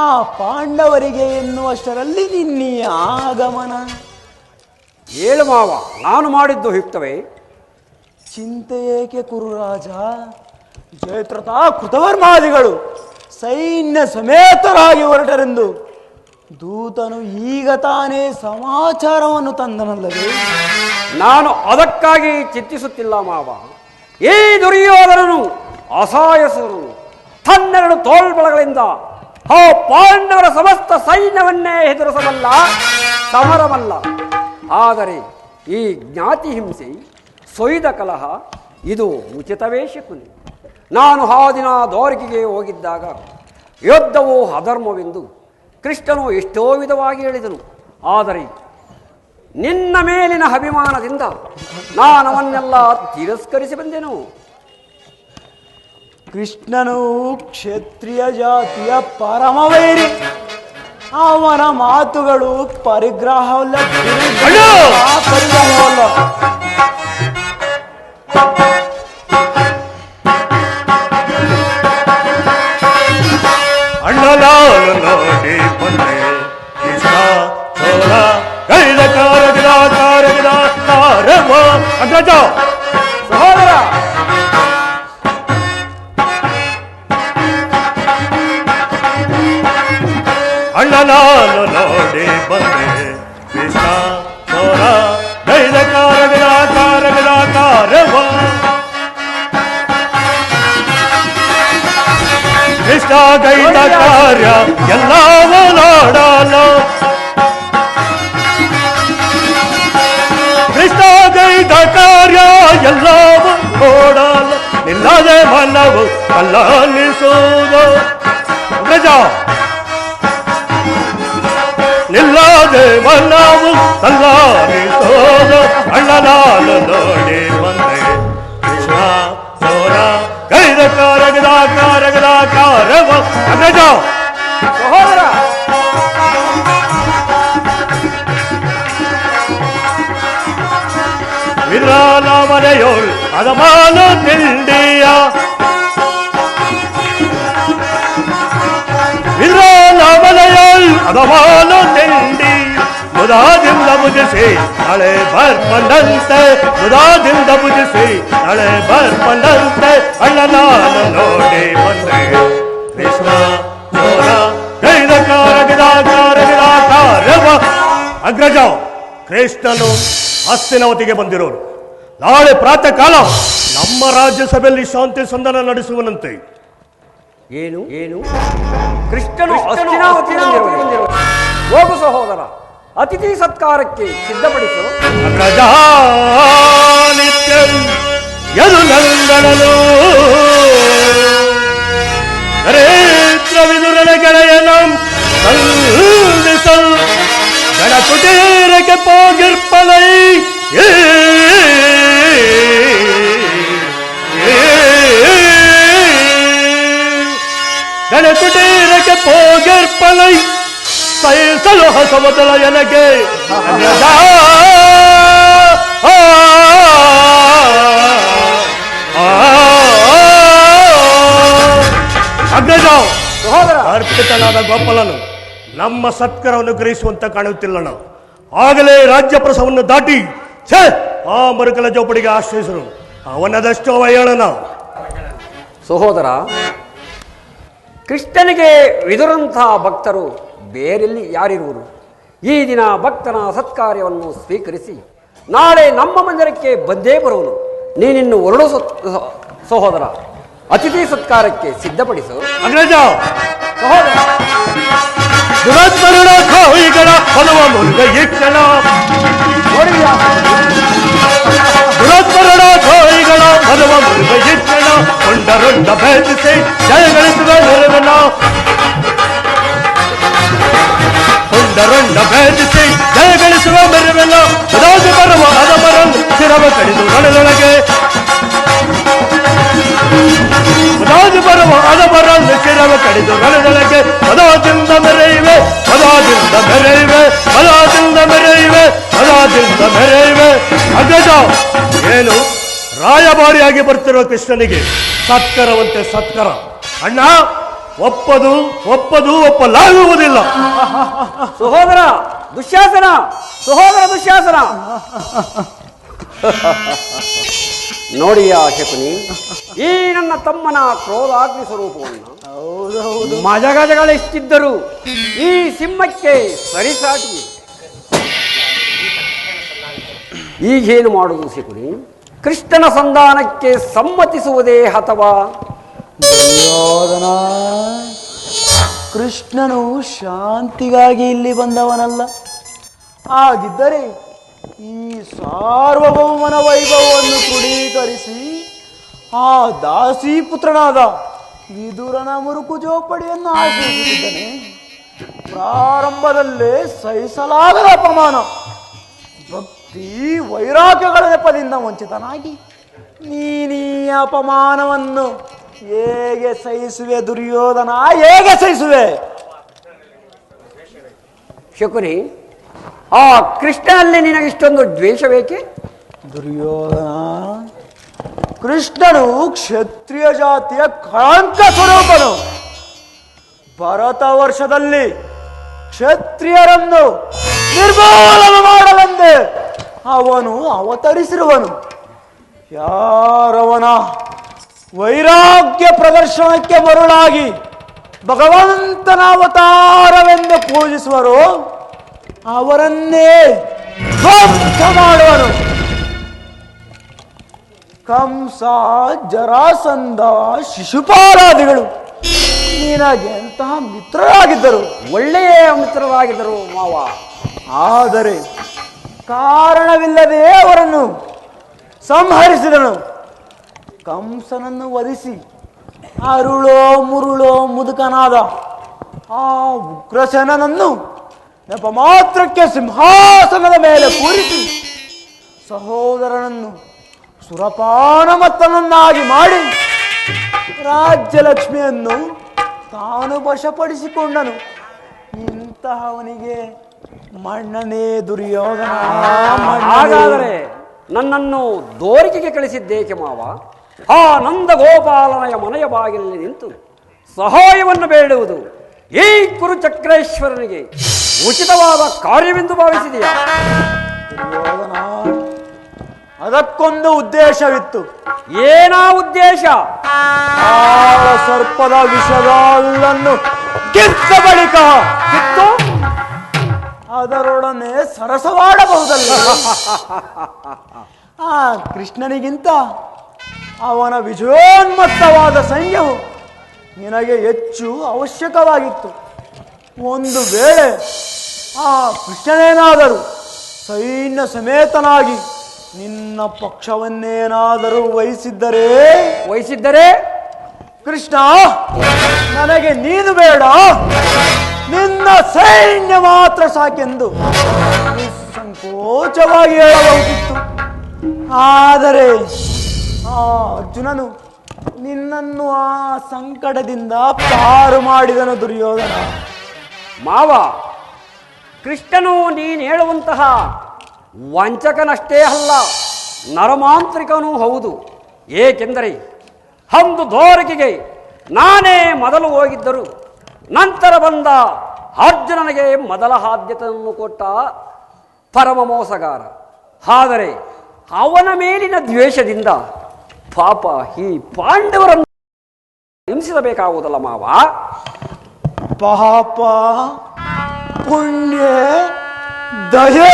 ಆ ಪಾಂಡವರಿಗೆ ಎನ್ನುವಷ್ಟರಲ್ಲಿ ನಿನ್ನೀ ಆಗಮನ. ಹೇಳು ಮಾವ, ನಾನು ಮಾಡಿದ್ದು ಯುಕ್ತವೇ? ಚಿಂತೆ ಏಕೆ ಕುರುರಾಜ? ಜಯತ್ರತ ಕೃತವರ್ಮಾದಿಗಳು ಸೈನ್ಯ ಸಮೇತರಾಗಿ ಹೊರಟರೆಂದು ದೂತನು ಈಗ ತಾನೇ ಸಮಾಚಾರವನ್ನು ತಂದನಲ್ಲವೇ? ನಾನು ಅದಕ್ಕಾಗಿ ಚಿಂತಿಸುತ್ತಿಲ್ಲ ಮಾವ. ಈ ದುರ್ಯೋಧನನು ಅಸಹಾಯಸನು ತನ್ನೆರಡು ತೋಳ್ಬಳಗಳಿಂದ ಆ ಪಾಂಡವರ ಸಮಸ್ತ ಸೈನ್ಯವನ್ನೇ ಎದುರಿಸಬಲ್ಲ ಸಮರವಲ್ಲ. ಆದರೆ ಈ ಜ್ಞಾತಿ ಹಿಂಸೆ, ಸೊಯ್ದ ಕಲಹ ಇದು ಉಚಿತವೇ ಶಕುನಿ. ನಾನು ಆ ದಿನ ದ್ವಾರಕೆಗೆ ಹೋಗಿದ್ದಾಗ ಯುದ್ಧವು ಅಧರ್ಮವೆಂದು ಕೃಷ್ಣನು ಎಷ್ಟೋ ವಿಧವಾಗಿ ಹೇಳಿದನು. ಆದರೆ ನಿನ್ನ ಮೇಲಿನ ಅಭಿಮಾನದಿಂದ ನಾನು ಅವನ್ನೆಲ್ಲ ತಿರಸ್ಕರಿಸಿ ಬಂದೆನು. ಕೃಷ್ಣನು ಕ್ಷತ್ರಿಯ ಜಾತಿಯ ಪರಮವೈರಿ. ಅವನ ಮಾತುಗಳು ಪರಿಗ್ರಹವಲ್ಲ, ಪರಿಗ್ರಹವಲ್ಲ. ಅಣ್ಣಲಾಲು ನೋಡಿ ಬಂದೆ ಕೃಷ್ಣ ಚೋರ ಕೈದ ಕಾರಗಿದ ಕಾರಗಿದ ಕಾರವ ಅಗ್ರಜ ಸಹೋದರ, ಅಣ್ಣಲಾಲು ನೋಡಿ ಬಂದೆ ಕೃಷ್ಣ ಚೋರ ಕೈದ ಕಾರಗಿದ ಕಾರಗಿದ ಕಾರವ ಕೃಷ್ಣ ಗೈದ ಕಾರ್ಯ ಎಲ್ಲವೂ ನೋಡಲು ಕೃಷ್ಣ ಗೈದ ಕಾರ್ಯ ಎಲ್ಲವೂ ನೋಡಲು ನಿಲ್ಲದೆ ಮನವು ಕಲ್ಲಾಣಿಸುವುದು ಗಜ ನಿಲ್ಲದೆ ಮನವು ಕಲ್ಲಾಣಿಸುವುದು ಅಣ್ಣನಾಲು ನೋಡಿ ಬಂದೆ ಕೃಷ್ಣ ಸೋರ ಗೈದ ಕಾರಗದ ಕಾರಗದ ಕಾರವ ಅಗ್ರಜ ಸಹೋದರ, ವಿರಾಲ ಮನೆಯೋಳ್ ಅದಮಾನ ತಿಂಡಿಯ ವಿರಾಲ ಮನೆಯೋಳ್ ಅದಮಾನ ತಿಂಡಿ ಮುದಾದಿಂದ ಮುಗಿಸಿ ನಾಳೆ ಬರ್ಪಂಡಂತೆ ಮುದಾದಿಂದ ಮುಗಿಸಿ ನಾಳೆ ಬರ್ಪಂಡಂತೆ ಅಣ್ಣನಾನು ನೋಡಿ ಬಂದೆ ಕೃಷ್ಣ ಚೋರ ಗೈದ ಕಾರಗಿದ ಕಾರಗಿದ ಕಾರವ ಅಗ್ರಜ. ಕೃಷ್ಣನು ಹಸ್ತಿನಾವತಿಗೆ ಬಂದಿರೋರು. ನಾಳೆ ಪ್ರಾತಃ ಕಾಲ ನಮ್ಮ ರಾಜ್ಯಸಭೆಯಲ್ಲಿ ಶಾಂತಿ ಸಂಧಾನ ನಡೆಸುವನಂತೆ. ಏನು ಏನು ಕೃಷ್ಣನು ಹಸ್ತಿನಾವತಿಗೆ ಬಂದಿರುವನು. ಹೋಗು ಸಹೋದರ, ಅತಿಥಿ ಸತ್ಕಾರಕ್ಕೆ ಸಿದ್ಧಪಡಿಸು. ಅಗ್ರಜ ನಿತ್ಯಂ ಯದು ನಂದನನು ನರೇಂದ್ರ ವಿದುರನ ಗೆಳೆಯನಂ ಸಂಧಿಸಲ್ ಗಣ ಕುಟೀರಕ್ಕೆ ಹೋಗಿರ್ಪಲೈ ಗಣ ಕುಟೀರಕ್ಕೆ ಹೋಗಿರ್ಪಲೈ ಸಹಿಸಲು ಹೊಸಬದಲ ಎನಗೆ ಅಗ್ರಜ ಸಹೋದರ, ಅರ್ಪಿತನಾದ ಗೋಪಾಲನು ನಮ್ಮ ಸತ್ಕರವನ್ನು ಗ್ರಹಿಸುವಂತ ಕಾಣುತ್ತಿಲ್ಲಣ. ಆಗಲೇ ರಾಜ್ಯ ಪ್ರಸವನ್ನು ದಾಟಿ ಆ ಮರುಕಲ ಜೋಪಡಿಗೆ ಆಶ್ರಯಿಸರು. ಅವನದಷ್ಟು ಅವಹೇಳನ. ಸಹೋದರ, ಕೃಷ್ಣನಿಗೆ ವಿದುರಂತಹ ಭಕ್ತರು ಬೇರೆಲ್ಲಿ ಯಾರಿರುವರು? ಈ ದಿನ ಭಕ್ತನ ಸತ್ಕಾರ್ಯವನ್ನು ಸ್ವೀಕರಿಸಿ ನಾಳೆ ನಮ್ಮ ಮಂದಿರಕ್ಕೆ ಬಂದೇ ಬರುವನು. ನೀನಿನ್ನು ಹೊರಡು ಸಹೋದರ, ಅತಿಥಿ ಸತ್ಕಾರಕ್ಕೆ ಸಿದ್ಧಪಡಿಸು. ಅಗ್ರಜ ಸಹೋದರ, ದುರಾತ್ಮರುಡ ಕೋಯಿಗಳ ಹೊಲವ ಮುರುಗ ಈ ಕ್ಷಣ ದುರಾತ್ಮರುಡ ಕೋಯಿಗಳ ಹೊಲವ ಮುರುಗ ಈ ಕ್ಷಣ ಕೊಂಡರೊಂಡ ಭೇದಿಸಿ ಜಯಗಳಿಸುವ ನೆರವನ ಕೊಂಡರೊಂಡ ಭೇದಿಸಿ ಜಯಗಳಿಸುವ ಮೆರವನ ರಾಜು ಬರುವ ಅದಮರನ್ನು ಶಿರವ ಕಡಿದು ನಡೆದೊಳಗೆ ರಾಜು ಬರುವ ಶಿರವ ಕಡಿದು ರಣದೊಳಗೆ ಪದಾದಿಂದ ಮೆರೆಯುವೆ ಪದಾದಿಂದ ಮೆರೆಯುವೆ ಪದಾದಿಂದ ಮೆರೆಯುವೆ ಪದಾದಿಂದ ಮೆರೆಯುವೆ. ಅಗ್ರಜ, ಏನು ರಾಯಭಾರಿಯಾಗಿ ಬರ್ತಿರುವ ಕೃಷ್ಣನಿಗೆ ಸತ್ಕರವಂತೆ ಸತ್ಕರ. ಅಣ್ಣ, ಒಪ್ಪಲಾಗುವುದಿಲ್ಲ. ಸಹೋದರ ದುಶ್ಯಾಸನ, ಸಹೋದರ ದುಶ್ಯಾಸನ. ನೋಡಿಯ ಶಕುನಿ, ಈ ನನ್ನ ತಮ್ಮನ ಕ್ರೋಧಾಗ್ನಿ ಸ್ವರೂಪವನ್ನು ಮಜಗಜಗಳೆಷ್ಟಿದ್ದರು ಈ ಸಿಂಹಕ್ಕೆ ಸರಿಸಾಟಿ. ಈಗೇನು ಮಾಡುವುದು ಶಕುನಿ? ಕೃಷ್ಣನ ಸಂಧಾನಕ್ಕೆ ಸಮ್ಮತಿಸುವುದೇ ಅಥವಾ? ದುರ್ಯೋಧನ, ಕೃಷ್ಣನು ಶಾಂತಿಗಾಗಿ ಇಲ್ಲಿ ಬಂದವನಲ್ಲ. ಹಾಗಿದ್ದರೆ ಈ ಸಾರ್ವಭೌಮನ ವೈಭವವನ್ನು ಕ್ರೋಢೀಕರಿಸಿ ಆ ದಾಸೀಪುತ್ರನಾದ ವಿದುರನ ಮುರುಕು ಜೋಪಡಿಯನ್ನು ಆಶ್ರಯಿಸುತ್ತಿದ್ದನೆ. ಪ್ರಾರಂಭದಲ್ಲೇ ಸಹಿಸಲಾಗದ ಅಪಮಾನ, ಭಕ್ತಿ ವೈರಾಗ್ಯಗಳ ನೆಪದಿಂದ ವಂಚಿತನಾಗಿ ನೀನೀ ಅಪಮಾನವನ್ನು ಹೇಗೆ ಸಹಿಸುವೆ ದುರ್ಯೋಧನ, ಹೇಗೆ ಸಹಿಸುವೆ? ಶಕುನಿ, ಆ ಕೃಷ್ಣನಲ್ಲಿ ನಿನಗಿಷ್ಟೊಂದು ದ್ವೇಷಬೇಕೆ? ದುರ್ಯೋಧನ, ಕೃಷ್ಣನು ಕ್ಷತ್ರಿಯ ಜಾತಿಯ ಕಳಂಕ ಸ್ವರೂಪನು. ಭರತ ವರ್ಷದಲ್ಲಿ ಕ್ಷತ್ರಿಯರನ್ನು ನಿರ್ಮೂಲನ ಮಾಡಲೆಂದೇ ಅವನು ಅವತರಿಸಿರುವನು. ಯಾರವನ ವೈರಾಗ್ಯ ಪ್ರದರ್ಶನಕ್ಕೆ ಮರುಳಾಗಿ ಭಗವಂತನ ಅವತಾರವೆಂದು ಪೂಜಿಸುವರು ಅವರನ್ನೇ ಧ್ವಂಸ ಮಾಡುವನು. ಕಂಸ, ಜರಾಸಂಧ, ಶಿಶುಪಾಲಾದಿಗಳು ನಿನಗೆ ಎಂತಹ ಮಿತ್ರರಾಗಿದ್ದರು, ಒಳ್ಳೆಯ ಮಿತ್ರರಾಗಿದ್ದರು ಮಾವ. ಆದರೆ ಕಾರಣವಿಲ್ಲದೆ ಅವರನ್ನು ಸಂಹರಿಸಿದನು. ಕಂಸನನ್ನು ವಧಿಸಿ ಅರುಳೋ ಮುರುಳೋ ಮುದುಕನಾದ ಆ ಉಗ್ರಸೇನನನ್ನು ನೆಪ ಮಾತ್ರಕ್ಕೆ ಸಿಂಹಾಸನದ ಮೇಲೆ ಕೂರಿಸಿ ಸಹೋದರನನ್ನು ಸುರಪಾನಮತ್ತನನ್ನಾಗಿ ಮಾಡಿ ರಾಜ್ಯಲಕ್ಷ್ಮಿಯನ್ನು ತಾನು ವಶಪಡಿಸಿಕೊಂಡನು. ಇಂತಹವನಿಗೆ ಮಣ್ಣನೇ ದುರ್ಯೋಧನ. ಹಾಗಾದರೆ ನನ್ನನ್ನು ದೋರಿಕೆಗೆ ಕಳಿಸಿದ್ದೇಕೆ ಮಾವ? ಆ ನಂದ ಗೋಪಾಲನೆಯ ಮನೆಯ ಬಾಗಿಲಲ್ಲಿ ನಿಂತು ಸಹಾಯವನ್ನು ಬೇಡುವುದು ಈ ಕುರುಚಕ್ರೇಶ್ವರನಿಗೆ ಉಚಿತವಾದ ಕಾರ್ಯವೆಂದು ಭಾವಿಸಿದೆಯಾ? ದುರ್ಯೋಧನ, ಅದಕ್ಕೊಂದು ಉದ್ದೇಶವಿತ್ತು. ಏನಾ ಉದ್ದೇಶ? ಕಾಳ ಸರ್ಪದ ವಿಷದ ಹಲ್ಲನ್ನು ಕಿತ್ತ ಬಳಿಕ ಕಿತ್ತು ಅದರೊಡನೆ ಸರಸವಾಡಬಹುದಲ್ಲ. ಆ ಕೃಷ್ಣನಿಗಿಂತ ಅವನ ವಿಜಯೋನ್ಮತ್ತವಾದ ಸೈನ್ಯವು ನಿನಗೆ ಹೆಚ್ಚು ಅವಶ್ಯಕವಾಗಿತ್ತು. ಒಂದು ವೇಳೆ ಆ ಕೃಷ್ಣನೇನಾದರೂ ಸೈನ್ಯ ಸಮೇತನಾಗಿ ನಿನ್ನ ಪಕ್ಷವನ್ನೇನಾದರೂ ವಹಿಸಿದ್ದರೆ ಕೃಷ್ಣ, ನನಗೆ ನೀನು ಬೇಡ, ನಿನ್ನ ಸೈನ್ಯ ಮಾತ್ರ ಸಾಕೆಂದು ನಿಸ್ಸಂಕೋಚವಾಗಿ ಹೇಳಬಹುದಿತ್ತು. ಆದರೆ ಆ ಅರ್ಜುನನು ನಿನ್ನನ್ನು ಆ ಸಂಕಟದಿಂದ ಪಾರು ಮಾಡಿದನು. ದುರ್ಯೋಧನ ಮಾವ, ಕೃಷ್ಣನು ನೀನು ಹೇಳುವಂತಹ ವಂಚಕನಷ್ಟೇ ಅಲ್ಲ, ನರಮಾಂತ್ರಿಕನೂ ಹೌದು. ಏಕೆಂದರೆ ಒಂದು ದೋರಿಕೆಗೆ ನಾನೇ ಮೊದಲು ಹೋಗಿದ್ದರು, ನಂತರ ಬಂದ ಅರ್ಜುನನಿಗೆ ಮೊದಲ ಆದ್ಯತೆಯನ್ನು ಕೊಟ್ಟ ಪರಮ ಮೋಸಗಾರ. ಆದರೆ ಅವನ ಮೇಲಿನ ದ್ವೇಷದಿಂದ ಪಾಪ ಈ ಪಾಂಡವರನ್ನು ಹಿಂಸಿಸಬೇಕಾಗುವುದಲ್ಲ ಮಾವ. ಪಾಪ, ಪುಣ್ಯ, ದಯೆ.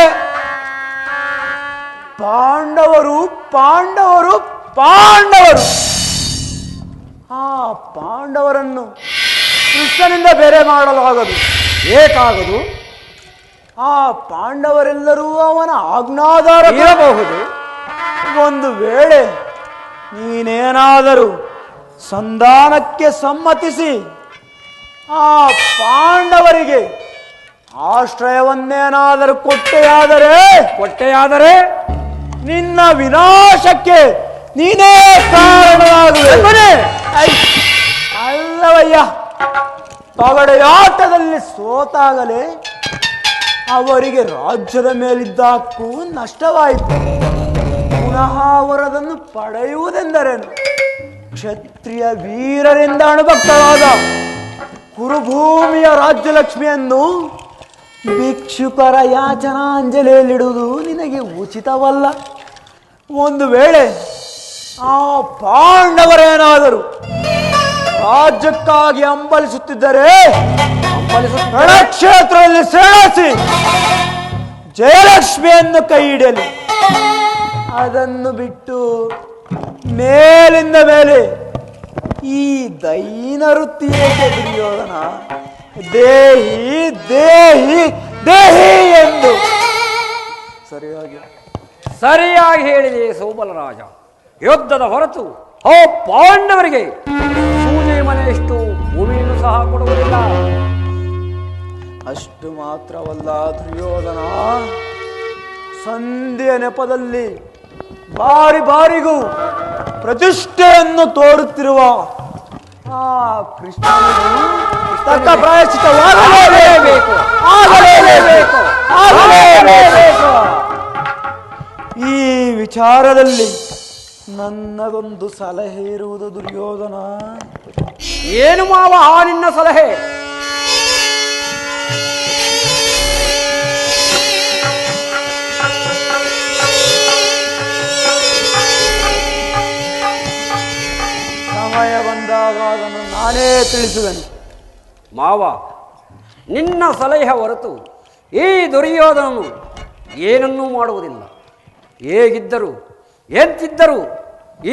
ಪಾಂಡವರು ಪಾಂಡವರು ಪಾಂಡವರು ಆ ಪಾಂಡವರನ್ನು ಕೃಷ್ಣನಿಂದ ಬೇರೆ ಮಾಡಲಾಗದು. ಏಕಾಗದು? ಆ ಪಾಂಡವರೆಲ್ಲರೂ ಅವನ ಆಜ್ಞಾಧಾರ ಇರಬಹುದು. ಒಂದು ವೇಳೆ ನೀನೇನಾದರೂ ಸಂಧಾನಕ್ಕೆ ಸಮ್ಮತಿಸಿ ಆ ಪಾಂಡವರಿಗೆ ಆಶ್ರಯವನ್ನೇನಾದರೂ ಕೊಟ್ಟೆಯಾದರೆ ನಿನ್ನ ವಿನಾಶಕ್ಕೆ ನೀನೇ ಕಾರಣವಾಗುವೆ. ಅಲ್ಲವಯ್ಯ, ಪಗಡೆಯಾಟದಲ್ಲಿ ಸೋತಾಗಲೇ ಅವರಿಗೆ ರಾಜ್ಯದ ಮೇಲಿದ್ದ ಹಕ್ಕು ನಷ್ಟವಾಯಿತು. ಪುನಃ ಅವರದನ್ನು ಪಡೆಯುವುದೆಂದರೇನು? ಕ್ಷತ್ರಿಯ ವೀರರಿಂದ ಅಣುಭಕ್ತರಾದ ಕುರುಭೂಮಿಯ ರಾಜ್ಯಲಕ್ಷ್ಮಿಯನ್ನು ಭಿಕ್ಷುಕರ ಯಾಚನಾಂಜಲಿಯಲ್ಲಿಡುವುದು ನಿನಗೆ ಉಚಿತವಲ್ಲ. ಒಂದು ವೇಳೆ ಆ ಪಾಂಡವರೇನಾದರೂ ರಾಜ್ಯಕ್ಕಾಗಿ ಹಂಬಲಿಸುತ್ತಿದ್ದರೆ ರಣಕ್ಷೇತ್ರದಲ್ಲಿ ಸೇರಿಸಿ ಜಯಲಕ್ಷ್ಮಿಯನ್ನು ಕೈ ಹಿಡಿಯಲಿ. ಅದನ್ನು ಬಿಟ್ಟು ಮೇಲಿಂದ ಮೇಲೆ ಈ ದೈನ ವೃತ್ತಿ ಏಕೆ ದುರ್ಯೋಧನ? ದೇಹಿ ದೇಹಿ ದೇಹಿ ಎಂದು ಸರಿಯಾಗಿ ಹೇಳಿದೆ ಸೋಬಲರಾಜ. ಯುದ್ಧದ ಹೊರತು ಪಾಂಡವರಿಗೆ ಸೂಜಿ ಮನೆಯಷ್ಟು ಭೂಮಿಯನ್ನು ಸಹ ಕೊಡುವುದಿಲ್ಲ. ಅಷ್ಟು ಮಾತ್ರವಲ್ಲ ದುರ್ಯೋಧನ, ಸಂಧಿಯ ನೆಪದಲ್ಲಿ ಬಾರಿ ಬಾರಿಗೂ ಪ್ರತಿಷ್ಠೆಯನ್ನು ತೋರುತ್ತಿರುವ ಆ ಕೃಷ್ಣನಿಗೂ ತಕ್ಕ ಪ್ರಾಯಶ್ಚಿತ್ತವಾಗಲೇಬೇಕು. ಈ ವಿಚಾರದಲ್ಲಿ ನನ್ನದೊಂದು ಸಲಹೆ ಇರುವುದು ದುರ್ಯೋಧನ. ಏನು ಮಾವ ಆ ನಿನ್ನ ಸಲಹೆ? ಸಮಯ ಬಂದಾಗ ಅದನ್ನು ನಾನೇ ತಿಳಿಸುವೆನು. ಮಾವ, ನಿನ್ನ ಸಲಹೆ ಹೊರತು ಈ ದುರ್ಯೋಧನನು ಏನನ್ನೂ ಮಾಡುವುದಿಲ್ಲ. ಹೇಗಿದ್ದರು ಎಂತಿದ್ದರು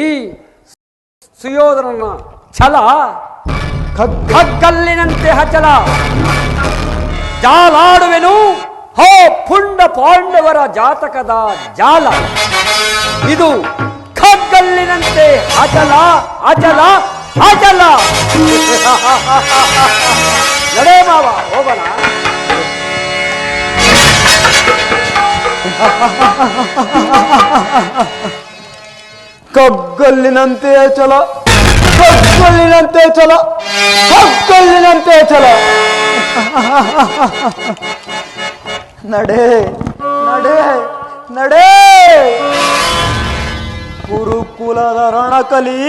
ಈ ಸುಯೋಧನನ ಛಲ ಕಗ್ಗಲ್ಲಿನಂತೆ ಹಚಲ. ಜಾಲಾಡುವೆನು ಹೋ ಪುಂಡ ಪಾಂಡವರ ಜಾತಕದ ಜಾಲ. ಇದು ಕಗ್ಗಲ್ಲಿನಂತೆ ಅಚಲ ಅಚಲ ಅಚಲ. ನಡೇ ಮಾವ, ಹೋಗೋಣ. ಕಗ್ಗಲ್ಲಿನಂತೆ ಚಲ, ಕಗ್ಗಲ್ಲಿನಂತೆ ಚಲ, ಕಗ್ಗಲ್ಲಿನಂತೆ ಚಲ. ನಡೆ ನಡೆ ನಡೆ. ಕುರುಕುಲದ ರಣಕಲಿ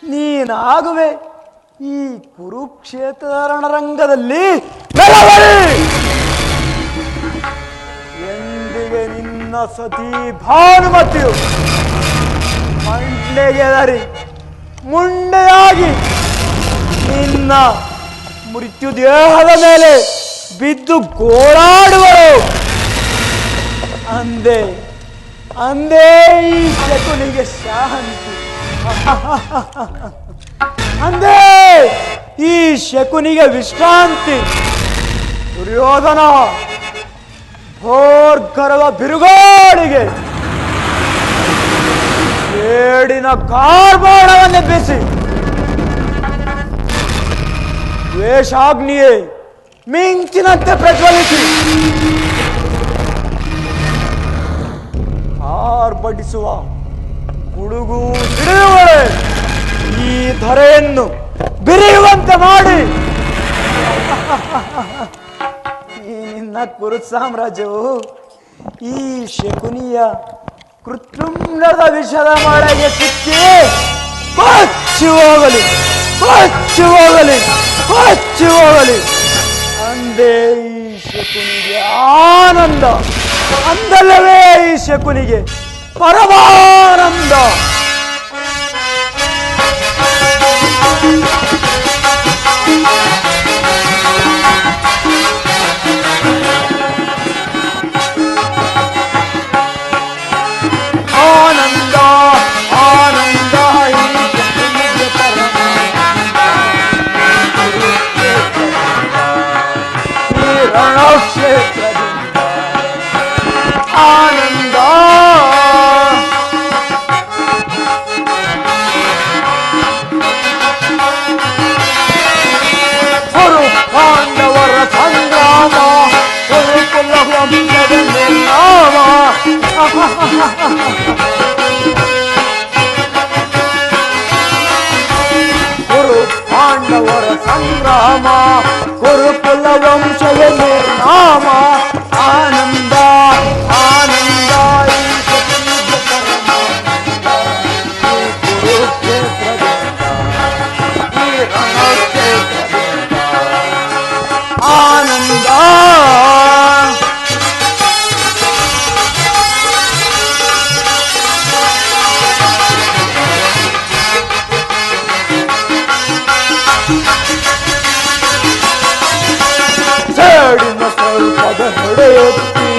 ನೀನಾಗುವೆ ಈ ಕುರುಕ್ಷೇತ್ರದ ರಣರಂಗದಲ್ಲಿ ಎಂದಿಗೆ ನಿನ್ನ ಸತಿ ಭಾನುಮತಿಯು ಮಂಡೆಗೆದರಿ ಮುಂಡೆಯಾಗಿ ನಿನ್ನ ಮೃತ್ಯು ದೇಹದ ಮೇಲೆ ಬಿದ್ದು ಗೋಳಾಡುವರು. ಅಂದೇ ಅಂದೇ ಈ ಶಕುನಿಗೆ ಶಾಂತಿ. ಅಂದೇ ಈ ಶಕುನಿಗೆ ವಿಶ್ರಾಂತಿ. ದುರ್ಯೋಧನ ಭೋರ್ಗರವ ಬಿರುಗಾಳಿಗೆ ಏಡಿನ ಕಾರ್ಬಾಣವನ್ನೆಬ್ಬಿಸಿ ದ್ವೇಷಾಗ್ನಿಯೇ ಮಿಂಚಿನಂತೆ ಪ್ರಜ್ವಲಿಸಿ ಆರ್ಭಟಿಸುವ ಗುಡುಗು ಸಿಡಿಯುವಳೆ ಈ ಧರೆಯನ್ನು ಬಿರಿಯುವಂತೆ ಮಾಡಿ ಈ ನಿನ್ನ ಕುರು ಸಾಮ್ರಾಜ್ಯವು ಈ ಶಕುನಿಯ ಕೃತ್ರಿಮದ ವಿಷದ ಮಳೆಗೆ ಸಿಕ್ಕಿ ಕೊಚ್ಚಿ ಹೋಗಲಿ, ಕೊಚ್ಚಿ ಹೋಗಲಿ, ಕೊಚ್ಚಿ ಹೋಗಲಿ. ಅಂದೇ ಈ ಶಕುನಿಗೆ ಆನಂದ, ಅಂದಲ್ಲವೇ ಈ ಶಕುನಿಗೆ ಪರಮಾನಂದ. ಆನಂದ ಆನಂದ ಈ ಶಕುನಿಗೆ ಪರಮಾನಂದ. ಈ ರಣಕ್ಷೇತ್ರದಿಂದ ಆನಂದ ಸಂಗ್ರಾಮ ಕುರುಕುಲ ವಂಶವೇ ನಿರ್ನಾಮ ಆನಂದ ಆನಂದ ಈ ಶಕ್ತಿಯ ಪರಮಾನಂದ. ಈ ಕುರುಕ್ಷೇತ್ರದಿಂದ ಈ ರಣಕ್ಷೇತ್ರದಿಂದ ಆನಂದ. ಸೇಡಿನ ಸ್ವಲ್ಪದ ನಡೆಯುತ್ತಿ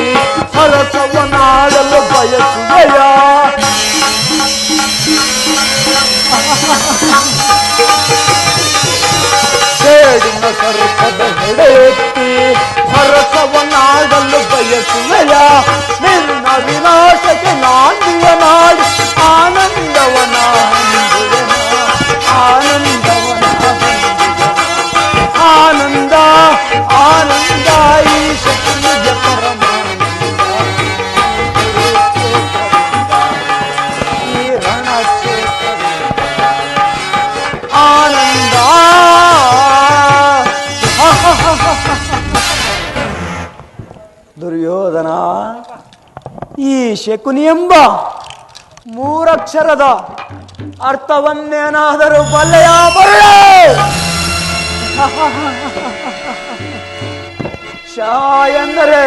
ಸರಸವನಾಡಲು ಬಯಸುವೆಯ. ಸೇಡಿನ ಸ್ವಲ್ಪದ ನಡೆಯುತ್ತಿ ಸರಸವನಾಡಲು ಬಯಸುವೆಯ. ನಿನ್ನ ವಿನಾಶಕ್ಕೆ ನಾಂದಿಯ ನಾಡಿ ಆನಂದವನ ಹೊಂದುವೆನ. ಆನಂದವನ ಆನಂದ ಆನಂದ ಈ ಶಕ್ತಿಯ ಪರಮಾನಂದ. ಈ ರಣಕ್ಷೇತ್ರದಿಂದ ಆನಂದ. ದುರ್ಯೋಧನ, ಈ ಶಕುನಿ ಎಂಬ ಮೂರಕ್ಷರದ ಅರ್ಥವನ್ನೇನಾದರೂ ಬಲ್ಲೆಯ ಬರಲೇ? ಶ ಎಂದರೆ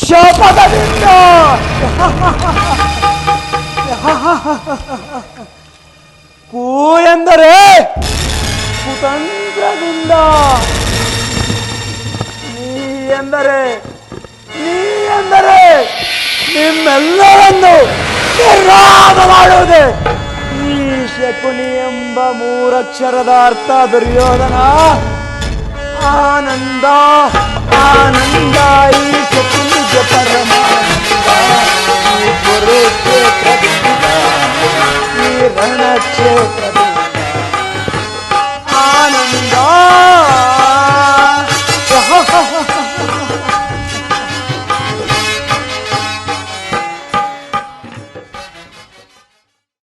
ಶಪಥದಿಂದ, ಕು ಎಂದರೆ ಕುತಂತ್ರದಿಂದ, ನೀ ಎಂದರೆ ನಿಮ್ಮೆಲ್ಲರನ್ನು ನಿರ್ನಾಮ ಮಾಡುವುದೇ ಈ ಶಕುನಿ ಎಂಬ ಮೂರಕ್ಷರದ ಅರ್ಥ. ದುರ್ಯೋಧನ, ಆನಂದ ಆನಂದ ಈ ಶಕುನಿಯ ಪರಮಾನಂದ. ಈ ಕುರುಕ್ಷೇತ್ರದಿಂದ ಈ ರಣಕ್ಷೇತ್ರದಿಂದ